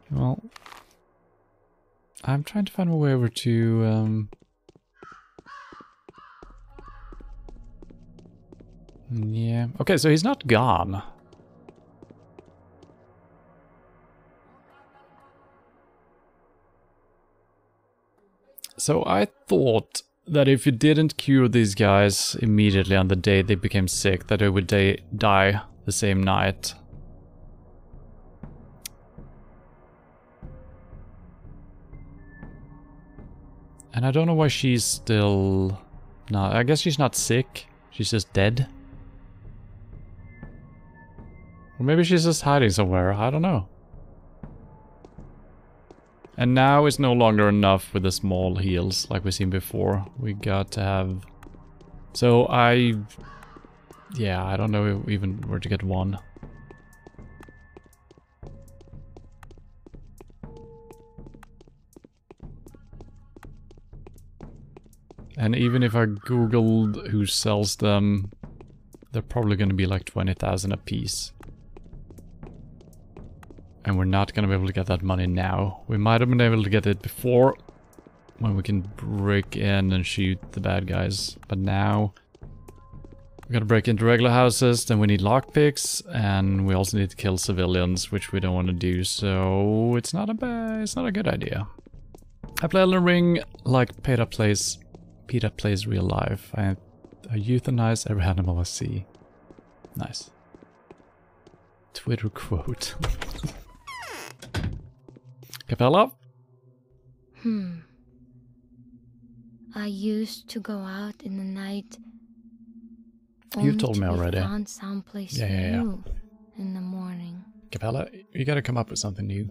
well, I'm trying to find a way over to. Yeah. Okay, so he's not gone. So I thought that if you didn't cure these guys immediately on the day they became sick, that they would die the same night. And I don't know why she's still... No, I guess she's not sick. She's just dead. Or maybe she's just hiding somewhere. I don't know. And now it's no longer enough with the small heals like we've seen before. We got to have... So yeah, I don't know even where to get one. And even if I googled who sells them, they're probably going to be like 20,000 a piece. And we're not going to be able to get that money now. We might have been able to get it before, when we can break in and shoot the bad guys. But now, we gotta break into regular houses, then we need lockpicks, and we also need to kill civilians, which we don't want to do, so it's not a good idea. I play Elden Ring like Peter plays real life. I euthanize every animal I see. Nice. Twitter quote. Capella? I used to go out in the night. You told me already. Found someplace new in the morning. Capella, you gotta come up with something new.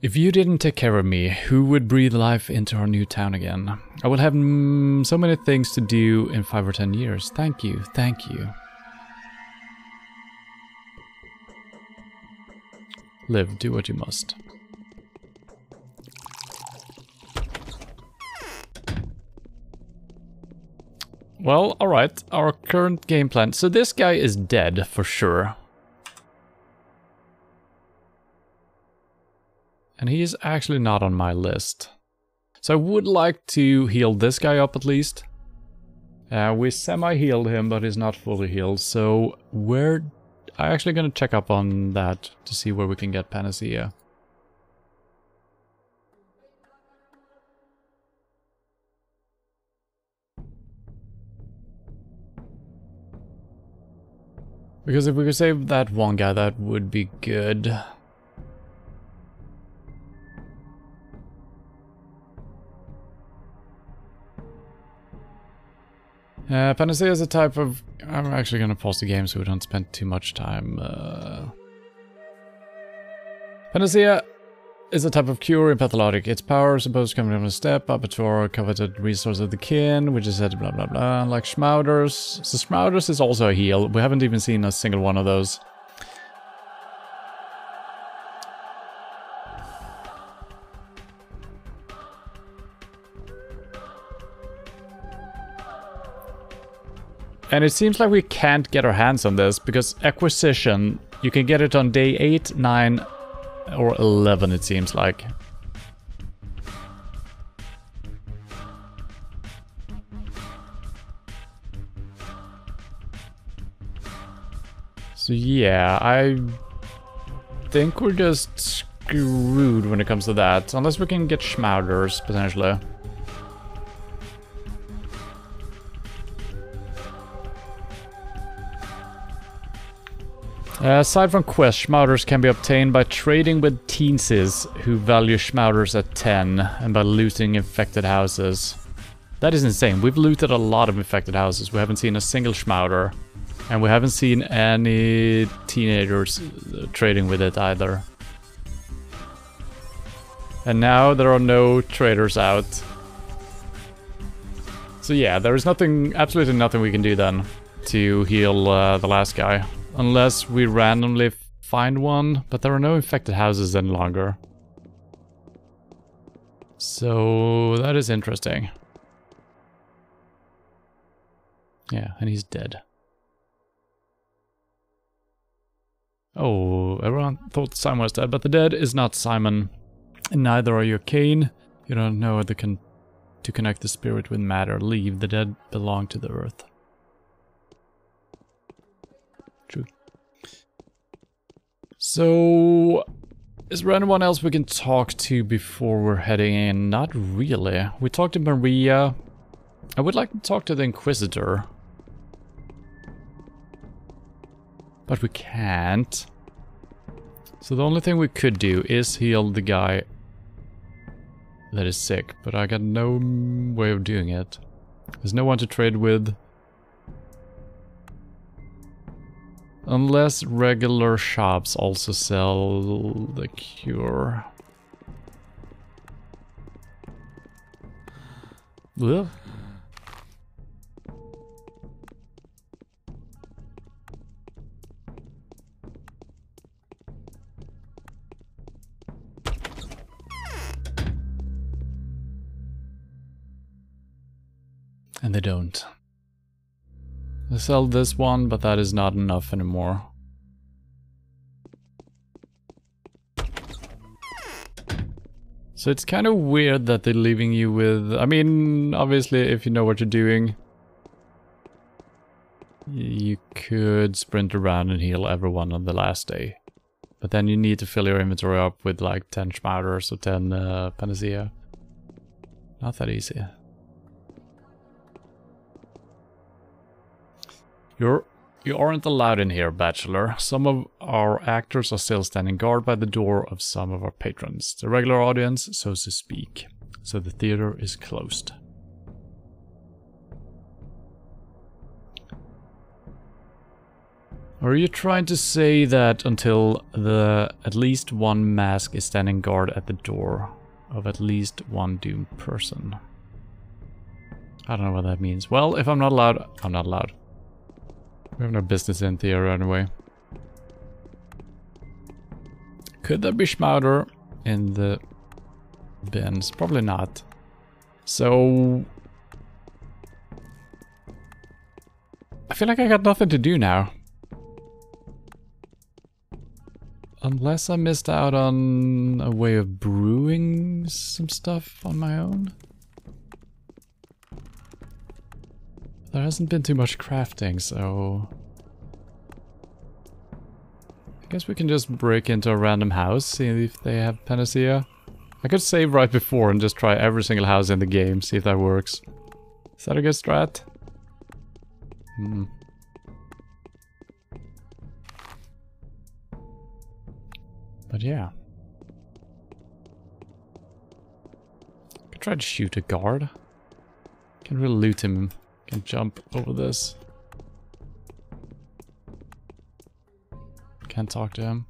If you didn't take care of me, who would breathe life into our new town again? I will have so many things to do in 5 or 10 years. Thank you, thank you. Live, do what you must. Well, alright, our current game plan. So this guy is dead, for sure. And he is actually not on my list. So I would like to heal this guy up at least. We semi-healed him, but he's not fully healed. So I'm actually going to check up on that to see where we can get Panacea. Because if we could save that one guy, that would be good. Panacea is a type of... I'm actually going to pause the game so we don't spend too much time. Panacea is a type of cure in Pathologic. Its power is supposed to come from a step up to our coveted resource of the kin, which is said blah blah blah, like Schmauders. So Schmauders is also a heal. We haven't even seen a single one of those. And it seems like we can't get our hands on this, because acquisition, you can get it on day 8, 9, or 11 it seems like. So yeah, I think we're just screwed when it comes to that, unless we can get Schmauders, potentially. Aside from quests, Schmauders can be obtained by trading with teenses who value Schmauders at 10 and by looting infected houses. That is insane. We've looted a lot of infected houses. We haven't seen a single Schmauder. And we haven't seen any teenagers trading with it either. And now there are no traders out. So yeah, there is nothing, absolutely nothing we can do then to heal the last guy. Unless we randomly find one, but there are no infected houses any longer. So that is interesting. Yeah, and he's dead. Oh, everyone thought Simon was dead, but the dead is not Simon. And neither are you, Cain. You don't know to connect the spirit with matter. Leave. The dead belong to the earth. True. So, is there anyone else we can talk to before we're heading in? Not really. We talked to Maria. I would like to talk to the Inquisitor. But we can't. So the only thing we could do is heal the guy that is sick, but I got no way of doing it. There's no one to trade with. Unless regular shops also sell the cure. Ugh. And they don't. They sell this one, but that is not enough anymore. So it's kind of weird that they're leaving you with... I mean, obviously, if you know what you're doing, you could sprint around and heal everyone on the last day. But then you need to fill your inventory up with like 10 Schmauters or 10 Panacea. Not that easy. You aren't allowed in here, Bachelor. Some of our actors are still standing guard by the door of some of our patrons. The regular audience, so to speak. So the theater is closed. Are you trying to say that until at least one mask is standing guard at the door of at least one doomed person? I don't know what that means. Well, if I'm not allowed, I'm not allowed. We have no business in theater anyway. Could there be Schmauder in the bins? Probably not. So... I feel like I got nothing to do now. Unless I missed out on a way of brewing some stuff on my own. There hasn't been too much crafting, so... I guess we can just break into a random house, see if they have Panacea. I could save right before and just try every single house in the game, see if that works. Is that a good strat? But yeah. Could try to shoot a guard. Can really loot him. Can jump over this. Can't talk to him.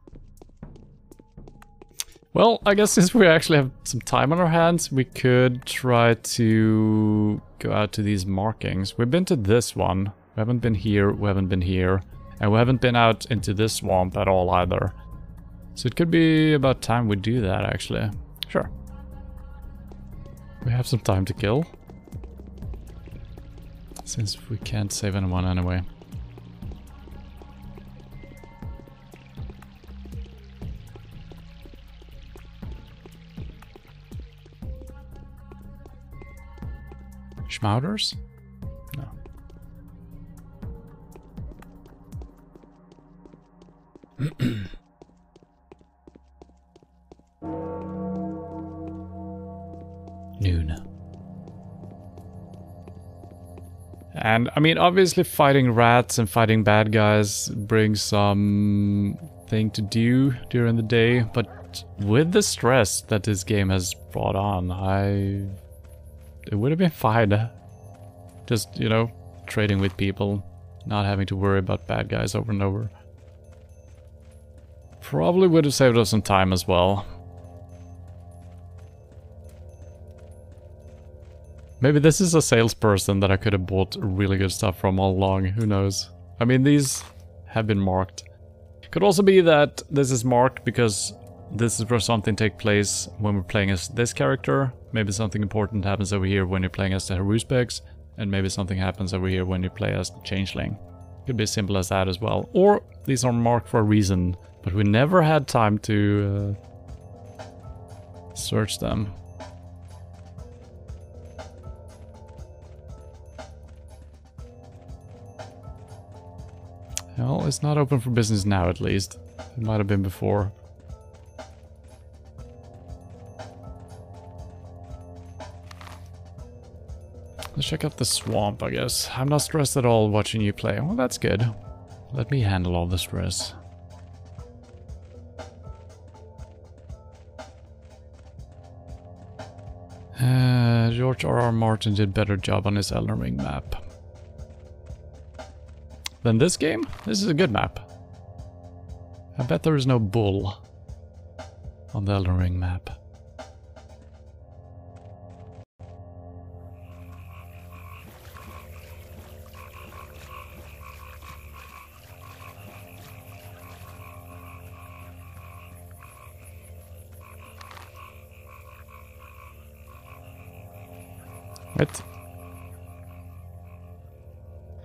Well, I guess since we actually have some time on our hands, we could try to go out to these markings. We've been to this one. We haven't been here, we haven't been here. And we haven't been out into this swamp at all either. So it could be about time we do that, actually. Sure. We have some time to kill. Since we can't save anyone anyway. Schmauters? No. Noon. And, I mean, obviously fighting rats and fighting bad guys brings some thing to do during the day, but with the stress that this game has brought on, it would have been fine. Just, you know, trading with people, not having to worry about bad guys over and over. Probably would have saved us some time as well. Maybe this is a salesperson that I could have bought really good stuff from all along, who knows. I mean, these have been marked. Could also be that this is marked because this is where something takes place when we're playing as this character. Maybe something important happens over here when you're playing as the Haruspecs, and maybe something happens over here when you play as the Changeling. Could be as simple as that as well. Or these are marked for a reason, but we never had time to search them. Well, it's not open for business now, at least. It might have been before. Let's check out the swamp, I guess. I'm not stressed at all watching you play. Well, that's good. Let me handle all the stress. George R.R. Martin did better job on his Elden Ring map. Than this game? This is a good map. I bet there is no bull on the Elden Ring map. Wait.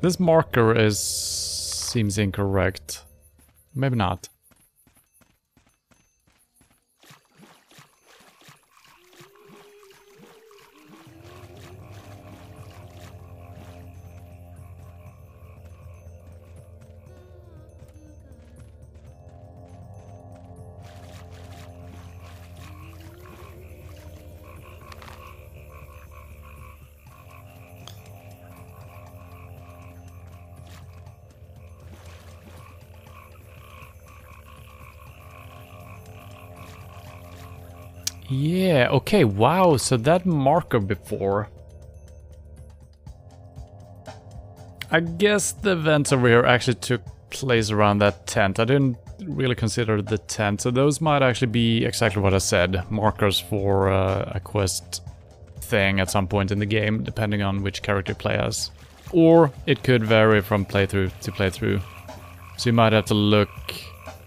This marker seems incorrect. Maybe not. Yeah, okay, wow, so that marker before. I guess the events over here actually took place around that tent. I didn't really consider the tent, so those might actually be exactly what I said. Markers for a quest thing at some point in the game, depending on which character you play as. Or it could vary from playthrough to playthrough. So you might have to look...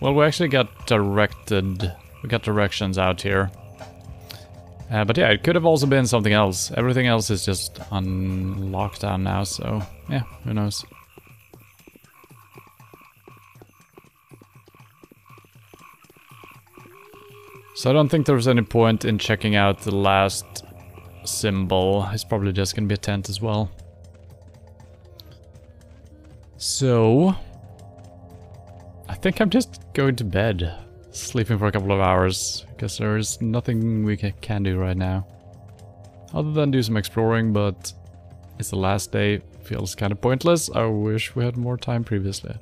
Well, we actually got directed... We got directions out here. But yeah, it could have also been something else. Everything else is just on lockdown now, so yeah, who knows. So I don't think there's any point in checking out the last symbol. It's probably just gonna be a tent as well. So... I think I'm just going to bed. Sleeping for a couple of hours, because there's nothing we can do right now. Other than do some exploring, but it's the last day, feels kind of pointless. I wish we had more time previously.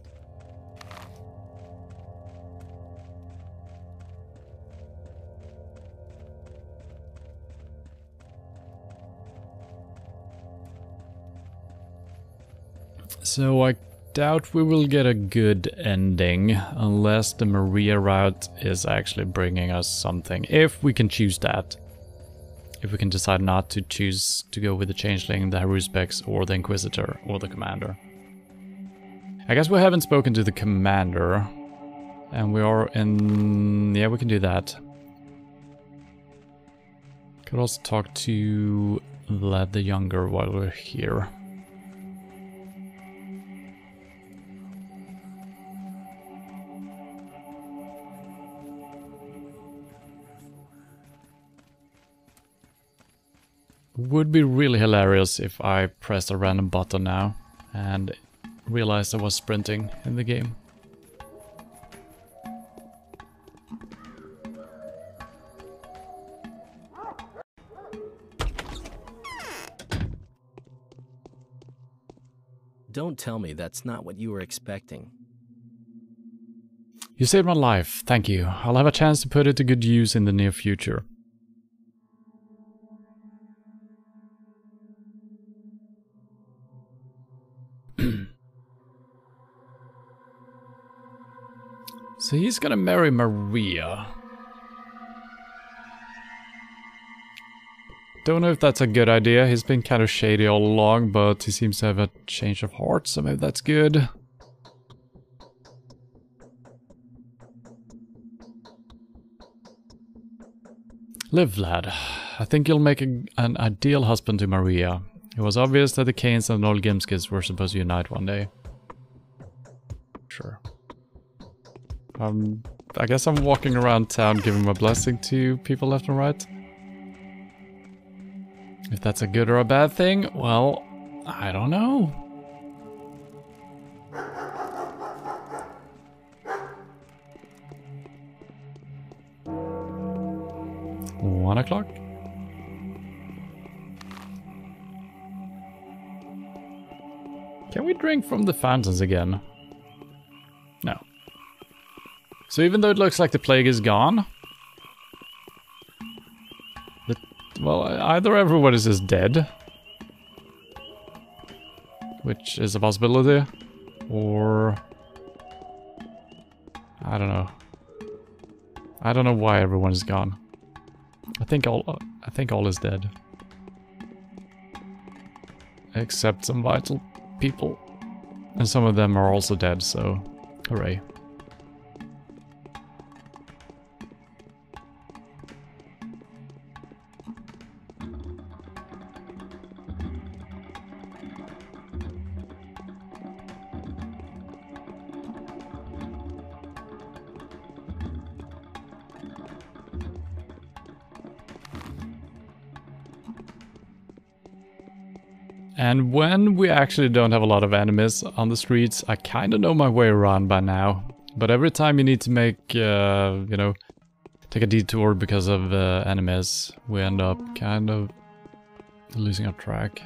So I doubt we will get a good ending unless the Maria route is actually bringing us something. If we can choose that. If we can decide not to choose to go with the Changeling, the Haruspecs, or the Inquisitor, or the Commander. I guess we haven't spoken to the Commander. And we are in... yeah, we can do that. Could also talk to Vlad the Younger while we're here. Would be really hilarious if I pressed a random button now and realized I was sprinting in the game. Don't tell me that's not what you were expecting. You saved my life, thank you. I'll have a chance to put it to good use in the near future. So he's gonna marry Maria. Don't know if that's a good idea. He's been kind of shady all along, but he seems to have a change of heart, so maybe that's good. Live, lad. I think you'll make an ideal husband to Maria. It was obvious that the Canes and all Gimskis were supposed to unite one day. Sure. I guess I'm walking around town giving my blessing to people left and right. If that's a good or a bad thing, well, I don't know. One o'clock? Can we drink from the fountains again? No. So even though it looks like the plague is gone, well, either everyone is just dead, which is a possibility, or I don't know. I don't know why everyone is gone. I think all is dead, except some vital people, and some of them are also dead. So, hooray! And when we actually don't have a lot of enemies on the streets, I kind of know my way around by now. But every time you need to make, you know, take a detour because of enemies, we end up kind of losing our track.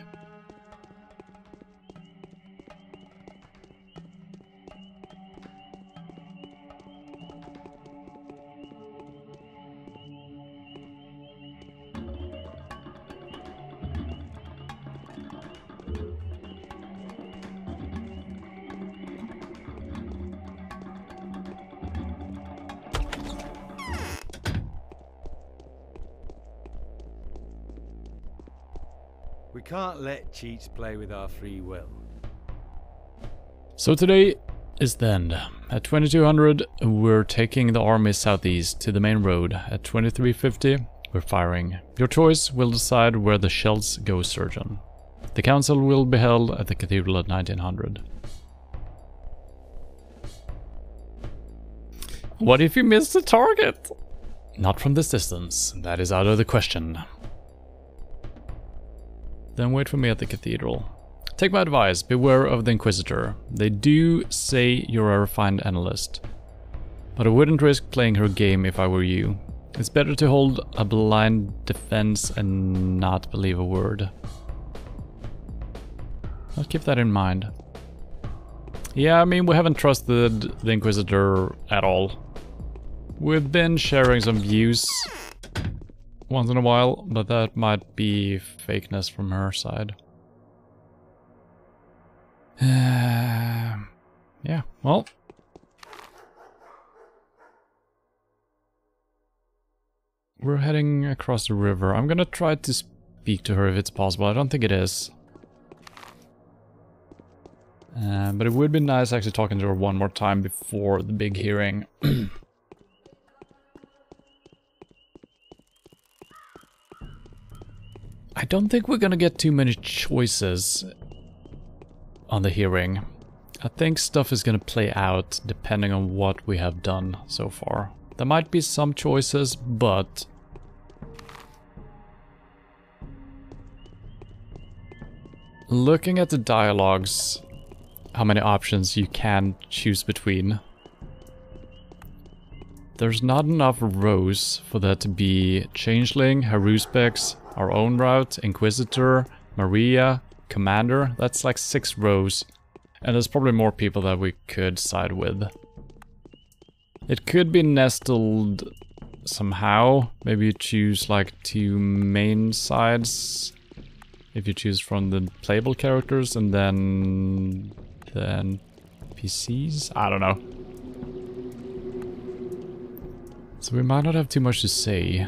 We can't let cheats play with our free will. So today is the end. At 2200, we're taking the army southeast to the main road. At 2350, we're firing. Your choice will decide where the shells go, Surgeon. The council will be held at the cathedral at 1900. What if you miss the target? Not from this distance. That is out of the question. Then wait for me at the cathedral. Take my advice, beware of the Inquisitor. They do say you're a refined analyst. But I wouldn't risk playing her game if I were you. It's better to hold a blind defense and not believe a word. I'll keep that in mind. Yeah, I mean, we haven't trusted the Inquisitor at all. We've been sharing some views once in a while, but that might be fakeness from her side. Yeah, well. We're heading across the river. I'm gonna try to speak to her if it's possible. I don't think it is. But it would be nice actually talking to her one more time before the big hearing. I don't think we're gonna get too many choices on the hearing. I think stuff is gonna play out depending on what we have done so far. There might be some choices, but looking at the dialogues, how many options you can choose between, there's not enough rows for that to be Changeling, Haruspex, our own route, Inquisitor, Maria, Commander. That's like 6 rows. And there's probably more people that we could side with. It could be nestled somehow. Maybe you choose like 2 main sides. If you choose from the playable characters and then NPCs? I don't know. So we might not have too much to say.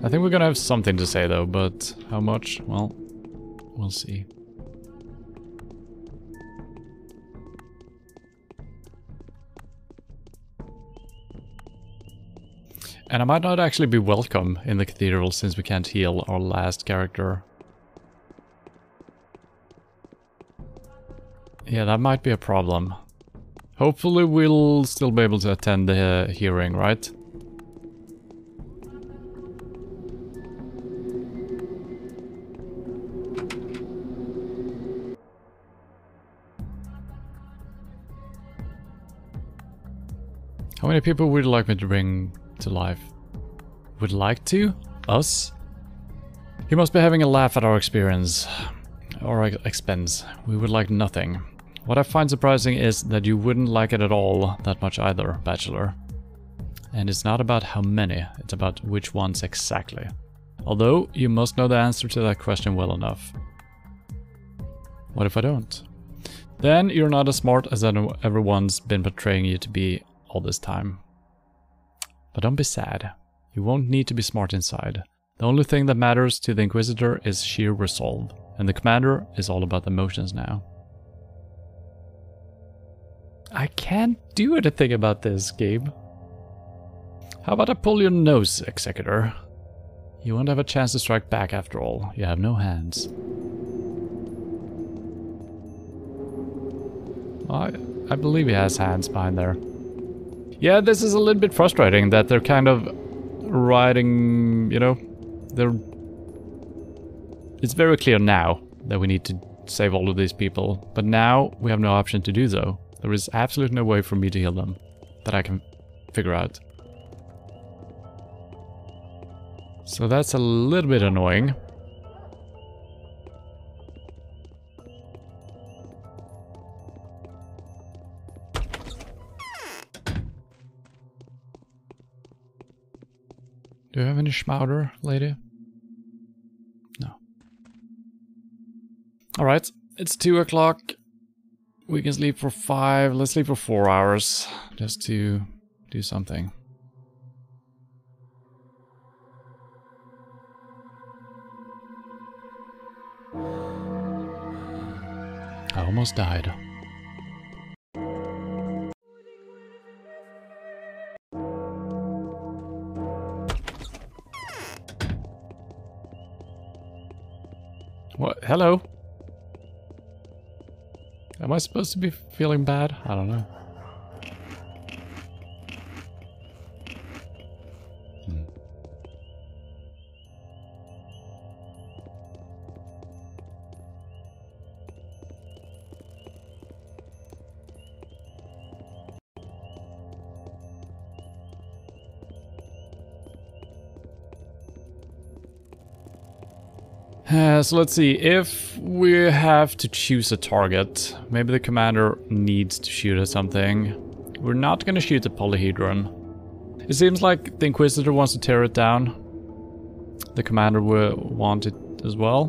I think we're gonna have something to say though, but how much? Well, we'll see. And I might not actually be welcome in the cathedral since we can't heal our last character. Yeah, that might be a problem. Hopefully we'll still be able to attend the hearing, right? How many people would you like me to bring to life? Would like to? Us? You must be having a laugh at our experience. Or expense. We would like nothing. What I find surprising is that you wouldn't like it at all that much either, Bachelor. And it's not about how many, it's about which ones exactly. Although, you must know the answer to that question well enough. What if I don't? Then you're not as smart as everyone's been portraying you to be all this time. But don't be sad. You won't need to be smart inside. The only thing that matters to the Inquisitor is sheer resolve. And the Commander is all about emotions now. I can't do anything about this, Gabe. How about I pull your nose, Executor? You won't have a chance to strike back after all. You have no hands. I believe he has hands behind there. Yeah, this is a little bit frustrating that they're kind of riding, you know, it's very clear now that we need to save all of these people, but now we have no option to do so. There is absolutely no way for me to heal them that I can figure out. So that's a little bit annoying. Do you have any schmauder, lady? No. Alright, it's 2 o'clock. We can sleep for 5. Let's sleep for 4 hours. Just to do something. I almost died. What? Hello? Am I supposed to be feeling bad? I don't know. So let's see, if we have to choose a target, maybe the commander needs to shoot at something. We're not gonna shoot the polyhedron. It seems like the Inquisitor wants to tear it down. The commander will want it as well.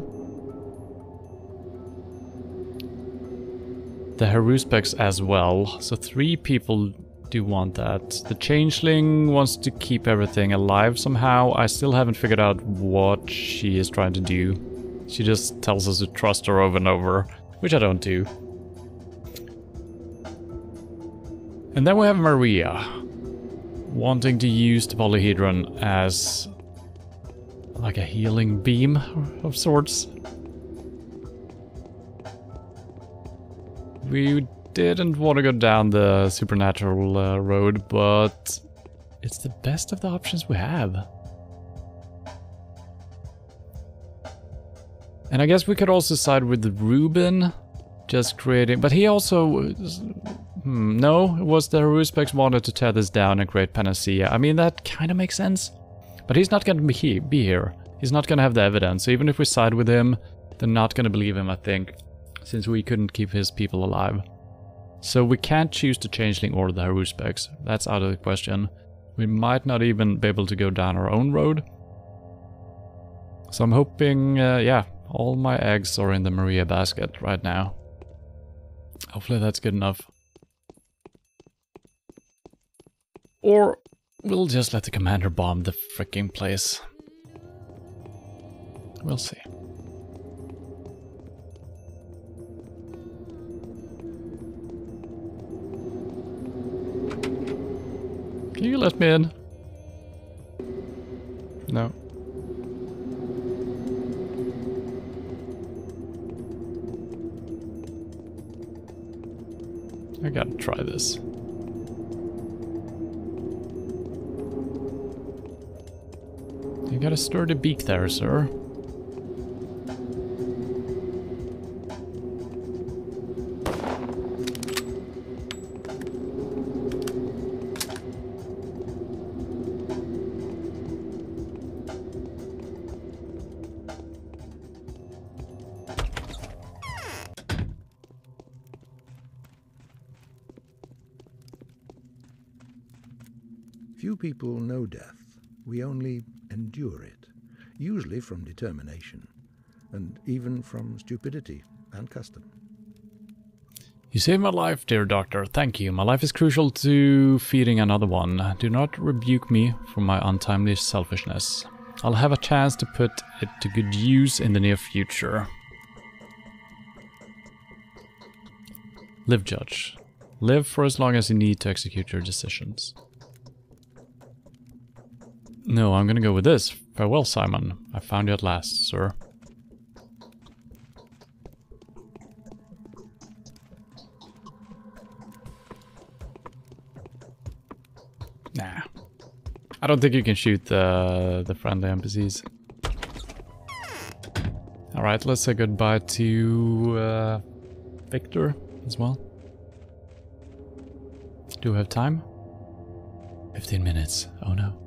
The Haruspecs as well, so 3 people do want that. The Changeling wants to keep everything alive somehow. I still haven't figured out what she is trying to do. She just tells us to trust her over and over, which I don't do. And then we have Maria, wanting to use the polyhedron as like a healing beam of sorts. We didn't want to go down the supernatural road, but it's the best of the options we have. And I guess we could also side with Ruben, just creating... But he also... no, it was the Haruspecs wanted to tear this down and create Panacea. I mean, that kind of makes sense. But he's not going to be here. He's not going to have the evidence. So even if we side with him, they're not going to believe him, I think. Since we couldn't keep his people alive. So we can't choose the Changeling or the Haruspecs. That's out of the question. We might not even be able to go down our own road. So I'm hoping, yeah, all my eggs are in the Maria basket right now. Hopefully that's good enough. Or we'll just let the commander bomb the freaking place. We'll see. Can you let me in? No. I gotta try this. You got a sturdy beak there, sir. Few people know death. We only endure it, usually from determination, and even from stupidity and custom. You saved my life, dear doctor. Thank you. My life is crucial to feeding another one. Do not rebuke me for my untimely selfishness. I'll have a chance to put it to good use in the near future. Live, Judge. Live for as long as you need to execute your decisions. No, I'm gonna go with this. Farewell, Simon. I found you at last, sir. Nah. I don't think you can shoot the friendly NPCs. Alright, let's say goodbye to Victor as well. Do we have time? 15 minutes. Oh no.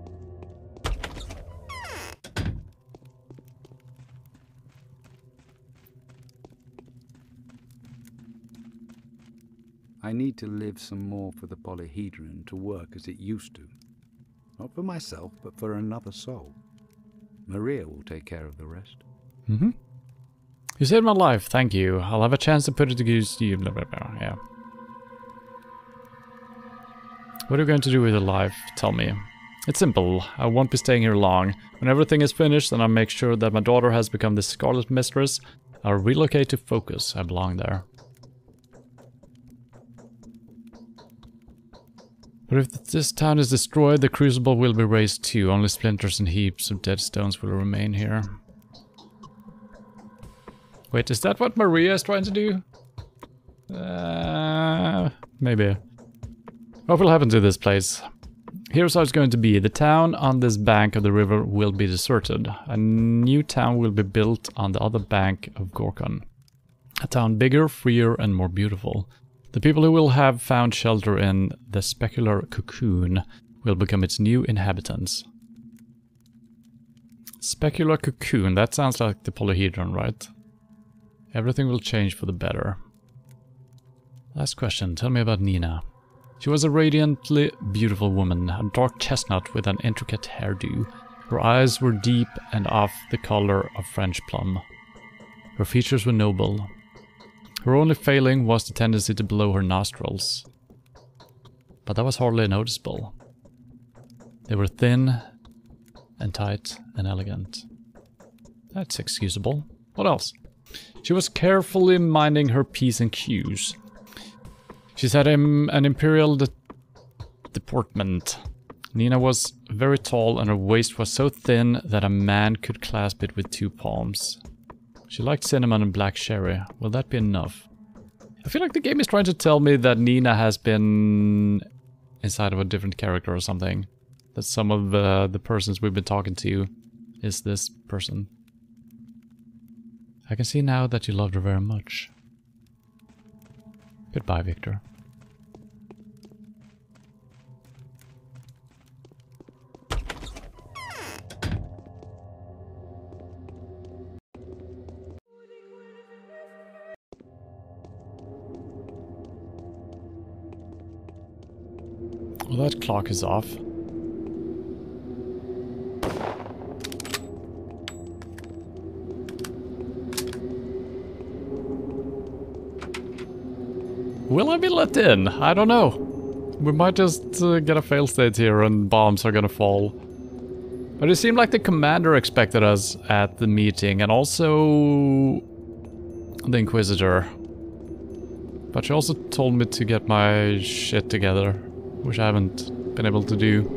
I need to live some more for the polyhedron to work as it used to. Not for myself, but for another soul. Maria will take care of the rest. Mm-hmm. You saved my life, thank you. I'll have a chance to put it to use. Blah, blah, blah. Yeah. What are you going to do with your life? Tell me. It's simple. I won't be staying here long. When everything is finished and I make sure that my daughter has become the Scarlet Mistress, I'll relocate to Focus. I belong there. But if this town is destroyed, the Crucible will be raised too. Only splinters and heaps of dead stones will remain here. Wait, is that what Maria is trying to do? Maybe. What will happen to this place? Here's how it's going to be. The town on this bank of the river will be deserted. A new town will be built on the other bank of Gorkon. A town bigger, freer, and more beautiful. The people who will have found shelter in the specular cocoon will become its new inhabitants. Specular cocoon, that sounds like the polyhedron, right? Everything will change for the better. Last question, tell me about Nina. She was a radiantly beautiful woman, a dark chestnut with an intricate hairdo. Her eyes were deep and of the color of French plum. Her features were noble. Her only failing was the tendency to blow her nostrils. But that was hardly noticeable. They were thin and tight and elegant. That's excusable. What else? She was carefully minding her P's and Q's. She had an imperial deportment. Nina was very tall and her waist was so thin that a man could clasp it with 2 palms. She liked cinnamon and black cherry. Will that be enough? I feel like the game is trying to tell me that Nina has been inside of a different character or something. That some of the persons we've been talking to is this person. I can see now that you loved her very much. Goodbye, Victor. Well, that clock is off. Will I be let in? I don't know. We might just get a fail state here and bombs are gonna fall. But it seemed like the commander expected us at the meeting, and also the Inquisitor. But she also told me to get my shit together, which I haven't been able to do.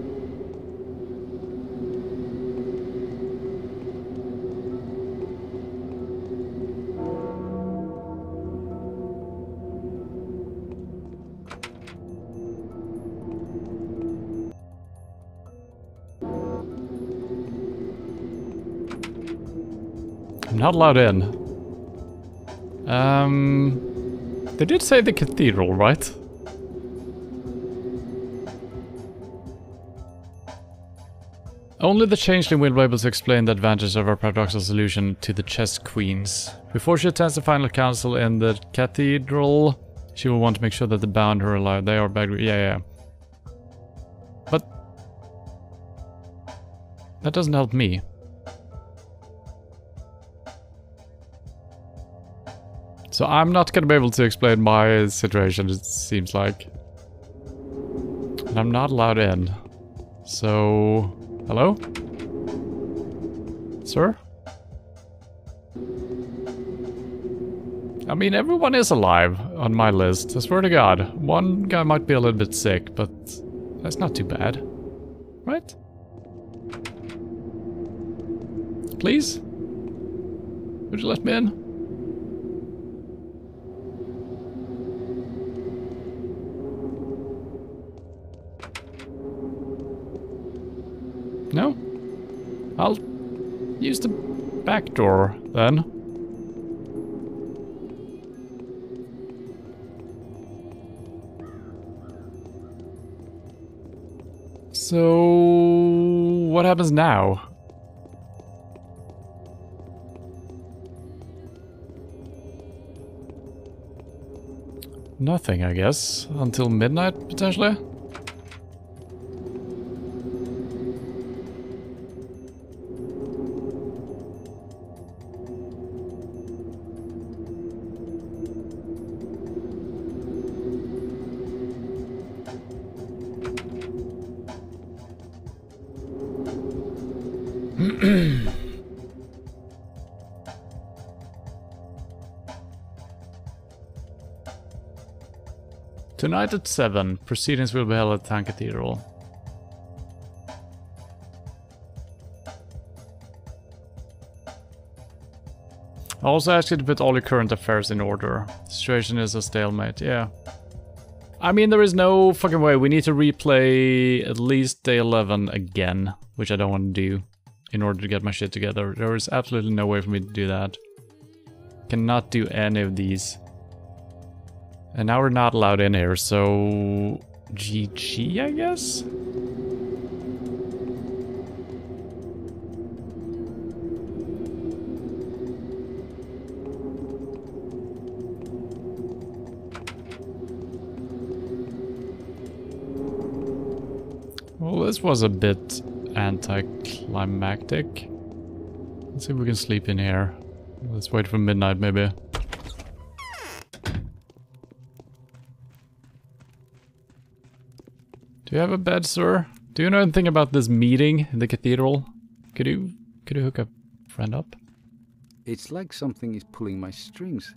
I'm not allowed in. They did say the cathedral, right? Only the changeling will be able to explain the advantage of our paradoxical solution to the chess queens. Before she attends the final council in the cathedral, she will want to make sure that the bound are alive. They are bad. Yeah. But that doesn't help me. So I'm not gonna be able to explain my situation, it seems like. And I'm not allowed in. So... hello? Sir? I mean, everyone is alive on my list, I swear to God. One guy might be a little bit sick, but that's not too bad. Right? Please? Would you let me in? No? I'll use the back door then. So what happens now? Nothing, I guess. Until midnight, potentially? Tonight at 7, proceedings will be held at Town Cathedral. I also asked you to put all your current affairs in order. The situation is a stalemate, yeah. I mean, there is no fucking way. We need to replay at least day 11 again, which I don't want to do, in order to get my shit together. There is absolutely no way for me to do that. Cannot do any of these. And now we're not allowed in here, so... GG, I guess? Well, this was a bit anticlimactic. Let's see if we can sleep in here. Let's wait for midnight, maybe. Do you have a bed, sir? Do you know anything about this meeting in the cathedral? Could you hook a friend up? It's like something is pulling my strings.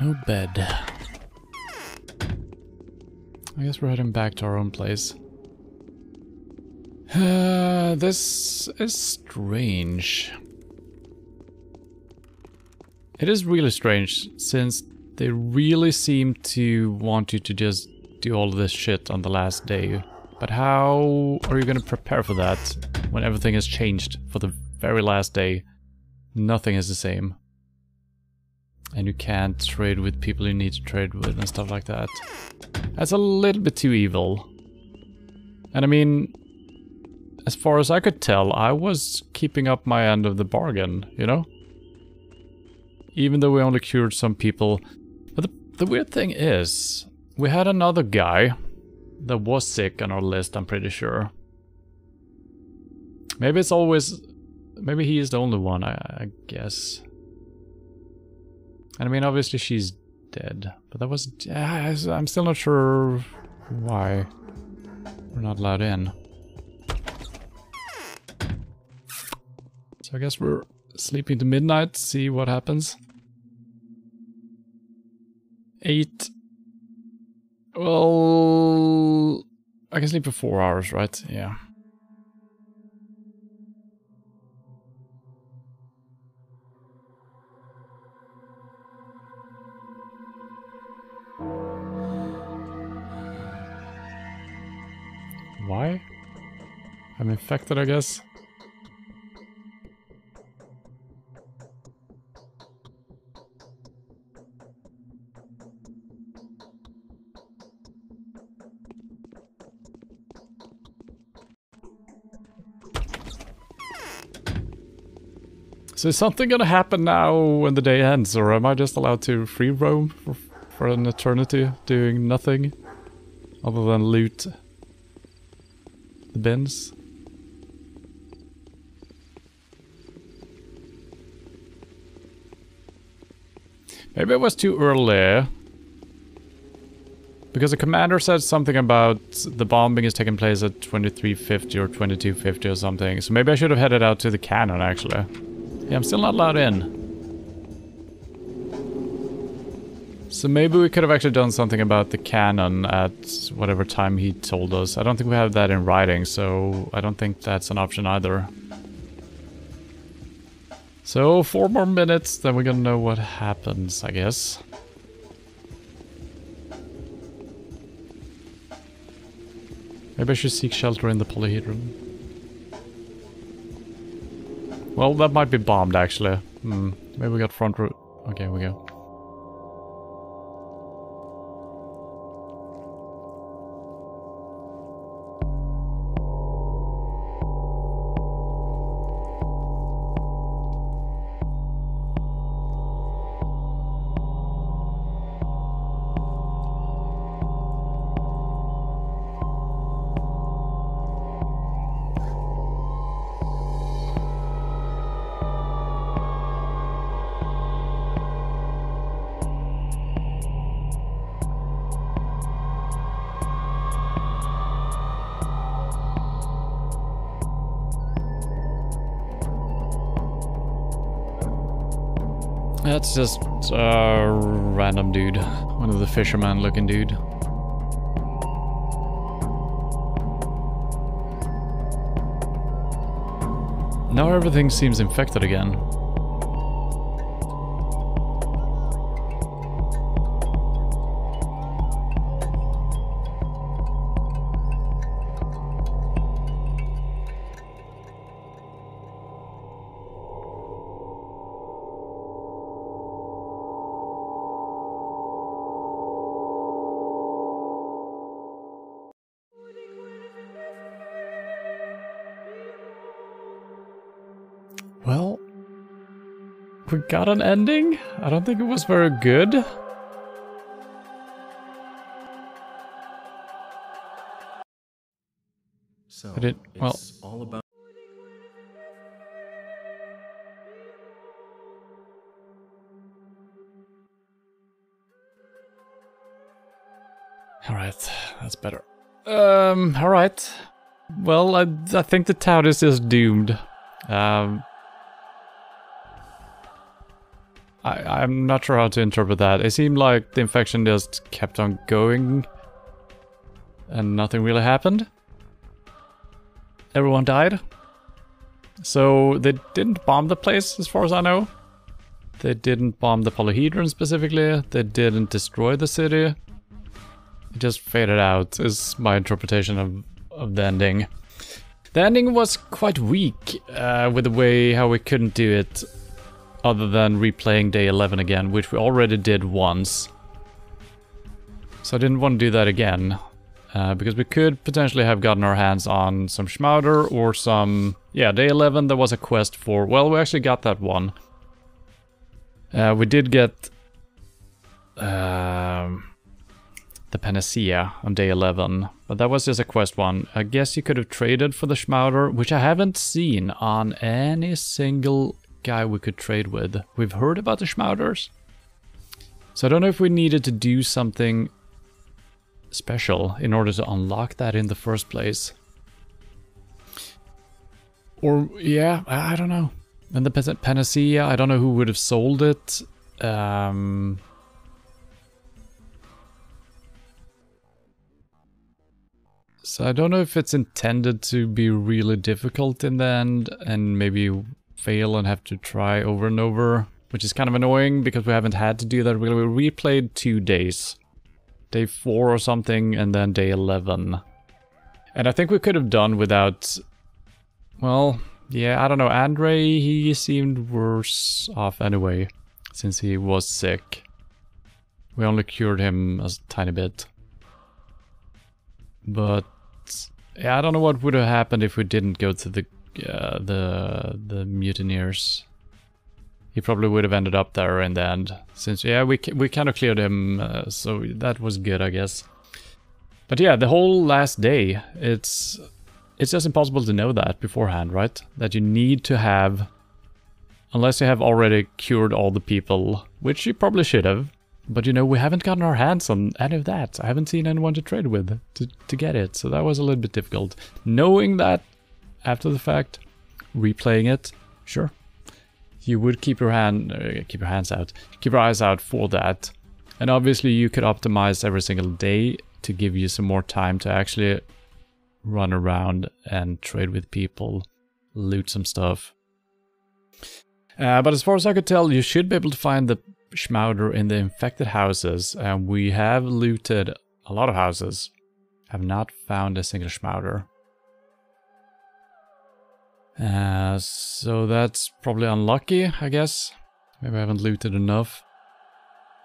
No bed. I guess we're heading back to our own place. This is strange. It is really strange, since they really seem to want you to just do all of this shit on the last day. But how are you gonna prepare for that when everything has changed for the very last day? Nothing is the same. And you can't trade with people you need to trade with and stuff like that. That's a little bit too evil. And I mean, as far as I could tell, I was keeping up my end of the bargain, you know? Even though we only cured some people. But the weird thing is, we had another guy that was sick on our list, I'm pretty sure. Maybe it's always... maybe he is the only one, I guess. And I mean, obviously she's dead, but that was... I'm still not sure why we're not allowed in. So I guess we're sleeping to midnight, see what happens. 8. Well... I can sleep for 4 hours, right? Yeah. Why? I'm infected, I guess. So is something gonna happen now when the day ends, or am I just allowed to free roam for an eternity, doing nothing other than loot the bins? Maybe it was too early. Because the commander said something about the bombing is taking place at 23:50 or 22:50 or something. So maybe I should have headed out to the cannon, actually. Yeah, I'm still not allowed in. So maybe we could have actually done something about the cannon at whatever time he told us. I don't think we have that in writing, so I don't think that's an option either. So 4 more minutes, then we're gonna know what happens, I guess. Maybe I should seek shelter in the polyhedron. Well, that might be bombed, actually. Maybe we got front route. Okay, we go. That's just a random dude. One of the fisherman looking dude. Now everything seems infected again. Well, we got an ending. I don't think it was very good. So, well, it's all about... Alright, that's better. Alright. Well, I think the town is just doomed. I'm not sure how to interpret that. It seemed like the infection just kept on going and nothing really happened. Everyone died. So they didn't bomb the place, as far as I know. They didn't bomb the polyhedron specifically. They didn't destroy the city. It just faded out, is my interpretation of the ending. The ending was quite weak with the way how we couldn't do it other than replaying day 11 again, which we already did once. So I didn't want to do that again, because we could potentially have gotten our hands on some Schmauder or some... Yeah, day 11 there was a quest for... Well, we actually got that one. We did get the Panacea on day 11, but that was just a quest one. I guess you could have traded for the Schmauder, which I haven't seen on any single guy we could trade with. We've heard about the Schmauders, So I don't know if we needed to do something special in order to unlock that in the first place. Or, yeah, I don't know. And the panacea, I don't know who would have sold it. So I don't know if it's intended to be really difficult in the end and maybe fail and have to try over and over, which is kind of annoying because we haven't had to do that really. We replayed 2 days. Day 4 or something and then day 11. And I think we could have done without... Well, yeah, I don't know. Andre, he seemed worse off anyway, since he was sick. We only cured him a tiny bit. But yeah, I don't know what would have happened if we didn't go to the mutineers. He probably would have ended up there in the end, since yeah, we kind of cleared him, so that was good, I guess. But yeah, the whole last day, it's just impossible to know that beforehand, right? That you need to have, unless you have already cured all the people, which you probably should have. But you know, we haven't gotten our hands on any of that. I haven't seen anyone to trade with to get it, so that was a little bit difficult. Knowing that after the fact, replaying it, sure. You would keep your eyes out for that. And obviously you could optimize every single day to give you some more time to actually run around and trade with people, loot some stuff. But as far as I could tell, you should be able to find the Schmauder in the infected houses, and we have looted a lot of houses. Have not found a single Schmauder. So that's probably unlucky, I guess. Maybe I haven't looted enough.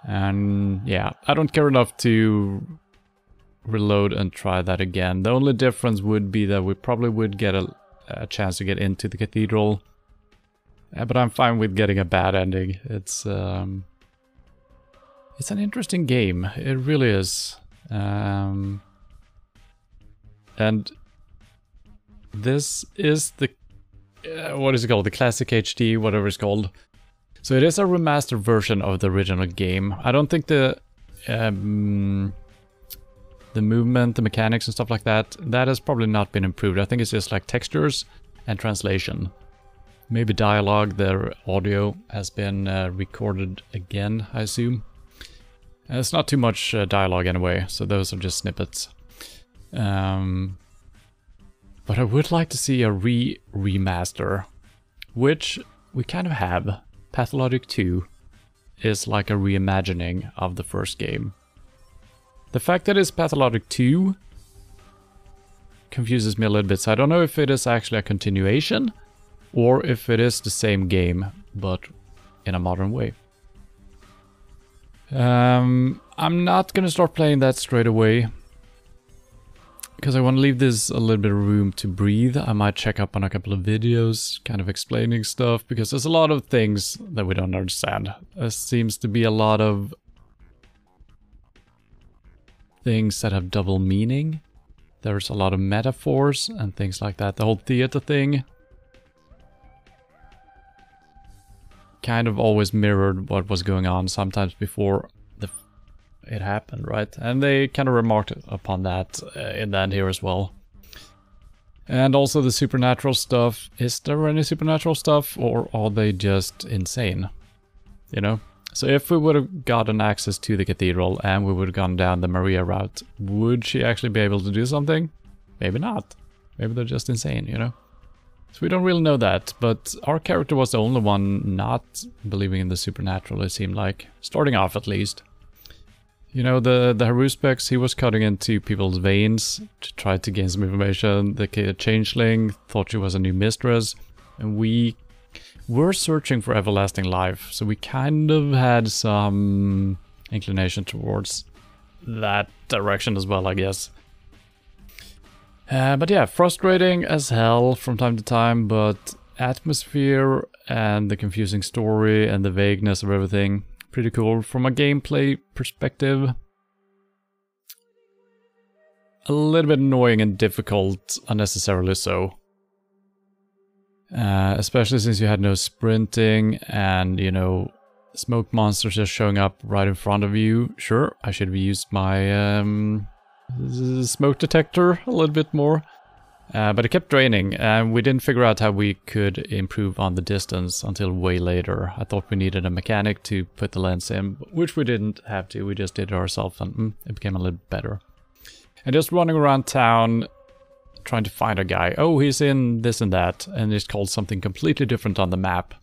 And yeah, I don't care enough to reload and try that again. The only difference would be that we probably would get a chance to get into the cathedral. But I'm fine with getting a bad ending. It's an interesting game. It really is. And this is the what is it called? The Classic HD, whatever it's called. So it is a remastered version of the original game. I don't think the movement, the mechanics and stuff like that has probably not been improved. I think it's just like textures and translation. Maybe dialogue, their audio has been recorded again, I assume. It's not too much dialogue anyway, so those are just snippets. But I would like to see a remaster, which we kind of have. Pathologic 2 is like a reimagining of the first game. The fact that it's Pathologic 2 confuses me a little bit, so I don't know if it is actually a continuation or if it is the same game, but in a modern way. I'm not gonna start playing that straight away, because I want to leave this a little bit of room to breathe. I might check up on a couple of videos, kind of explaining stuff, because there's a lot of things that we don't understand. There seems to be a lot of things that have double meaning. There's a lot of metaphors and things like that. The whole theater thing kind of always mirrored what was going on sometimes before it happened, right? And they kind of remarked upon that in the end here as well. And also the supernatural stuff. Is there any supernatural stuff, or are they just insane? You know? So if we would have gotten access to the cathedral and we would have gone down the Maria route, would she actually be able to do something? Maybe not. Maybe they're just insane, you know? So we don't really know that, but our character was the only one not believing in the supernatural, it seemed like. Starting off, at least. You know, the Haruspecs, he was cutting into people's veins to try to gain some information. The changeling thought she was a new mistress, and we were searching for everlasting life, so we kind of had some inclination towards that direction as well, I guess. But yeah, frustrating as hell from time to time, but atmosphere and the confusing story and the vagueness of everything, pretty cool. From a gameplay perspective, a little bit annoying and difficult, unnecessarily so. Especially since you had no sprinting and, you know, smoke monsters just showing up right in front of you. Sure, I should have used my smoke detector a little bit more. But it kept draining, and we didn't figure out how we could improve on the distance until way later. I thought we needed a mechanic to put the lens in, which we didn't have to. We just did it ourselves, and it became a little better. And just running around town, trying to find a guy. Oh, he's in this and that, and it's called something completely different on the map.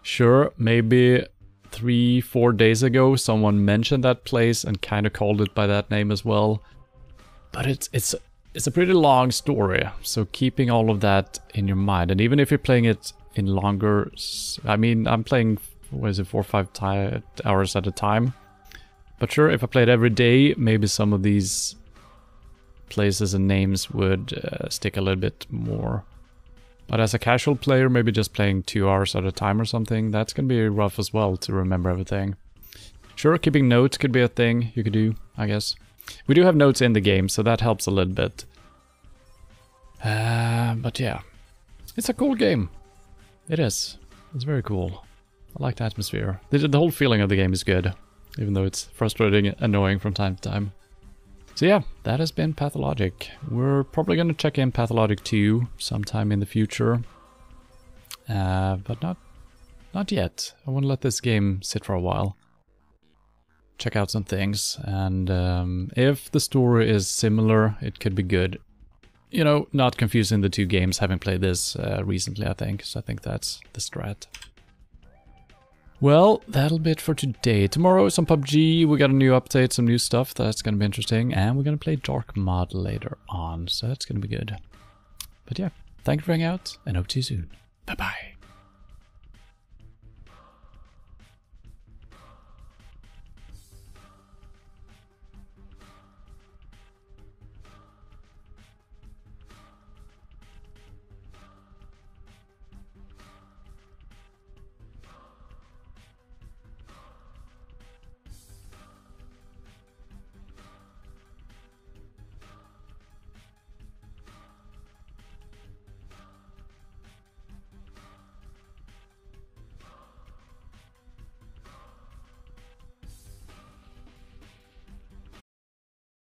Sure, maybe 3-4 days ago someone mentioned that place and kind of called it by that name as well. But it's a pretty long story, so keeping all of that in your mind, and even if you're playing it in longer, I mean, I'm playing, what is it, 4 or 5 hours at a time. But sure, if I played every day, maybe some of these places and names would stick a little bit more. But as a casual player, maybe just playing 2 hours at a time or something, that's gonna be rough as well to remember everything. Sure, keeping notes could be a thing you could do, I guess. We do have notes in the game, so that helps a little bit. But yeah, it's a cool game. It is. It's very cool. I like the atmosphere. The whole feeling of the game is good, even though it's frustrating and annoying from time to time. So yeah, that has been Pathologic. We're probably going to check in Pathologic 2 sometime in the future. But not yet. I want to let this game sit for a while. Check out some things, and if the story is similar, it could be good. You know, not confusing the two games, having played this recently, I think. So I think that's the strat. Well, that'll be it for today. Tomorrow some PUBG, we got a new update, some new stuff, that's gonna be interesting, and we're gonna play Dark Mod later on, so that's gonna be good. But yeah, thank you for hanging out, and hope to see you soon. Bye-bye.